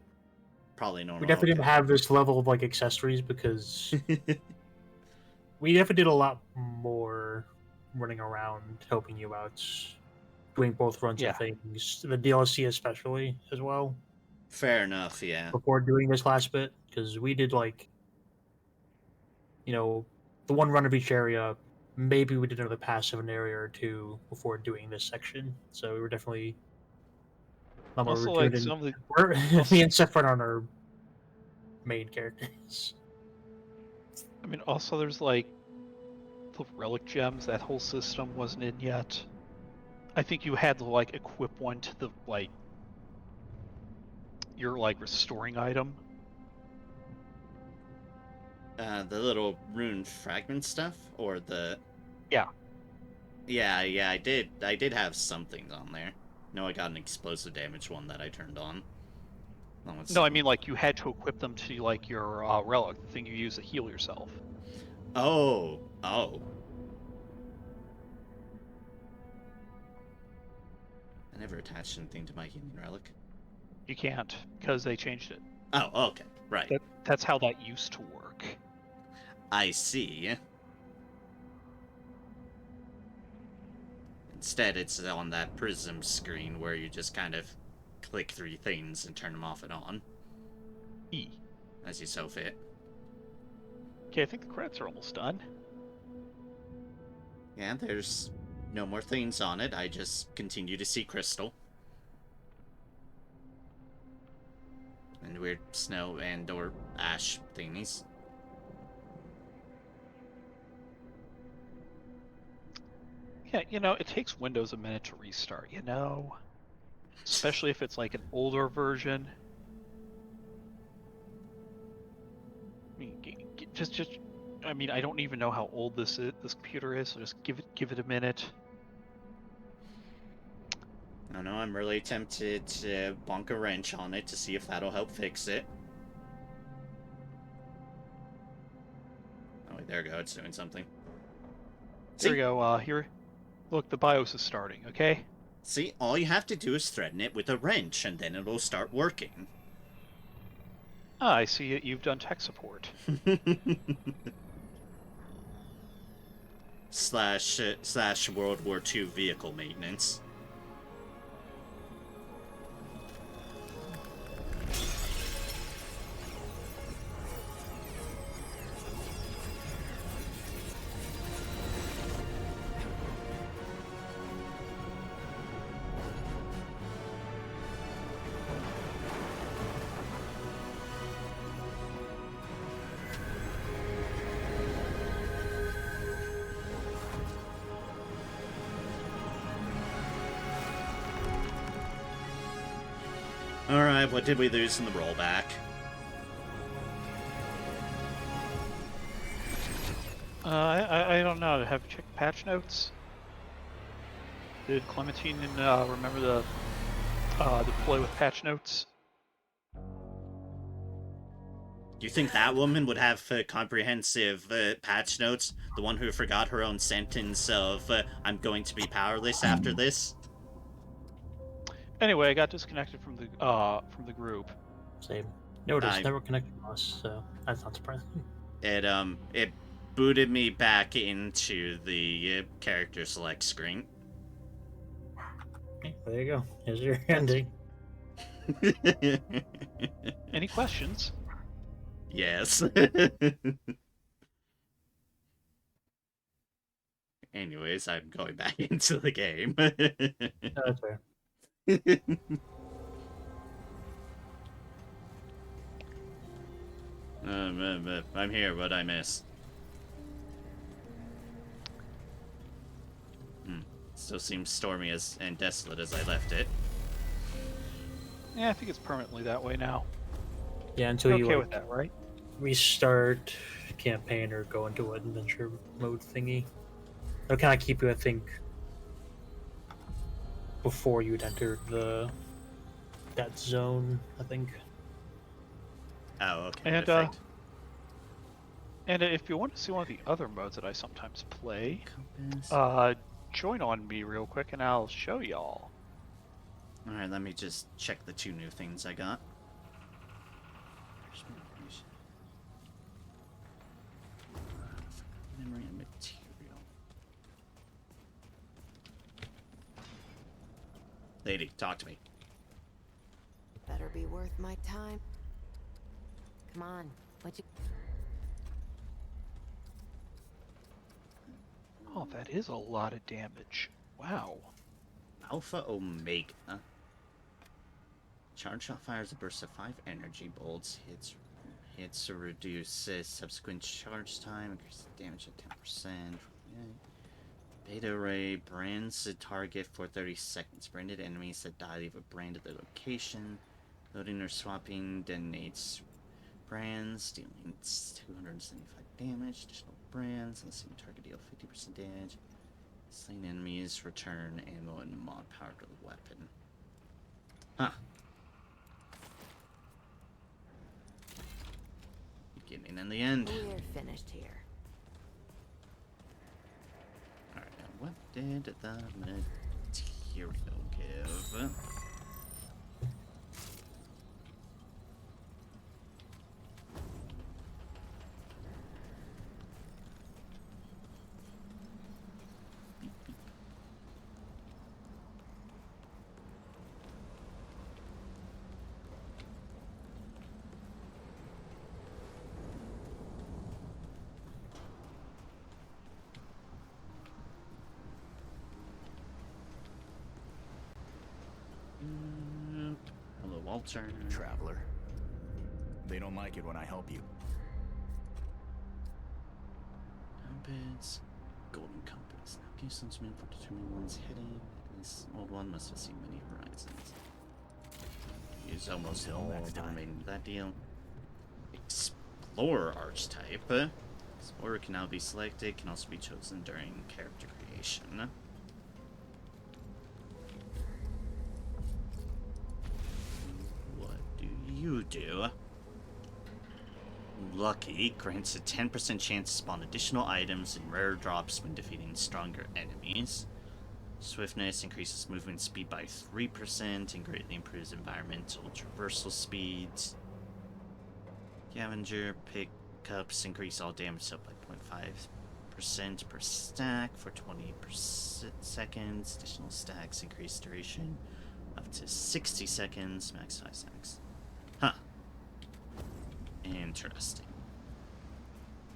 Probably normal. we definitely didn't have this level of like accessories because we definitely did a lot more running around helping you out, doing both runs of things. The DLC especially as well. Fair enough, yeah. Before doing this last bit, because we did like, you know, the one run of each area. Maybe we did another pass of an area or two before doing this section. So we were definitely a lot more Also, like routine. some of We're the me and Sephiroth on our main characters. I mean, also there's like the relic gems. That whole system wasn't in yet. I think you had to like equip one to the like your like restoring item. The little rune fragment stuff, or the Yeah. Yeah, I did have something on there. No, I got an explosive damage one that I turned on. Oh, it's No, I mean like you had to equip them to like your relic, the thing you use to heal yourself. Oh. Oh. I never attached anything to my healing relic. You can't because they changed it. Oh, okay. Right. That's how that used to work. I see. Instead, it's on that prism screen where you just kind of click 3 things and turn them off and on. E. As you so fit. Okay, I think the credits are almost done. Yeah, there's no more things on it. I just continue to see crystal. And weird snow and or ash thingies. Yeah, you know, it takes Windows a minute to restart, you know? Especially if it's like an older version. I mean, I mean, I don't even know how old this computer is, so just give it a minute. I don't know, I'm really tempted to bonk a wrench on it to see if that'll help fix it. Oh, wait, there we go, it's doing something. There we go, here. Look, the BIOS is starting, okay? See, all you have to do is threaten it with a wrench, and then it'll start working. Ah, I see you've done tech support. slash World War II vehicle maintenance. Alright, what did we lose in the rollback? I don't know. Have you checked patch notes? Did Clementine remember to deploy with patch notes? Do you think that woman would have comprehensive patch notes? The one who forgot her own sentence of, I'm going to be powerless after this? Anyway, I got disconnected from the group. Same. Notice never connected to us, so that's not surprising. It booted me back into the character select screen. Okay, there you go. Here's your ending. Any questions? Yes. Anyways, I'm going back into the game. No, that's fair. I'm here. What'd I miss? Still seems stormy and desolate as I left it. Yeah, I think it's permanently that way now. Yeah, until You're you okay like, with that, right? restart campaign or go into an adventure mode thingy. It'll kind of keep you, I think, before you'd enter that zone. I think. Oh, okay. And and if you want to see one of the other modes that I sometimes play, join on me real quick, and I'll show y'all. All right, let me just check the 2 new things I got. Memory and material. Lady, talk to me. Better be worth my time. Come on, what you... Oh, that is a lot of damage. Wow. Alpha Omega. Charge shot fires a burst of 5 energy bolts. Hits to reduce subsequent charge time. Increase the damage at 10%. Beta ray brands the target for 30 seconds. Branded enemies that die leave a brand at their location. Loading or swapping detonates brands, dealing 275 damage. Additional brands on the same target deal 50% damage. Slain enemies return ammo and mod power to the weapon. Huh. finished here. Alright, what did the material give? Hello, Walter. Traveler. They don't like it when I help you. Compass. Golden compass. Now use some meant for determining one's heading. This old one must have seen many horizons. Use almost Until all next of the time. remaining that deal. Explorer archetype. Explorer can now be selected, can also be chosen during character creation. What do you do? Lucky grants a 10% chance to spawn additional items and rare drops when defeating stronger enemies. Swiftness increases movement speed by 3% and greatly improves environmental traversal speeds. Scavenger pickups increase all damage up by 0.5% per stack for 20 seconds. Additional stacks increase duration up to 60 seconds. Max 5 stacks. Huh. Interesting.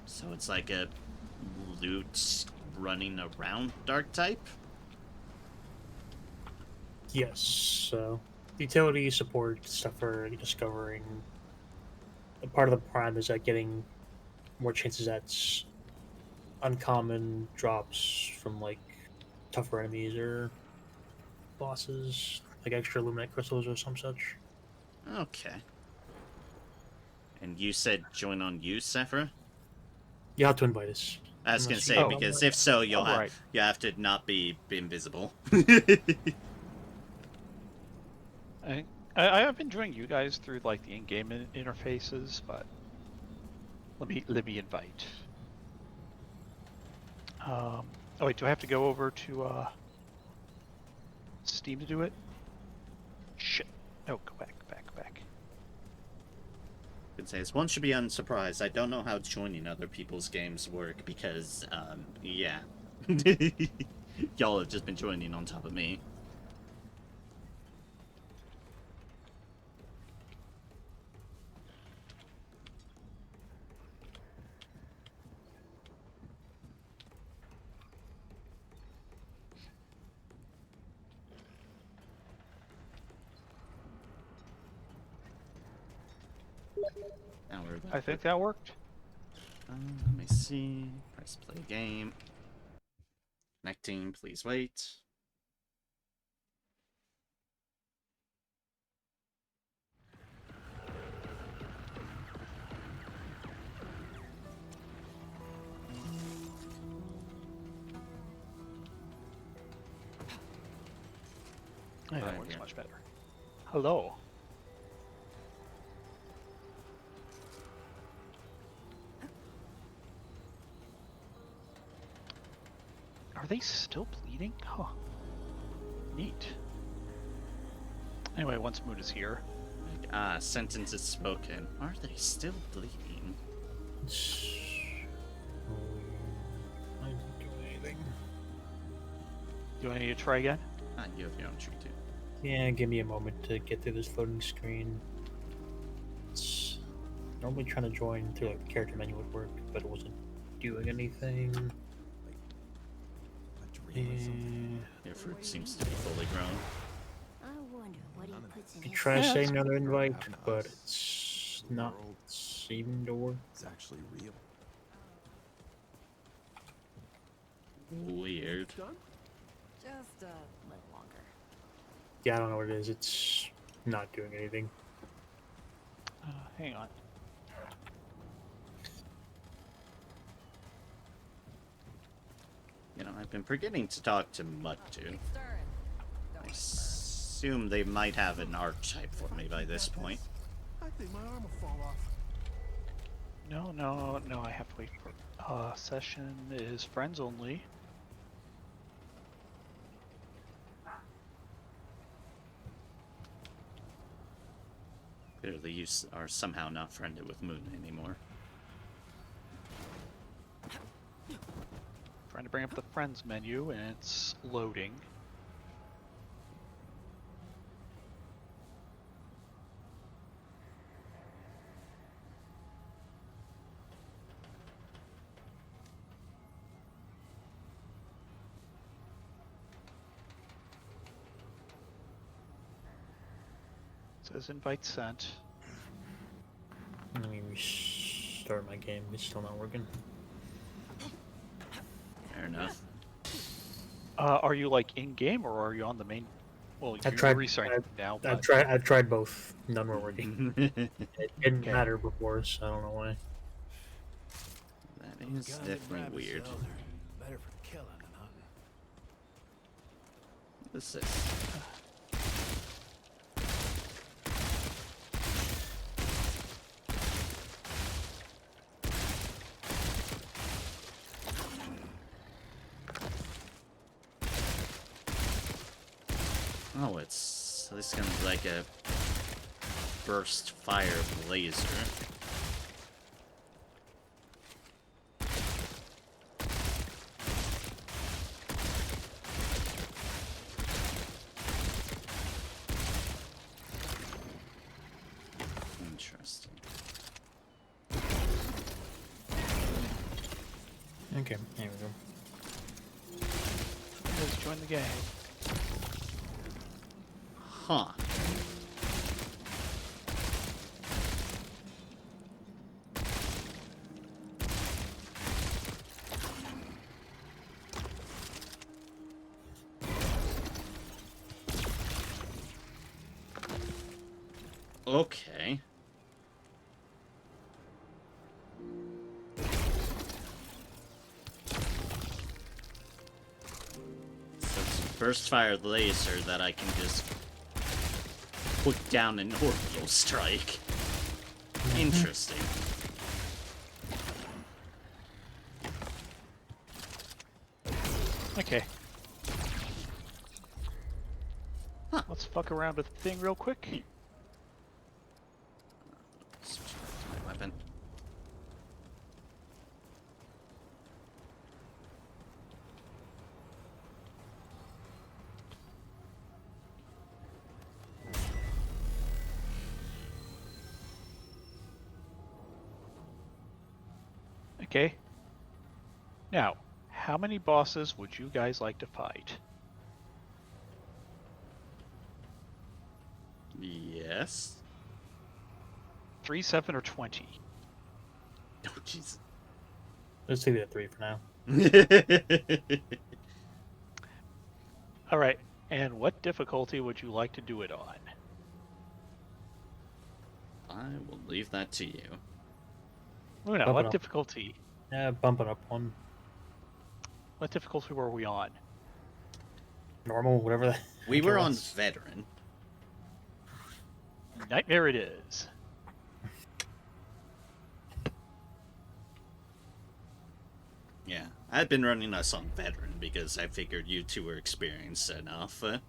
So it's like a loot running around dark type? Yes, so utility support stuff for discovering. And part of the prime is that getting more chances at uncommon drops from like tougher enemies or bosses, like extra luminite crystals or some such. Okay. And you said join on you, Sephira? You have to invite us. I was gonna Unless you say, don't because know. if so, you'll Alright. you have to not be invisible. I've been joining you guys through like the in-game interfaces, but let me invite. Oh wait, do I have to go over to Steam to do it? Shit. No, go back. I can say this one should be unsurprised. I don't know how joining other people's games work because, yeah. Y'all have just been joining on top of me. Now we're I think that worked. let me see. Press play game. Connecting, please wait. Yeah, that Fine, works yeah. much better. Hello. Are they still bleeding? Huh. Neat. Anyway, once Moon is here. Sentence is spoken. Are they still bleeding? I didn't do anything. Do I need to try again? You have your own tree too. Yeah, give me a moment to get through this loading screen. It's normally trying to join through like the character menu would work, but it wasn't doing anything. A dream or something. Your fruit seems to be fully grown. I wonder what he puts in You his try Yeah, saying that's another invite, happened to but us. it's The not world seeming to work. It's actually real. Weird. Just a little longer. Yeah, I don't know what it is. It's not doing anything. Hang on. You know, I've been forgetting to talk to Muddu. I assume they might have an archetype for me by this point. I think my arm will fall off. No, I have to wait for... session is friends only. Clearly you are somehow not friended with Moon anymore. Trying to bring up the friends menu, and it's loading. Says invite sent. Let me restart my game. It's still not working. Fair enough. Are you like in game or are you on the main? Well, you're restarting now. But... I've tried both. None were working. It didn't matter before, so I don't know why. That is definitely weird. Better for killing than hunting. What's this? Oh, it's this gun's like a burst fire laser. Interesting. Okay, there we go. Let's join the gang. Huh. Okay. So it's a burst fire laser that I can just put down an orbital strike. Interesting. Okay. Huh. Let's fuck around with the thing real quick. Switch back to my weapon. Okay. Now, how many bosses would you guys like to fight? Yes. 3, 7, or 20? Oh, jeez. Let's leave it at 3 for now. All right. And what difficulty would you like to do it on? I will leave that to you. Luna, Bump it what up. difficulty? Yeah, bump it up one. What difficulty were we on? Normal, whatever that. We were on veteran. Nightmare it is. Yeah, I've been running us on veteran because I figured you two were experienced enough. And,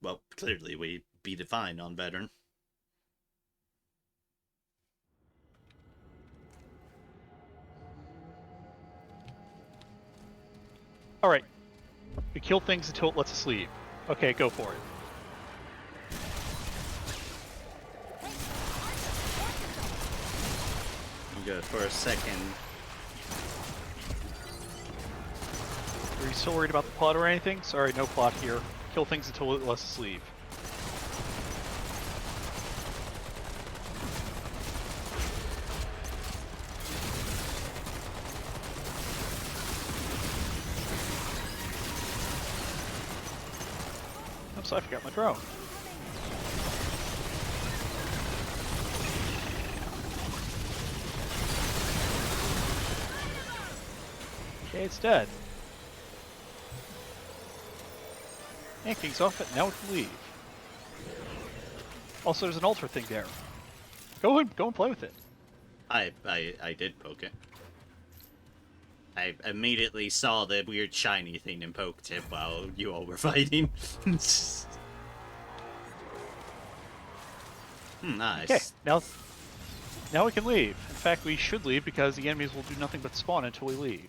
well, clearly we beat it fine on veteran. All right. We kill things until it lets us leave. Okay, go for it. Good for a second. Are you still worried about the plot or anything? Sorry, no plot here. Kill things until it lets us leave. Oops, I forgot my drone. Okay, it's dead. Yanking's off it, now we can leave. Also, there's an altar thing there. Go and play with it. I did poke it. I immediately saw the weird shiny thing and poked it while you all were fighting. Nice. Okay, now we can leave. In fact, we should leave because the enemies will do nothing but spawn until we leave.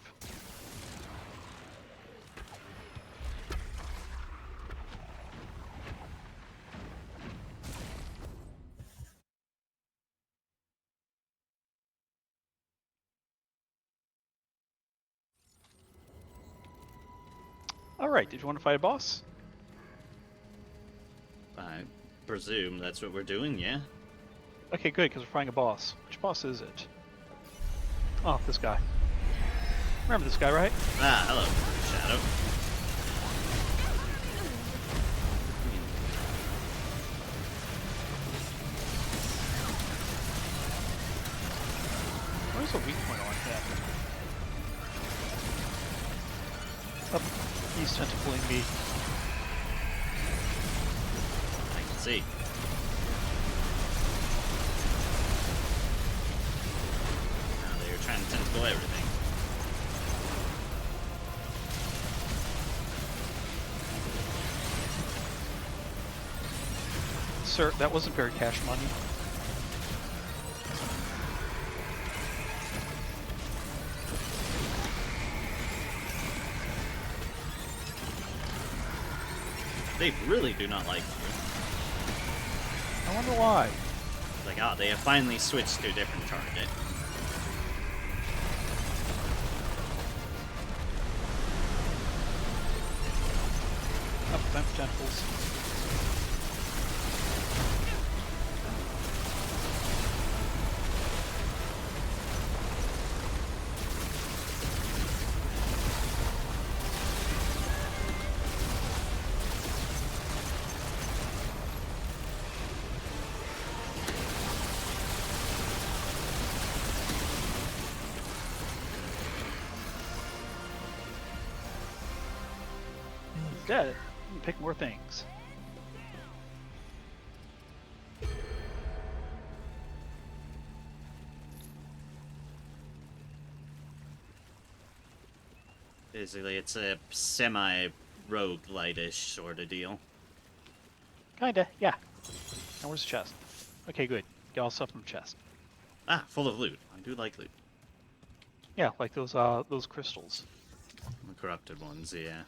Alright, did you want to fight a boss? I presume that's what we're doing, yeah? Okay, good, because we're fighting a boss. Which boss is it? Oh, this guy. Remember this guy, right? Ah, hello, Shadow. Where's the weak point on him? Oh, he's tentacling me. I can see. Now they're trying to tentacle everything. Sir, that wasn't very cash money. They really do not like you. I wonder why. Like, ah, they have finally switched to a different target. Up, time for tentacles. Dead. Pick more things. Basically, it's a semi-roguelite-ish sort of deal. Kinda, yeah. Now where's the chest? Okay, good. Get all stuff from the chest. Ah, full of loot. I do like loot. Yeah, like those crystals. The corrupted ones, yeah.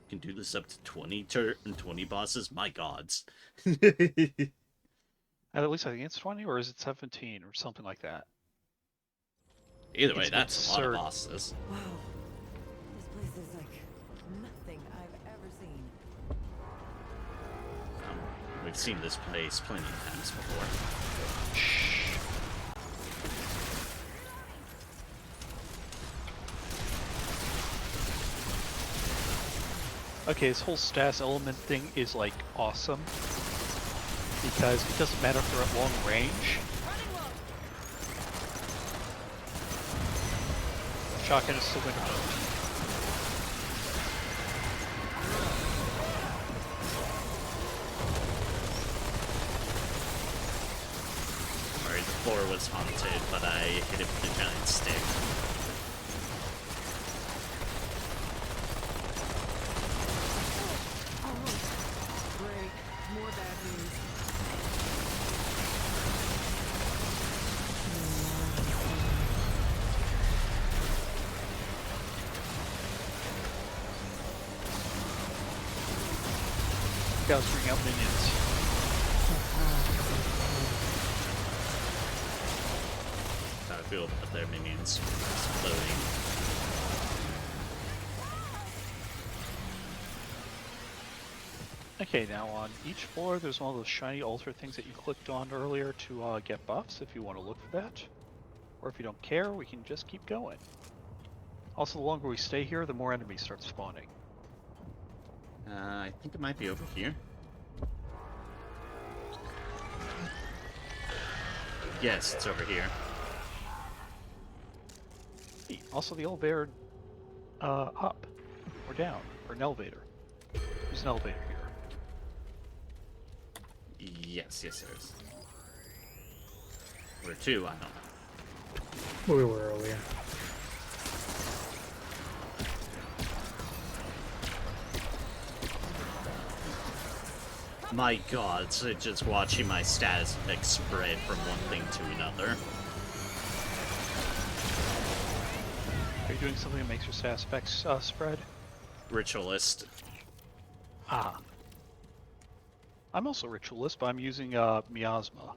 You can do this up to 20 bosses? My gods. At least I think it's 20, or is it 17, or something like that? Either way, It's that's a lot of absurd. bosses. Wow. This place is like nothing I've ever seen. We've seen this place plenty of times before. Okay, this whole status element thing is like awesome because it doesn't matter if they're at long range. Shotgun is still going to hurt. Sorry, the floor was haunted, but I hit it with a giant stick. Great. More bad news. Guys bring out minions. How I feel about their minions exploding. Okay, now on each floor there's one of those shiny altar things that you clicked on earlier to get buffs if you want to look for that. Or if you don't care, we can just keep going. Also, the longer we stay here, the more enemies start spawning. I think it might be over here. Yes, it's over here. Also, the elevator up. Where'd down, or an elevator. There's an elevator here. Yes, there is. Or two, I don't know. Where we were earlier. My god, so just watching my status effects spread from one thing to another. Are you doing something that makes your status effects spread? Ritualist. Ah. I'm also Ritualist, but I'm using Miasma.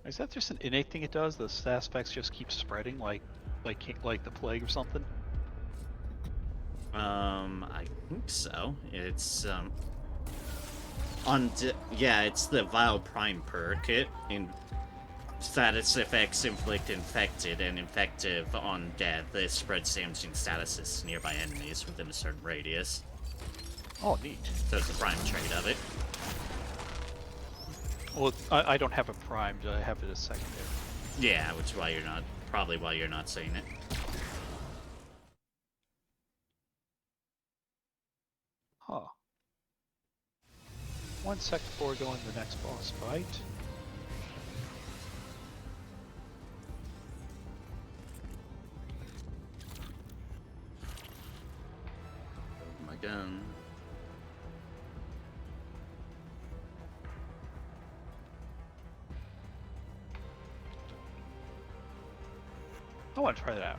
Is that just an innate thing it does? The status effects just keep spreading like the plague or something? I think so. It's, it's the Vile Prime perk. In status effects inflict infected and infective on death. This spreads damaging statuses to nearby enemies within a certain radius. Oh, neat. So it's the prime trait of it. Well, I don't have it primed. I have it as secondary. Yeah, which is why you're not, probably why you're not seeing it. Huh. 1 sec before we go into the next boss fight. My gun. I want to try that out.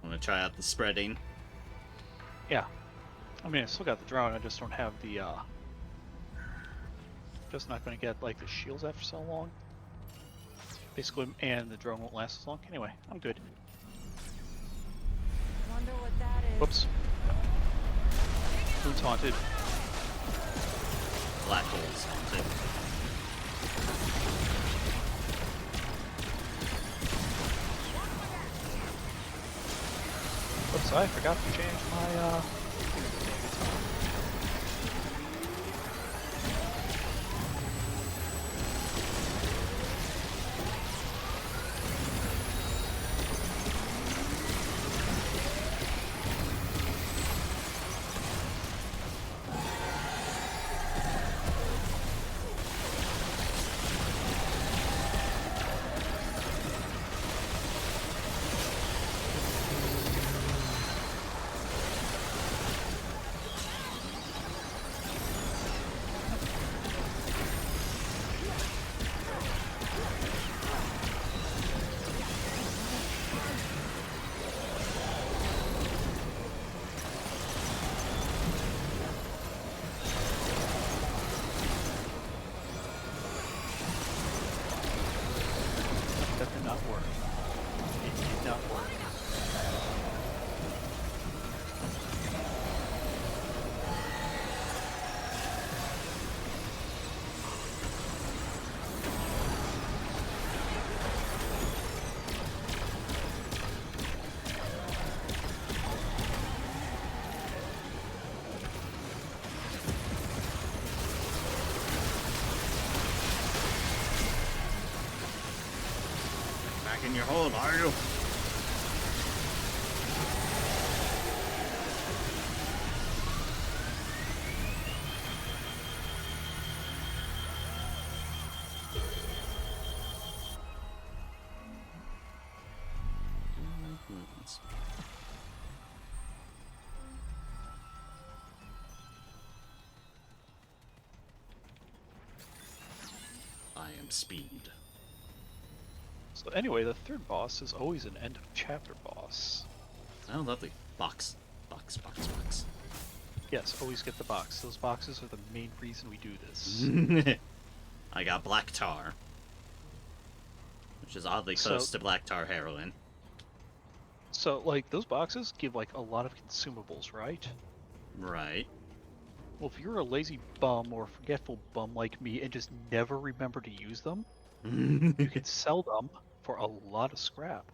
Want to try out the spreading? Yeah. I mean, I still got the drone, I just don't have the, just not going to get, like, the shields after so long. Basically, and the drone won't last as long. Anyway, I'm good. Wonder what that is. Whoops. Food's haunted. Black holes haunted. Whoops, I forgot to change my, that did not work. It did not work. Back in your hole, are you? I am speed. So anyway, the third boss is always an end of chapter boss. Oh, lovely. Box. Box. Yes, always get the box. Those boxes are the main reason we do this. I got black tar. Which is oddly close to black tar heroin. So, like, those boxes give, like, a lot of consumables, right? Right. Well, if you're a lazy bum or forgetful bum like me and just never remember to use them, you can sell them for a lot of scrap.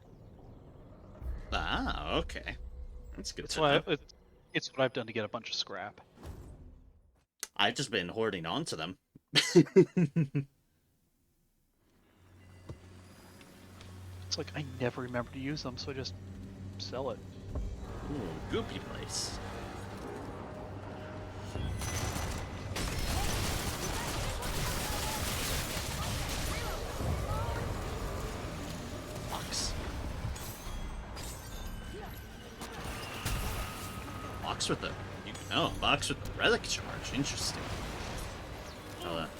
Ah, okay. That's good It's to know. it's what I've done to get a bunch of scrap. I've just been hoarding on to them. It's like I never remember to use them, so I just sell it. Ooh, goopy place. Box. Box with the... box with the relic charge. Interesting.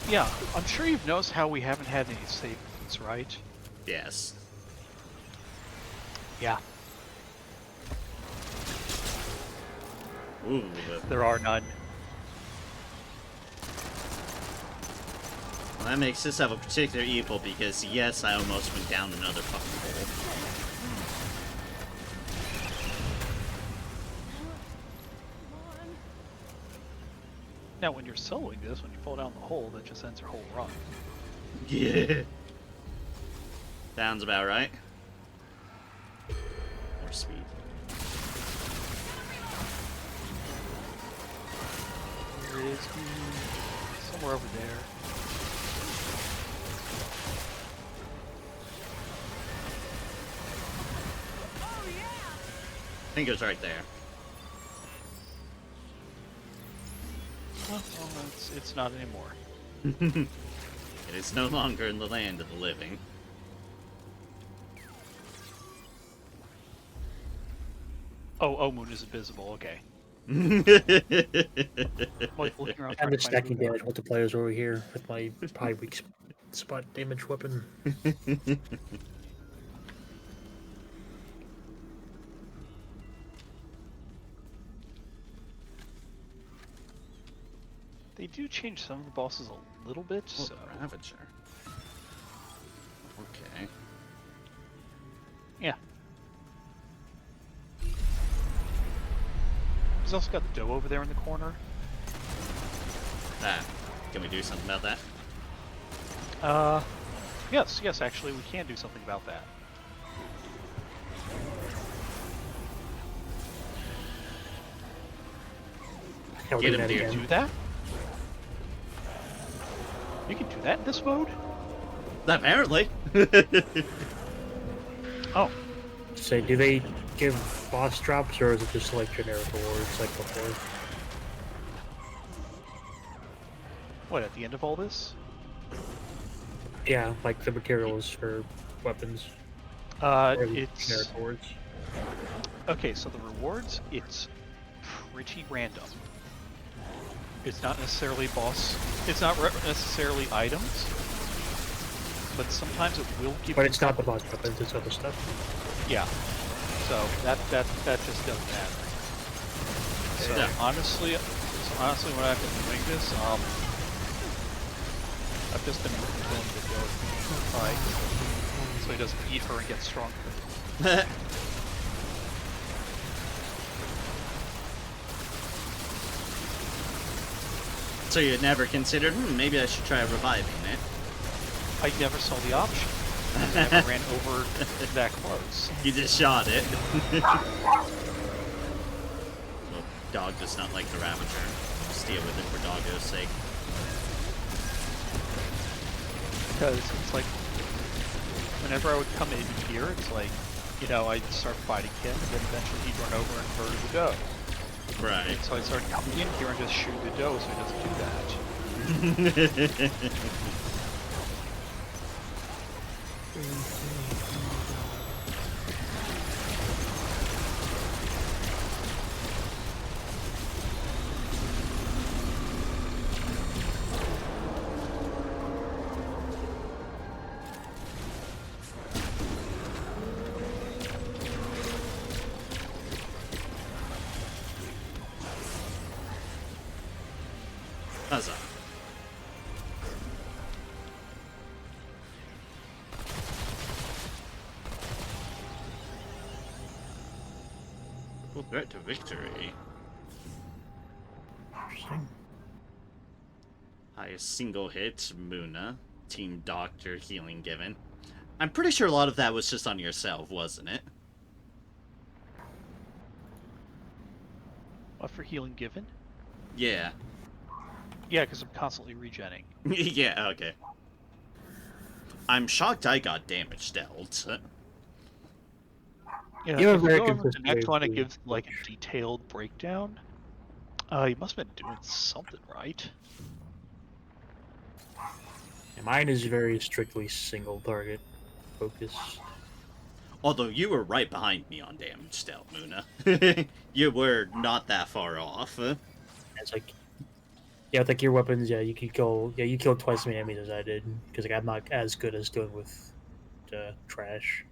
Yeah, I'm sure you've noticed how we haven't had any save points, right? Yes. Yeah. Ooh. There are none. Well, that makes this level particular evil because, yes, I almost went down another fucking hole. Now, when you're soloing this, when you fall down the hole, that just ends your whole run. Yeah. Sounds about right. More speed. Where is he? Somewhere over there. I think it was right there. Well, it's not anymore. It is no longer in the land of the living. Oh, Moon is invisible. Okay. Like looking around. I'm just stacking damage multipliers over here with my high weak spot damage weapon. They do change some of the bosses a little bit, so... Ravager. Okay. Yeah. He's also got the dough over there in the corner. That. Can we do something about that? Yes, actually, we can do something about that. I'll Get do him, that dude. again. Do that? You can do that in this mode? Apparently. Oh. So, do they give boss drops, or is it just like generic rewards like before? What, at the end of all this? Yeah, like the materials for weapons. Or It's... generic rewards. Okay, so the rewards, it's pretty random. It's not necessarily it's not necessarily items, but sometimes it will give But you it's not the boss weapons, it's other stuff. Yeah. So that just doesn't matter. So Yeah. honestly, when I've been doing this, I've just been killing the dough fight, so he doesn't eat her and get stronger. So you had never considered, maybe I should try reviving it? I never saw the option. I never ran over that close. You just shot it. Well, dog does not like the Ravager. Just deal with it for doggo's sake. Because it's like, whenever I would come in here, it's like, I'd start fighting him, and then eventually he'd run over and murder the dough. Right. And so I'd start coming in here and just shoot the dough so he doesn't do that. Huzzah. Full threat to victory. Interesting. Highest single hit, Muna. Team Doctor healing given. I'm pretty sure a lot of that was just on yourself, wasn't it? What for healing given? Yeah. Yeah, because I'm constantly regenning. Yeah, okay. I'm shocked I got damage dealt. Yeah, You have if a you very go over to the consistent way next of one, it doing gives like a detailed breakdown. You must have been doing something right. Mine is very strictly single target focus. Although you were right behind me on damage dealt, Muna. You were not that far off. It's like, yeah, with like your weapons, yeah, you could kill, yeah, you killed twice as many enemies as I did, because like I'm not as good as doing with trash.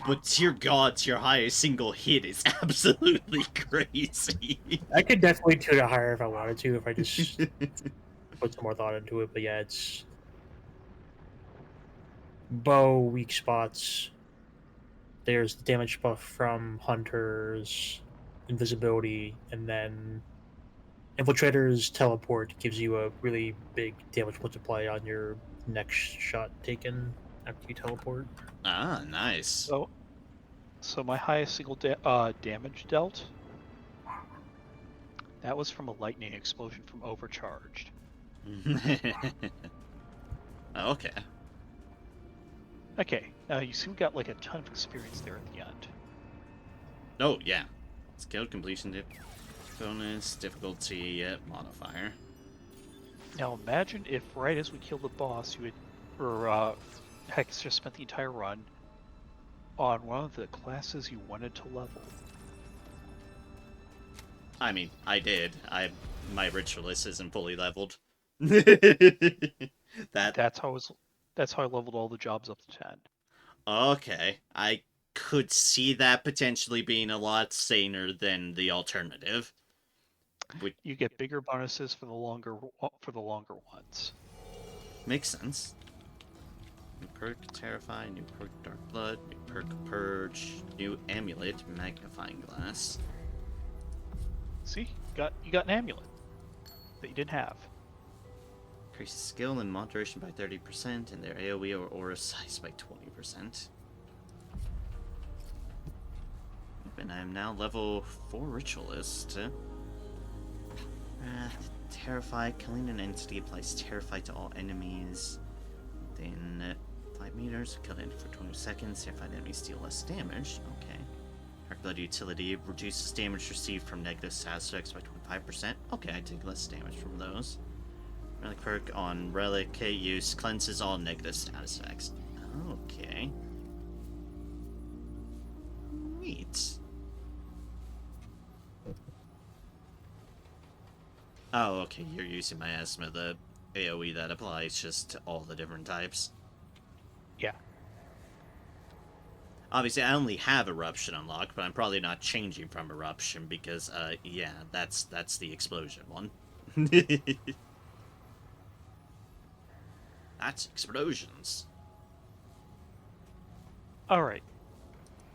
But dear gods, your highest single hit is absolutely crazy. I could definitely tune it higher if I wanted to, if I just put some more thought into it. But yeah, it's bow weak spots. There's the damage buff from hunters, invisibility, and then infiltrator's teleport gives you a really big damage multiplier on your next shot taken after you teleport. Ah, nice. So my highest single damage dealt, that was from a lightning explosion from overcharged. Okay. Okay, you seem got like a ton of experience there at the end. Oh, yeah. Skill completion dip. Bonus, difficulty, modifier. Now imagine if right as we killed the boss, you had, or heck, just spent the entire run on one of the classes you wanted to level. I mean, I did. My ritualist isn't fully leveled. That's how I leveled all the jobs up to 10. Okay. I could see that potentially being a lot saner than the alternative. You get bigger bonuses for the longer ones. Makes sense. New perk Terrify, new perk Dark Blood, new perk Purge, new amulet Magnifying Glass. See, you got an amulet that you didn't have. Increases skill and moderation by 30% and their AoE or aura size by 20%. And I am now level 4 Ritualist. Terrify, killing an entity applies Terrify to all enemies. Then 5 meters, kill the enemy for 20 seconds. Terrified enemies deal less damage. Okay. Dark Blood utility reduces damage received from negative status effects by 25%. Okay, I take less damage from those. Relic perk on relic use cleanses all negative status effects. Okay. Neat. Oh, okay, you're using my asthma, the AoE that applies just to all the different types. Yeah. Obviously, I only have Eruption unlocked, but I'm probably not changing from Eruption because, yeah, that's the explosion one. That's explosions. All right.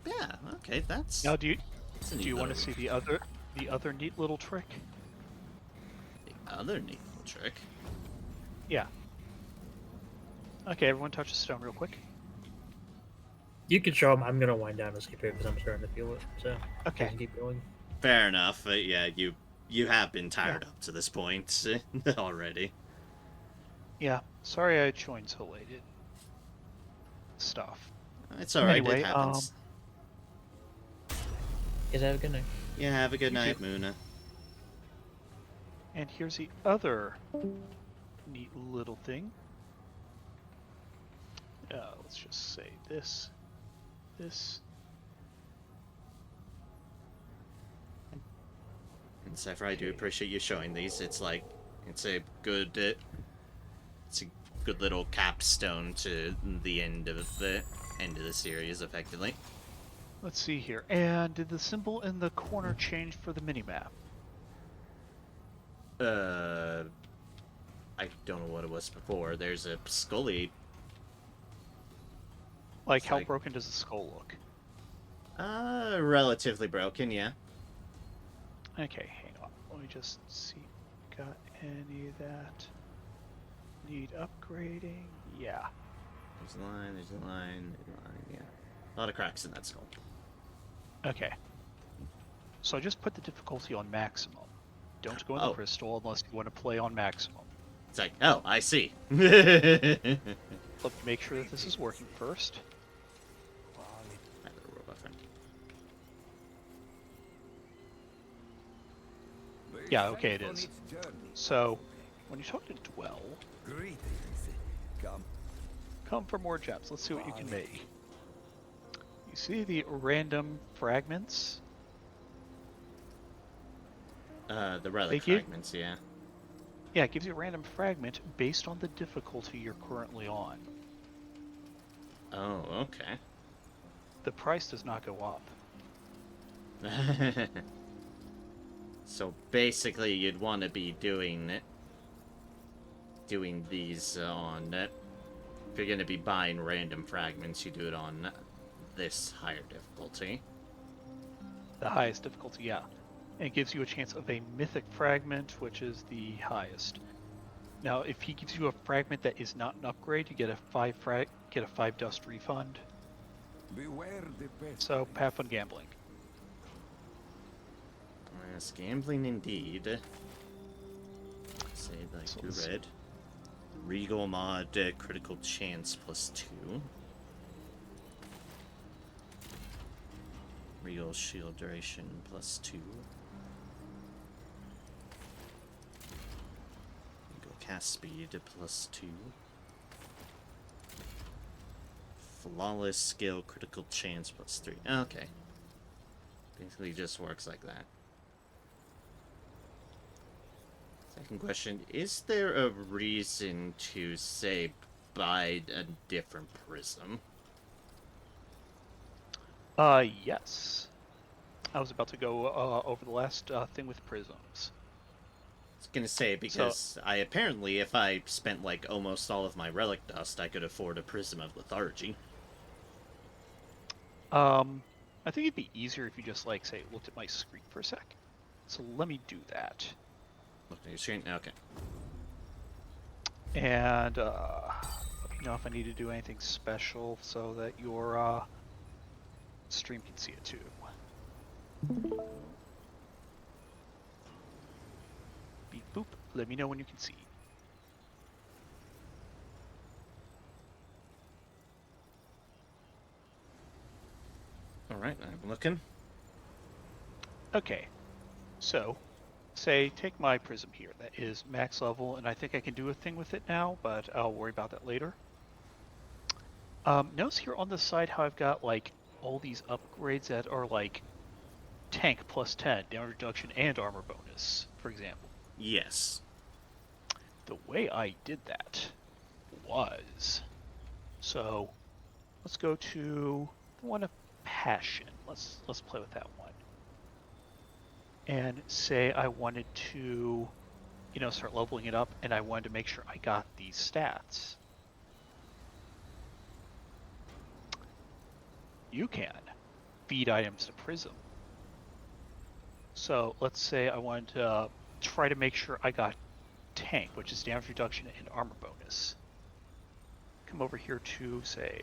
Yeah, okay, that's... Now, do a neat you want to little- see the other neat little trick? The other neat little trick? Yeah. Okay, everyone touch the stone real quick. You can show them. I'm gonna wind down to skip it because I'm starting to feel it. So Okay. I can keep going. Fair enough. Yeah, you have been tired up to this point already. Yeah. Sorry I joined so late. Stuff. It's alright, Anyway, it happens. Guys, have a good night. Yeah, have a good You night, too. Muna. And here's the other neat little thing. Let's just say this. And Zephyr, I do appreciate you showing these. It's like, it's a good little capstone to the end of the series, effectively. Let's see here. And did the symbol in the corner change for the minimap? I don't know what it was before. There's a Scully. Like, It's how like- broken does the skull look? Relatively broken, yeah. Okay, hang on. Let me just see. Got any of that? Need upgrading? Yeah. There's a line, yeah. A lot of cracks in that skull. Okay. So I just put the difficulty on maximum. Don't go in the crystal unless you want to play on maximum. It's like, oh, I see. Let me make sure that this is working first. Yeah, okay, it is. So, when you talk to Dwell, Greetings. Come. come for more gems. Let's see what you can make. You see the random fragments? The relic They give, fragments, yeah. yeah, it gives you a random fragment based on the difficulty you're currently on. Oh, okay. The price does not go up. So basically, you'd want to be doing these on. If you're going to be buying random fragments, you do it on this higher difficulty. The highest difficulty, yeah. And it gives you a chance of a mythic fragment, which is the highest. Now, if he gives you a fragment that is not an upgrade, you get a 5 dust refund. Beware the pest. So, have fun gambling. Yes, gambling indeed. Say like So you read. Regal mod critical chance +2. Regal shield duration +2. Regal cast speed +2. Flawless skill critical chance +3. Okay. Basically just works like that. Second question, is there a reason to, say, buy a different prism? Yes. I was about to go over the last thing with prisms. I was gonna say, because I apparently, if I spent, like, almost all of my relic dust, I could afford a prism of lethargy. I think it'd be easier if you just, like, say, looked at my screen for a sec. So let me do that. Look at your screen? Okay. And let me know if I need to do anything special so that your stream can see it too. Beep boop. Let me know when you can see. Alright, I'm looking. Okay. So, say, take my prism here. That is max level, and I think I can do a thing with it now, but I'll worry about that later. Notice here on the side how I've got, like, all these upgrades that are, like, tank +10, damage reduction, and armor bonus, for example. Yes. The way I did that was... So, let's go to the one of passion. Let's play with that one. And say I wanted to, you know, start leveling it up, and I wanted to make sure I got these stats. You can feed items to Prism. So let's say I wanted to try to make sure I got tank, which is damage reduction and armor bonus. Come over here to, say,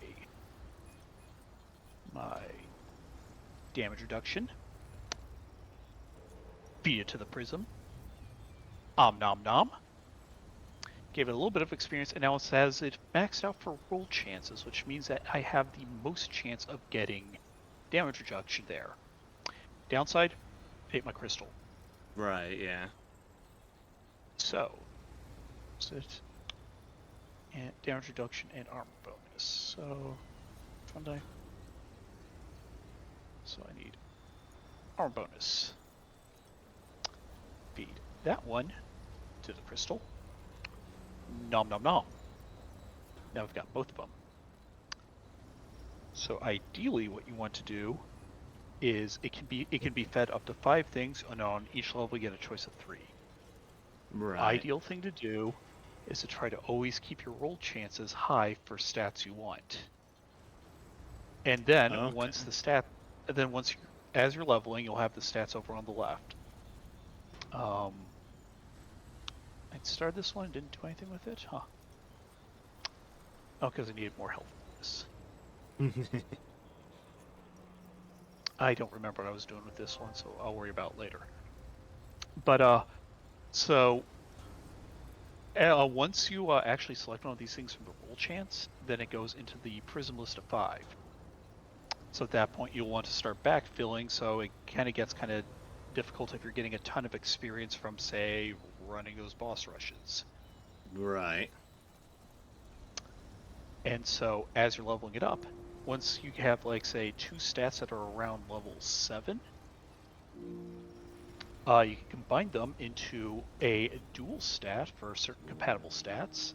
my damage reduction. Feed it to the Prism. Om nom nom. Gave it a little bit of experience, and now it says it maxed out for roll chances, which means that I have the most chance of getting damage reduction there. Downside, ate my crystal. Right, yeah. So, sit and damage reduction and armor bonus. So, which one did I? So I need armor bonus. Feed that one to the crystal. Nom nom nom. Now I've got both of them. So ideally, what you want to do is it can be fed up to 5 things, and on each level you get a choice of 3. Right. Ideal thing to do is to try to always keep your roll chances high for stats you want. And then as you're leveling, you'll have the stats over on the left. I started this one and didn't do anything with it, huh? Oh, because I needed more health bonus. I don't remember what I was doing with this one, so I'll worry about it later. But so once you actually select one of these things from the roll chance, then it goes into the prism list of 5. So at that point, you'll want to start backfilling, so it kind of gets difficult if you're getting a ton of experience from, say, running those boss rushes. Right. And so as you're leveling it up, once you have, like, say, 2 stats that are around level 7, you can combine them into a dual stat for certain compatible stats.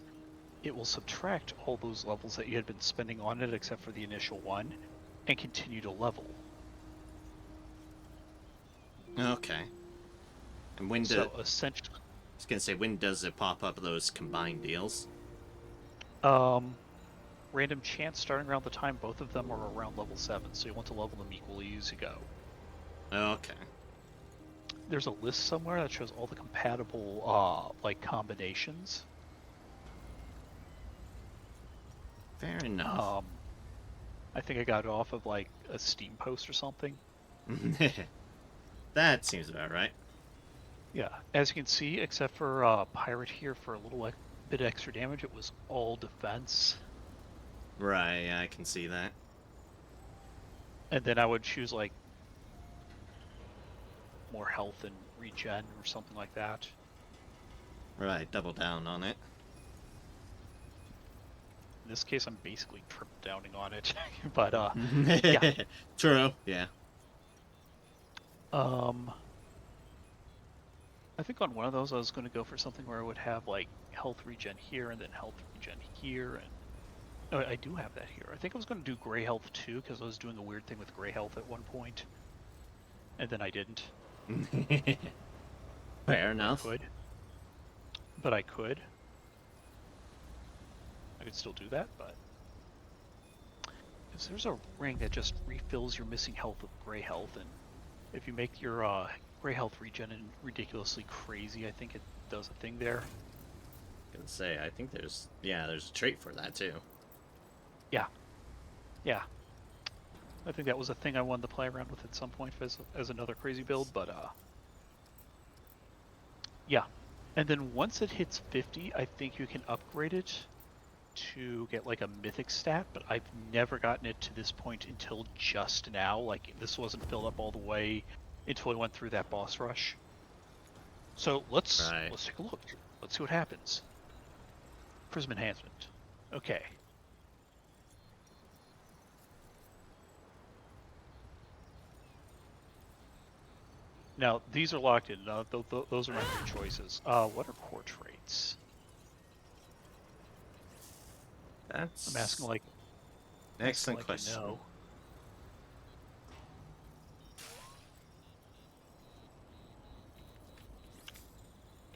It will subtract all those levels that you had been spending on it except for the initial one, and continue to level. Okay. And when So essentially, I was gonna say, when does it pop up those combined deals? random chance starting around the time both of them are around level 7, so you want to level them equally as you go. Okay. There's a list somewhere that shows all the compatible like combinations. Fair enough. I think I got it off of like a Steam post or something. That seems about right. Yeah, as you can see, except for Pirate here for a little bit extra damage, it was all defense. Right, yeah, I can see that. And then I would choose like more health and regen or something like that. Right, double down on it. In this case, I'm basically triple downing on it, but yeah. True, yeah. I think on one of those I was going to go for something where I would have like health regen here and then health regen here, and oh, I do have that here. I think I was going to do gray health too because I was doing a weird thing with gray health at one point, and then I didn't. Fair enough. But I could. I could still do that, but because there's a ring that just refills your missing health with gray health, and if you make your gray health regen ridiculously crazy, I think it does a thing there. I was gonna say, I think there's a trait for that too. Yeah. I think that was a thing I wanted to play around with at some point as another crazy build, but yeah. And then once it hits 50, I think you can upgrade it to get like a mythic stat, but I've never gotten it to this point until just now. Like, this wasn't filled up all the way until I went through that boss rush. So let's take a look. Let's see what happens. Prism enhancement. Okay. Now, these are locked in. Those are my three choices. What are core traits? That's... I'm asking like... Excellent question. You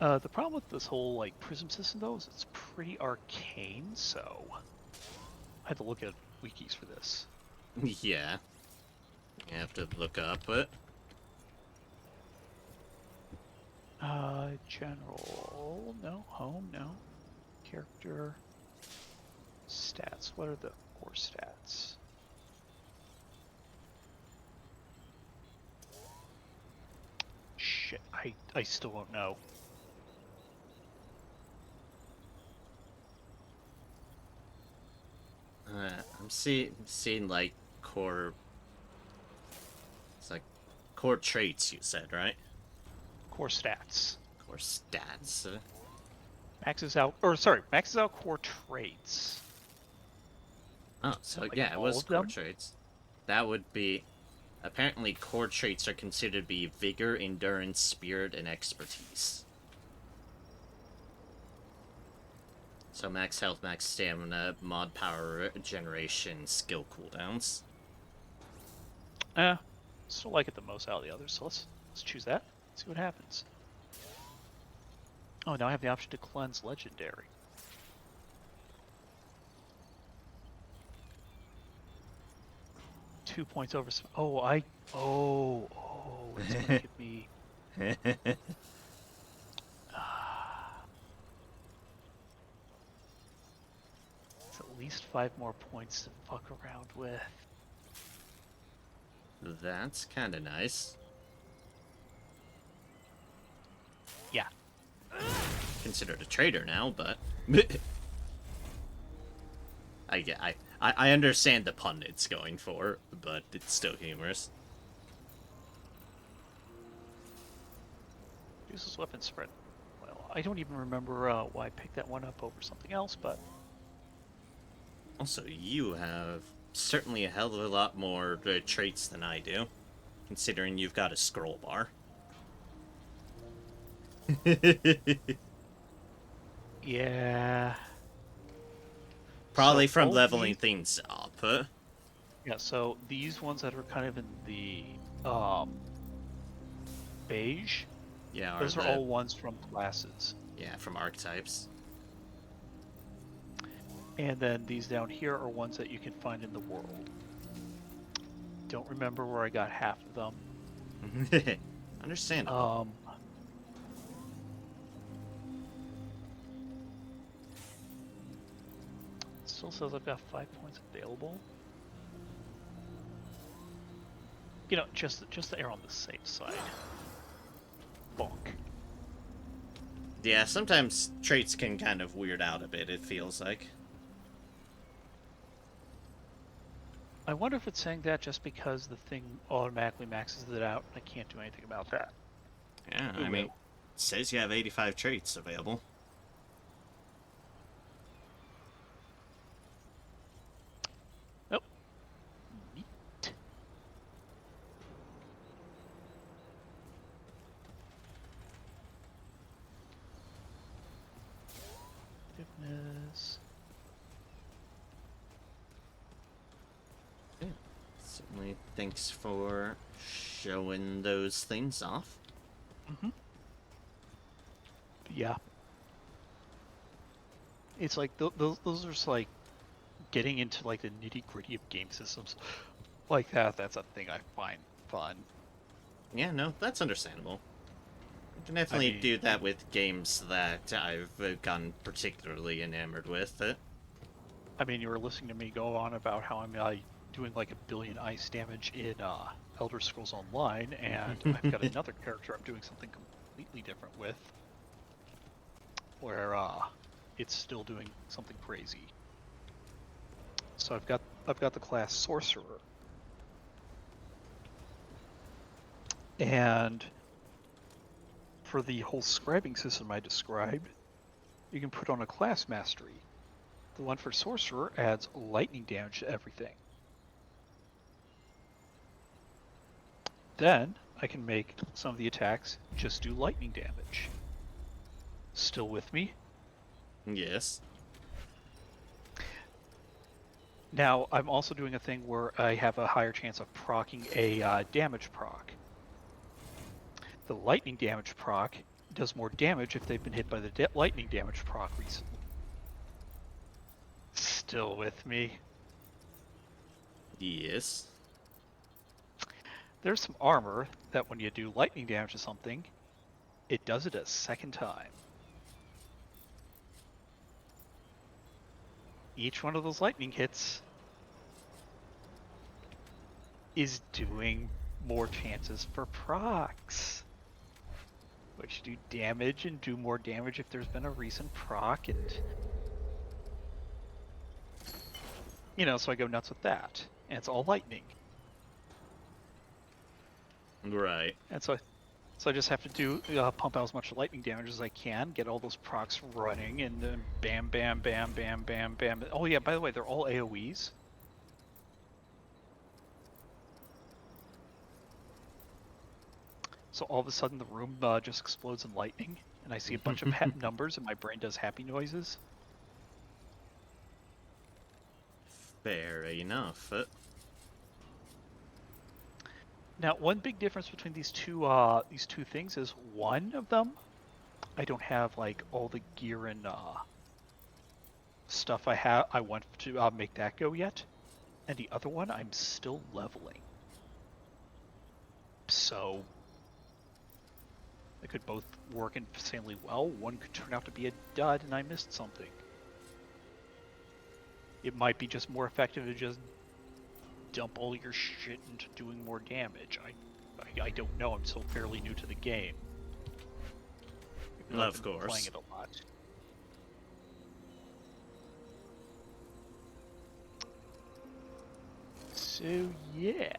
know. The problem with this whole like prism system though is it's pretty arcane, so I had to look at wikis for this. Yeah. You have to look up it. General, no. Home, no. Character. Stats, what are the core stats? Shit, I still don't know. I'm seeing like core... It's like core traits, you said, right? Core stats. Core stats. Maxes out core traits. Oh, so like yeah, it all was of core them? traits. That would be... Apparently, core traits are considered to be vigor, endurance, spirit, and expertise. So max health, max stamina, mod power generation, skill cooldowns. Still like it the most out of the others, so let's choose that. See what happens. Oh, now I have the option to cleanse legendary. Two points over. Oh, it's gonna give me. It's at least 5 more points to fuck around with. That's kind of nice. Yeah. Considered a traitor now, but I understand the pun it's going for, but it's still humorous. Uses weapon spread. Well, I don't even remember why I picked that one up over something else, but... Also, you have certainly a hell of a lot more traits than I do, considering you've got a scroll bar. Yeah... Probably So from all leveling these... things up. Yeah, so these ones that are kind of in the beige, Yeah, those are all ones from classes. Yeah, from archetypes. And then these down here are ones that you can find in the world. Don't remember where I got half of them. Understandable. Still says I've got 5 points available. You know, just to err on the safe side. Bonk. Yeah, sometimes traits can kind of weird out a bit, it feels like. I wonder if it's saying that just because the thing automatically maxes it out and I can't do anything about that. Yeah, I mean, it says you have 85 traits available. Oh. Neat. Goodness. Yeah, certainly thanks for showing those things off. Mm-hmm. Yeah. It's like those are just like getting into like the nitty-gritty of game systems like that. That's a thing I find fun. Yeah, no, that's understandable. I can definitely do that with games that I've gotten particularly enamored with. I mean, you were listening to me go on about how I'm doing like 1 billion ice damage in Elder Scrolls Online, and I've got another character I'm doing something completely different with, where it's still doing something crazy. So I've got the class Sorcerer, and for the whole scribing system I described, you can put on a class mastery. The one for Sorcerer adds lightning damage to everything. Then I can make some of the attacks just do lightning damage. Still with me? Yes. Now, I'm also doing a thing where I have a higher chance of proccing a damage proc. The lightning damage proc does more damage if they've been hit by the lightning damage proc recently. Still with me? Yes. There's some armor that when you do lightning damage to something, it does it a second time. Each one of those lightning hits is doing more chances for procs, which do damage and do more damage if there's been a recent proc, and you know, so I go nuts with that, and it's all lightning. Right. And so I just have to do pump out as much lightning damage as I can, get all those procs running, and then bam, bam, bam, bam, bam, bam. Oh yeah, by the way, they're all AoEs. So all of a sudden the room just explodes in lightning, and I see a bunch of numbers, and my brain does happy noises. Fair enough. Now, one big difference between these two things is one of them, I don't have like all the gear and stuff I want to make that go yet, and the other one I'm still leveling. So they could both work insanely well. One could turn out to be a dud, and I missed something. It might be just more effective to just dump all your shit into doing more damage. I don't know. I'm still fairly new to the game. Of course. Playing it a lot. So yeah.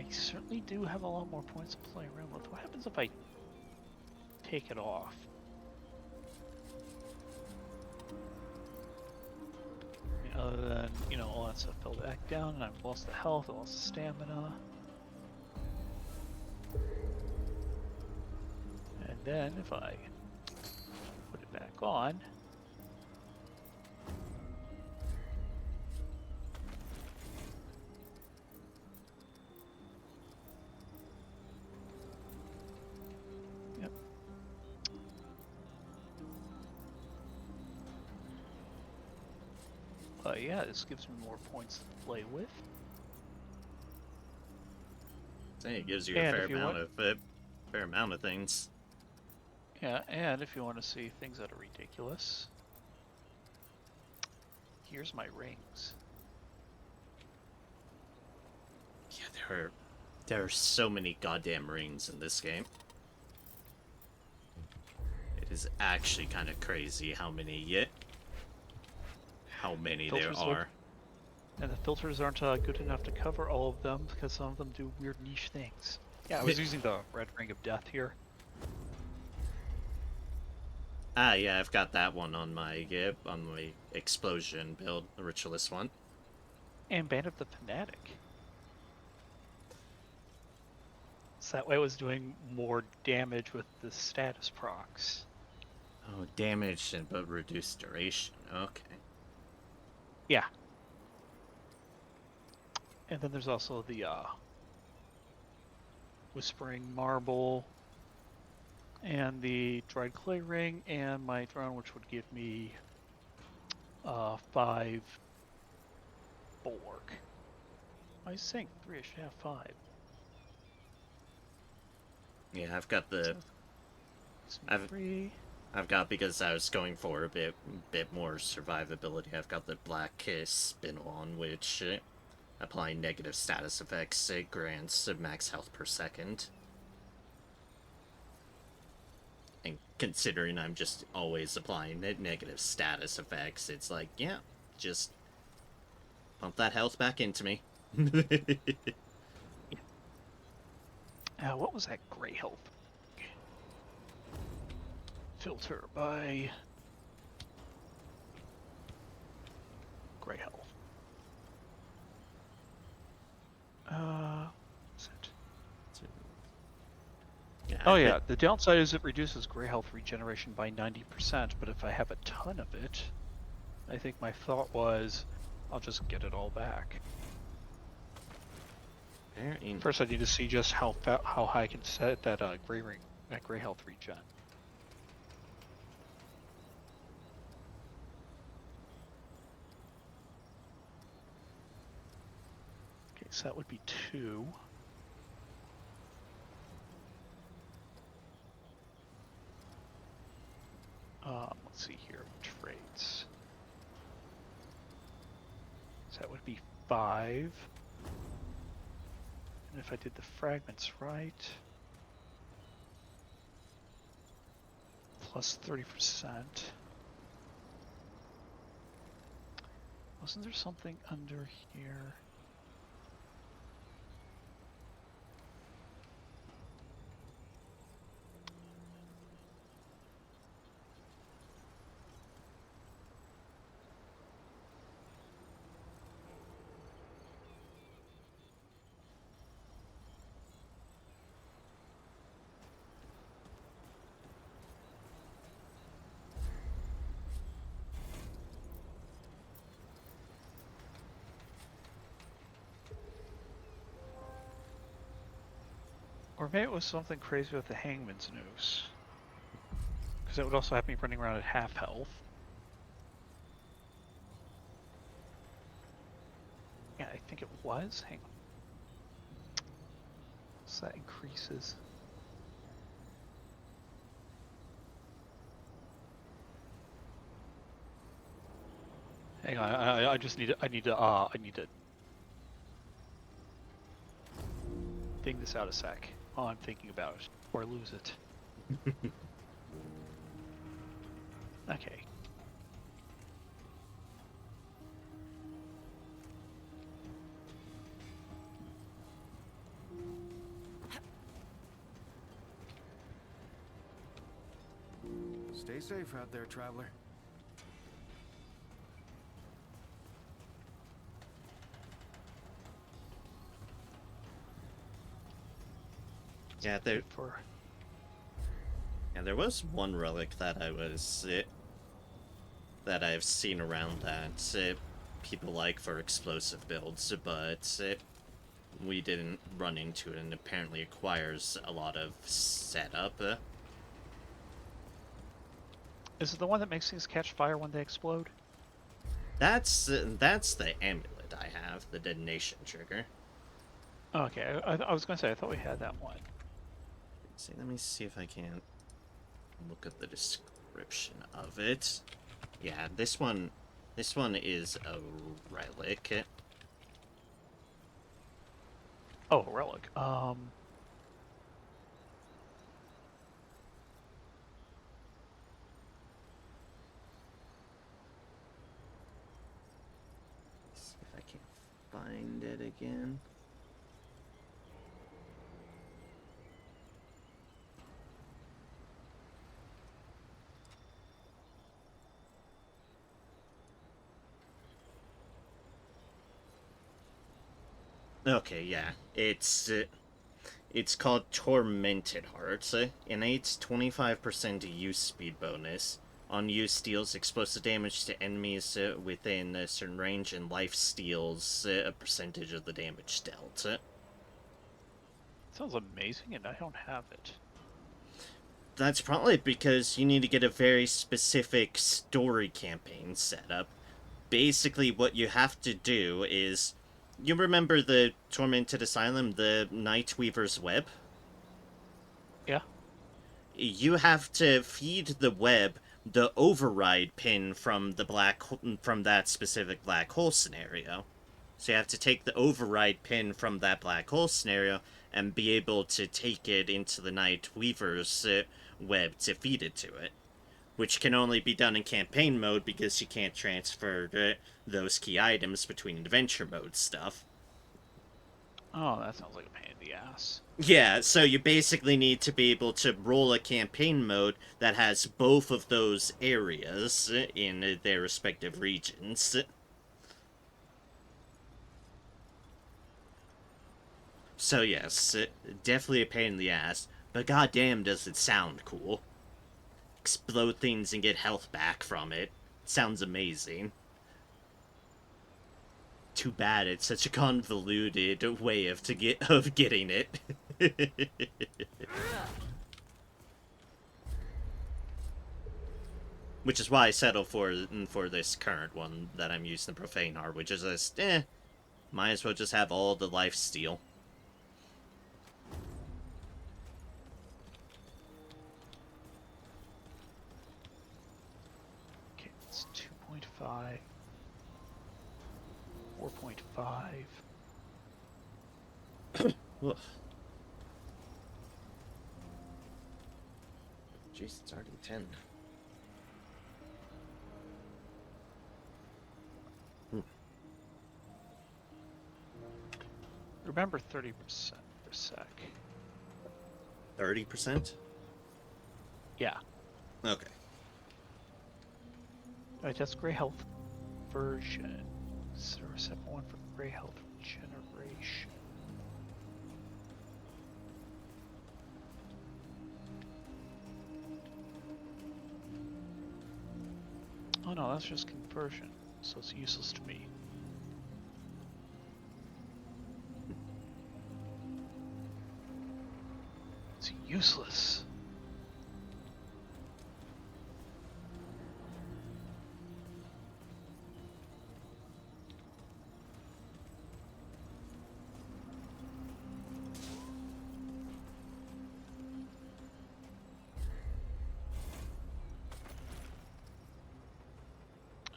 I certainly do have a lot more points to play around with. What happens if I take it off? Other than, you know, all that stuff fell back down, and I've lost the health, I lost the stamina. And then if I put it back on, yep. Yeah, this gives me more points to play with. I think it gives you a And fair if you amount want- of fair amount of things. Yeah, and if you want to see things that are ridiculous, here's my rings. Yeah, there are so many goddamn rings in this game. It is actually kind of crazy how many there Filters are. And the filters aren't good enough to cover all of them because some of them do weird niche things. Yeah, I was using the red ring of death here. Ah, yeah, I've got that one on my explosion build, the ritualist one. And Band of the Fanatic. So that way I was doing more damage with the status procs. Oh, damage but reduced duration. Okay. Yeah. And then there's also the Whispering Marble and the Dried Clay Ring and my drone, which would give me 5 bulwark. I was saying 3, I should have 5. Yeah, I've got the... Three. I've got, because I was going for a bit more survivability, I've got the Black Kiss spin on, which applying negative status effects, it grants max health per second. And considering I'm just always applying negative status effects, it's like, yeah, just pump that health back into me. What was that gray health? Filter by gray health. What's it? Yeah, Oh yeah, the downside is it reduces gray health regeneration by 90%, but if I have a ton of it, I think my thought was, I'll just get it all back. First I need to see just how high I can set that gray health regen. Okay, so that would be 2. Let's see here, traits. So that would be 5. And if I did the fragments right, plus 30%. Wasn't there something under here? Or maybe it was something crazy with the Hangman's Noose. Because that would also have me running around at half health. Yeah, I think it was. Hang on. So that increases. Hang on, I need to think this out a sec. While I'm thinking about it, or I lose it. Okay. Stay safe out there, traveler. Yeah, there was one relic that that I've seen around that people like for explosive builds, but we didn't run into it, and apparently it requires a lot of setup. Is it the one that makes things catch fire when they explode? That's the amulet I have, the detonation trigger. Okay, I was going to say, I thought we had that one. See, let me see if I can look at the description of it. Yeah, this one is a relic. Oh, relic. See if I can find it again. Okay, yeah. It's called Tormented Heart. Innate 25% use speed bonus. On use deals explosive damage to enemies within a certain range, and life steals a percentage of the damage dealt. Sounds amazing, and I don't have it. That's probably because you need to get a very specific story campaign set up. Basically, what you have to do is... You remember the Tormented Asylum, the Nightweaver's Web? Yeah. You have to feed the web the override pin from that specific black hole scenario. So you have to take the override pin from that black hole scenario and be able to take it into the Nightweaver's web to feed it to it. Which can only be done in campaign mode because you can't transfer those key items between adventure mode stuff. Oh, that sounds like a pain in the ass. Yeah, so you basically need to be able to roll a campaign mode that has both of those areas in their respective regions. So yes, definitely a pain in the ass, but goddamn does it sound cool. Explode things and get health back from it. Sounds amazing. Too bad it's such a convoluted way of getting it. Which is why I settle for this current one that I'm using, the Profane Heart, which is just, might as well just have all the life steal. Okay, it's 2.5. 4.5. Jeez, it's already 10. Remember 30% per sec. 30%? Yeah. Okay. Alright, that's Grey Health version. 071 for Grey Health regeneration. Oh no, that's just conversion, so it's useless to me. It's useless.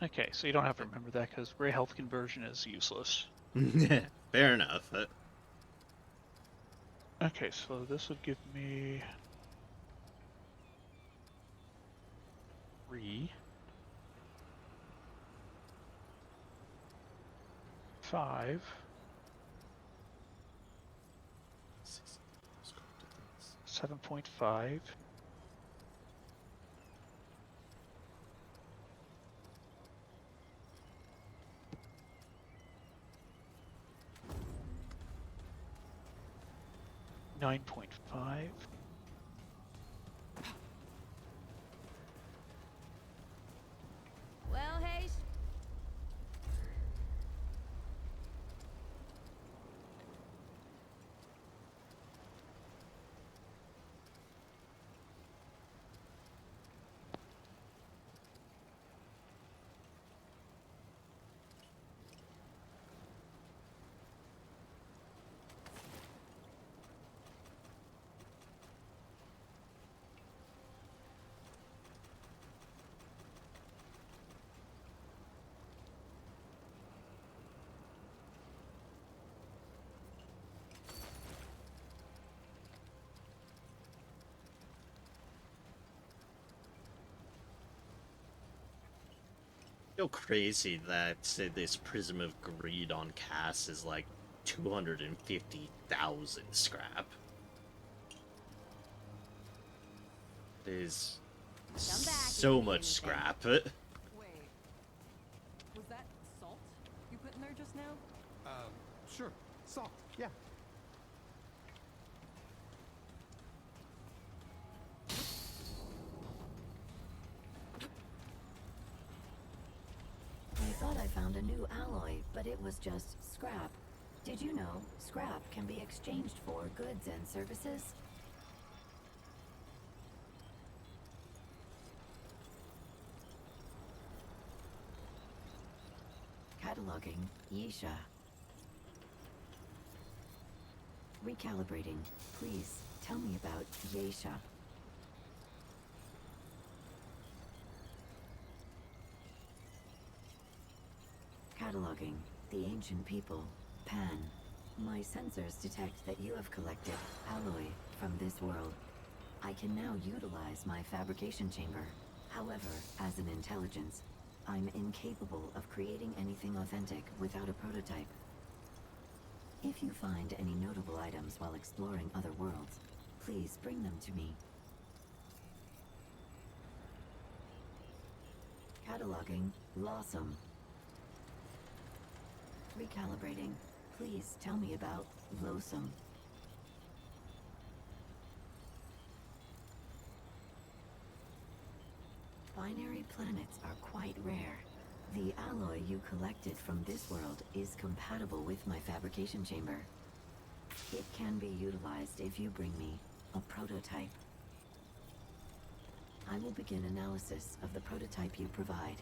Okay, so you don't have to remember that because Grey Health conversion is useless. Fair enough. Okay, so this would give me 3, 5, 7.5, 9.5. Well, hey. So crazy that this Prism of Greed on Cass is like 250,000 scrap. It is so much scrap. Wait. Was that salt you put in there just now? Sure. Salt, yeah. I thought I found a new alloy, but it was just scrap. Did you know scrap can be exchanged for goods and services? Cataloging Yisha. Recalibrating. Please tell me about Yesha. Cataloging the ancient people, Pan. My sensors detect that you have collected alloy from this world. I can now utilize my fabrication chamber. However, as an intelligence, I'm incapable of creating anything authentic without a prototype. If you find any notable items while exploring other worlds, please bring them to me. Cataloging Lawsome. Recalibrating. Please tell me about Loathsome. Binary planets are quite rare. The alloy you collected from this world is compatible with my fabrication chamber. It can be utilized if you bring me a prototype. I will begin analysis of the prototype you provide.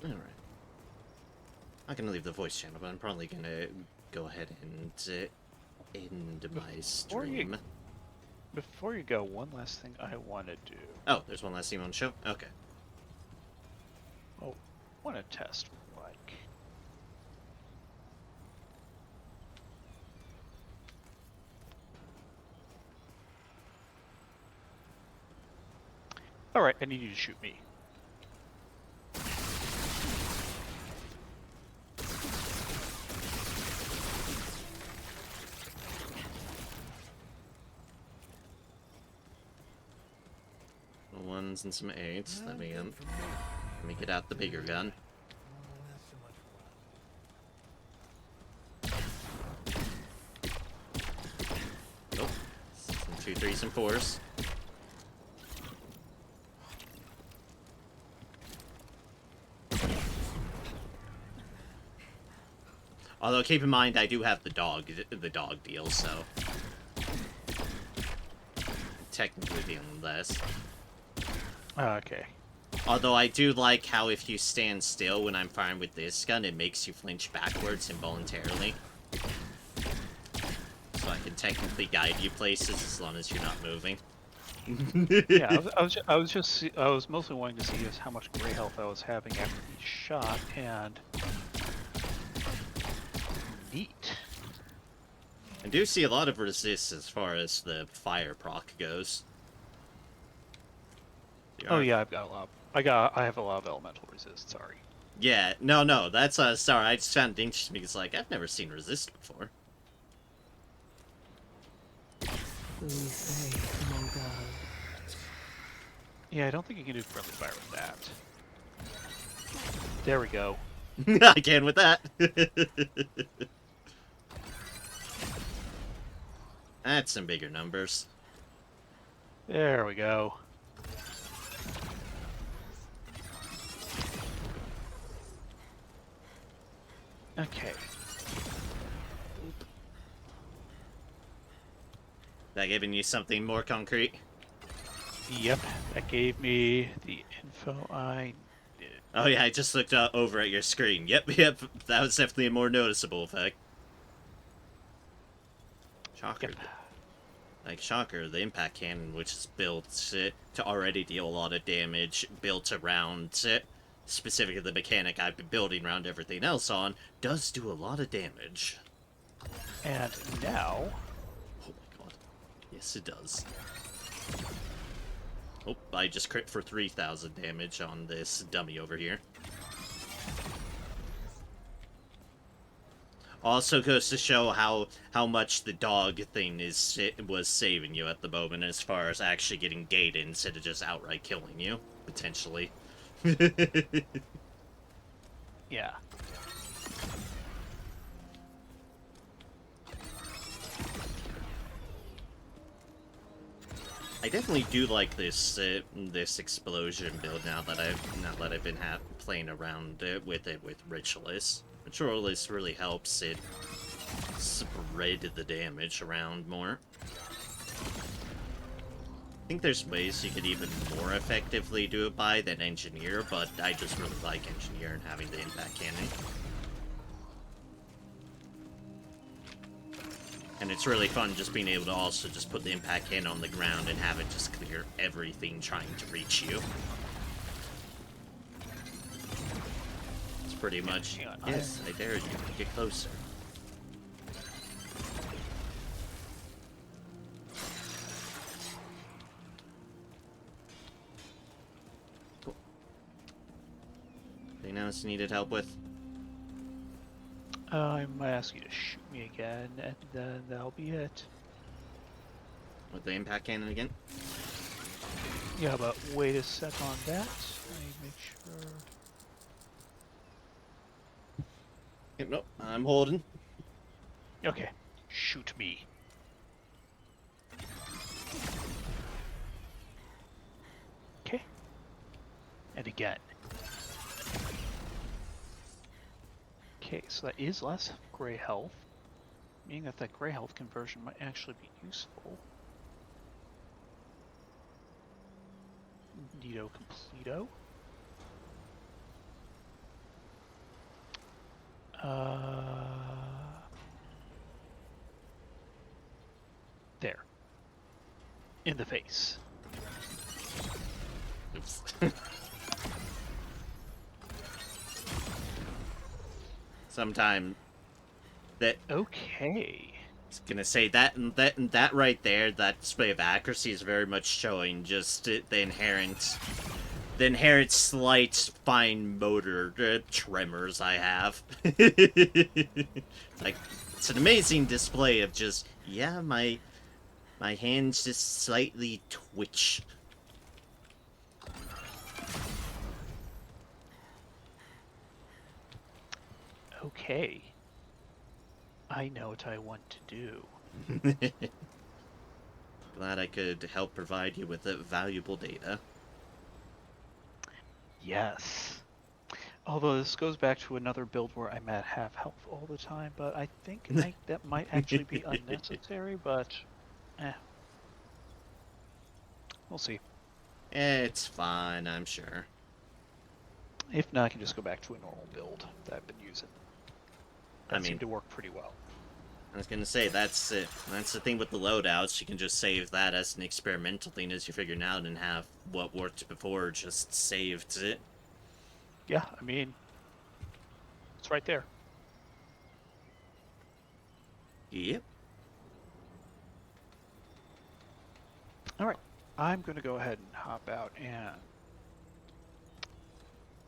Alright. I'm gonna leave the voice channel, but I'm probably gonna go ahead and end my stream. Before you go, one last thing I want to do. Oh, there's one last thing on the show? Okay. Oh, I want to test like. Alright, I need you to shoot me. Ones and some eights. Let me get out the bigger gun. Oh, some 2, 3s, and 4s. Although keep in mind, I do have the dog deal, so technically dealing less. Okay. Although I do like how if you stand still when I'm firing with this gun, it makes you flinch backwards involuntarily. So I can technically guide you places as long as you're not moving. Yeah, I was mostly wanting to see just how much gray health I was having after each shot, and neat. I do see a lot of resist as far as the fire proc goes. Oh yeah, I've got a lot. I have a lot of elemental resist. Sorry. Yeah, no, that's sorry. I just found it interesting because like I've never seen resist before. Yeah, I don't think you can do friendly fire with that. There we go. I can with that. That's some bigger numbers. There we go. Okay. That giving you something more concrete? Yep, that gave me the info I did. Oh yeah, I just looked over at your screen. Yep, yep, that was definitely a more noticeable effect. Shocker. Yep. Like, Shocker, the impact cannon, which is built to already deal a lot of damage, built around specifically the mechanic I've been building around everything else on, does do a lot of damage. And now... Oh my god. Yes, it does. Oh, I just crit for 3,000 damage on this dummy over here. Also goes to show how much the dog thing was saving you at the moment as far as actually getting gated instead of just outright killing you, potentially. Yeah. I definitely do like this this explosion build now that I've been playing around with it with Ritualist. Ritualist really helps it spread the damage around more. I think there's ways you could even more effectively do it by than Engineer, but I just really like Engineer and having the impact cannon. And it's really fun just being able to also just put the impact cannon on the ground and have it just clear everything trying to reach you. It's pretty much, yes, I dare you, get closer. Cool. Anything else you needed help with? I might ask you to shoot me again, and then that'll be it. With the impact cannon again? Yeah, but wait a sec on that. Let me make sure. Yep, nope, I'm holding. Okay, shoot me. Okay. And again. Okay, so that is less gray health, meaning that gray health conversion might actually be useful. Neato completo. There. In the face. Oops. Sometime that Okay. I was gonna say that right there, that display of accuracy is very much showing just the inherent slight fine motor tremors I have. Like, it's an amazing display of just, yeah, my hands just slightly twitch. Okay. I know what I want to do. Glad I could help provide you with valuable data. Yes. Although this goes back to another build where I'm at half health all the time, but I think that might actually be unnecessary, but we'll see. It's fine, I'm sure. If not, I can just go back to a normal build that I've been using. That seemed to work pretty well. I was gonna say, that's it. That's the thing with the loadouts. You can just save that as an experimental thing as you're figuring out and have what worked before just saved it. Yeah, I mean, it's right there. Yep. Alright, I'm going to go ahead and hop out and,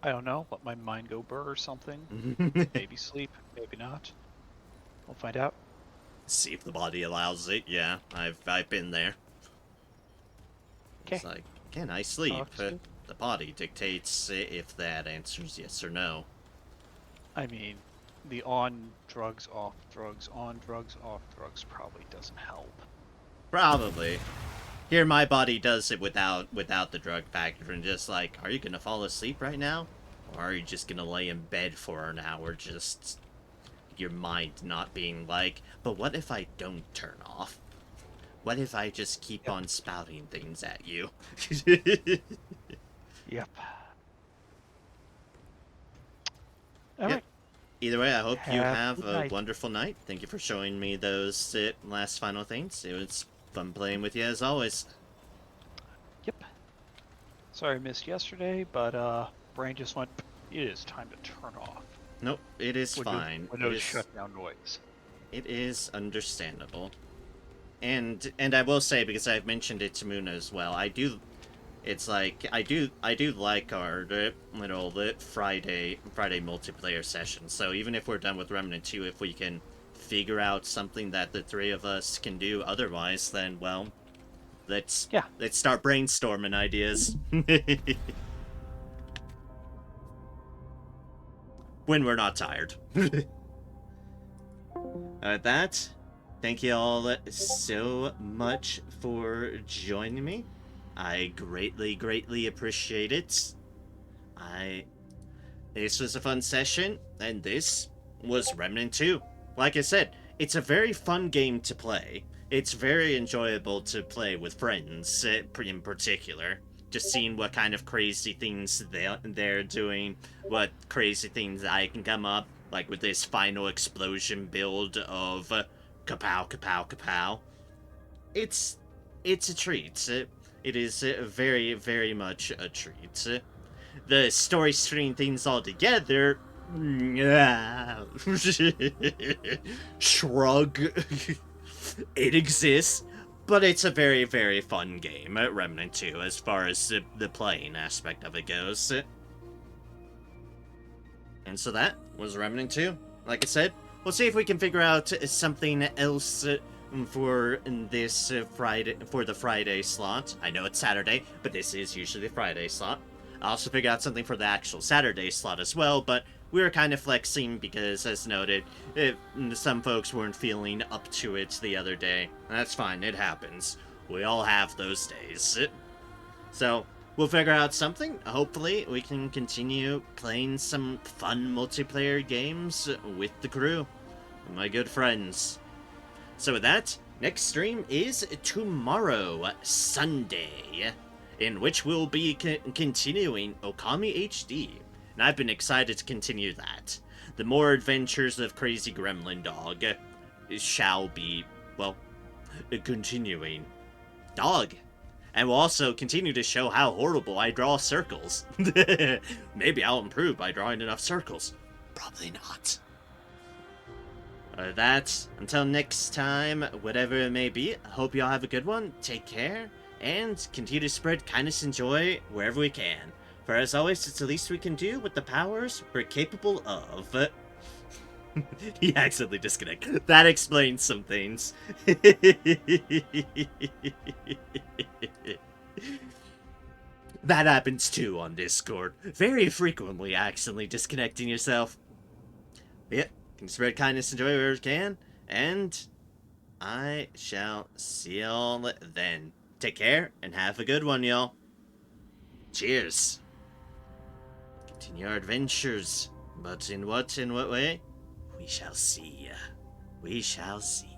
I don't know, let my mind go burr or something. Maybe sleep, maybe not. We'll find out. See if the body allows it. Yeah, I've been there. Okay. It's like, can I sleep? Talks good. The body dictates if that answers yes or no. I mean, the on drugs, off drugs, on drugs, off drugs probably doesn't help. Probably. Here, my body does it without the drug factor, and just like, are you gonna fall asleep right now, or are you just gonna lay in bed for an hour, just your mind not being like, but what if I don't turn off? What if I just keep on spouting things at you? Yep. Alright. Either way, I hope you Have a have good a night. wonderful night. Thank you for showing me those last final things. It was fun playing with you as always. Yep. Sorry I missed yesterday, but brain just went, it is time to turn off. Nope, it is Windows, fine. Windows shutdown noise. It is understandable. And I will say, because I've mentioned it to Muna as well, it's like I do like our little Friday multiplayer sessions. So even if we're done with Remnant 2, if we can figure out something that the three of us can do otherwise, then well, let's start brainstorming ideas. When we're not tired. That, thank you all so much for joining me. I greatly appreciate it. This was a fun session, and this was Remnant 2. Like I said, it's a very fun game to play. It's very enjoyable to play with friends, in particular. Just seeing what kind of crazy things they're doing, what crazy things I can come up, like with this final explosion build of kapow, kapow, kapow. It's a treat. It is very much a treat. The story string things all together. Shrug. It exists, but it's a very fun game at Remnant 2 as far as the playing aspect of it goes. And so that was Remnant 2. Like I said, we'll see if we can figure out something else for this Friday, for the Friday slot. I know it's Saturday, but this is usually the Friday slot. I'll also figure out something for the actual Saturday slot as well, but we were kind of flexing because, as noted, some folks weren't feeling up to it the other day. That's fine, it happens. We all have those days. So, we'll figure out something. Hopefully, we can continue playing some fun multiplayer games with the crew. My good friends. So with that, next stream is tomorrow, Sunday, in which we'll be continuing Okami HD. And I've been excited to continue that. The more adventures of Crazy Gremlin Dog shall be, well, continuing. Dog. And we'll also continue to show how horrible I draw circles. Maybe I'll improve by drawing enough circles. Probably not. That, until next time, whatever it may be, I hope you all have a good one, take care, and continue to spread kindness and joy wherever we can. For as always, it's the least we can do with the powers we're capable of. He accidentally disconnected. That explains some things. That happens too on Discord. Very frequently accidentally disconnecting yourself. Yep. Can spread kindness and joy wherever you can, and I shall see y'all then. Take care, and have a good one, y'all. Cheers. Continue our adventures, but in what way? We shall see. We shall see.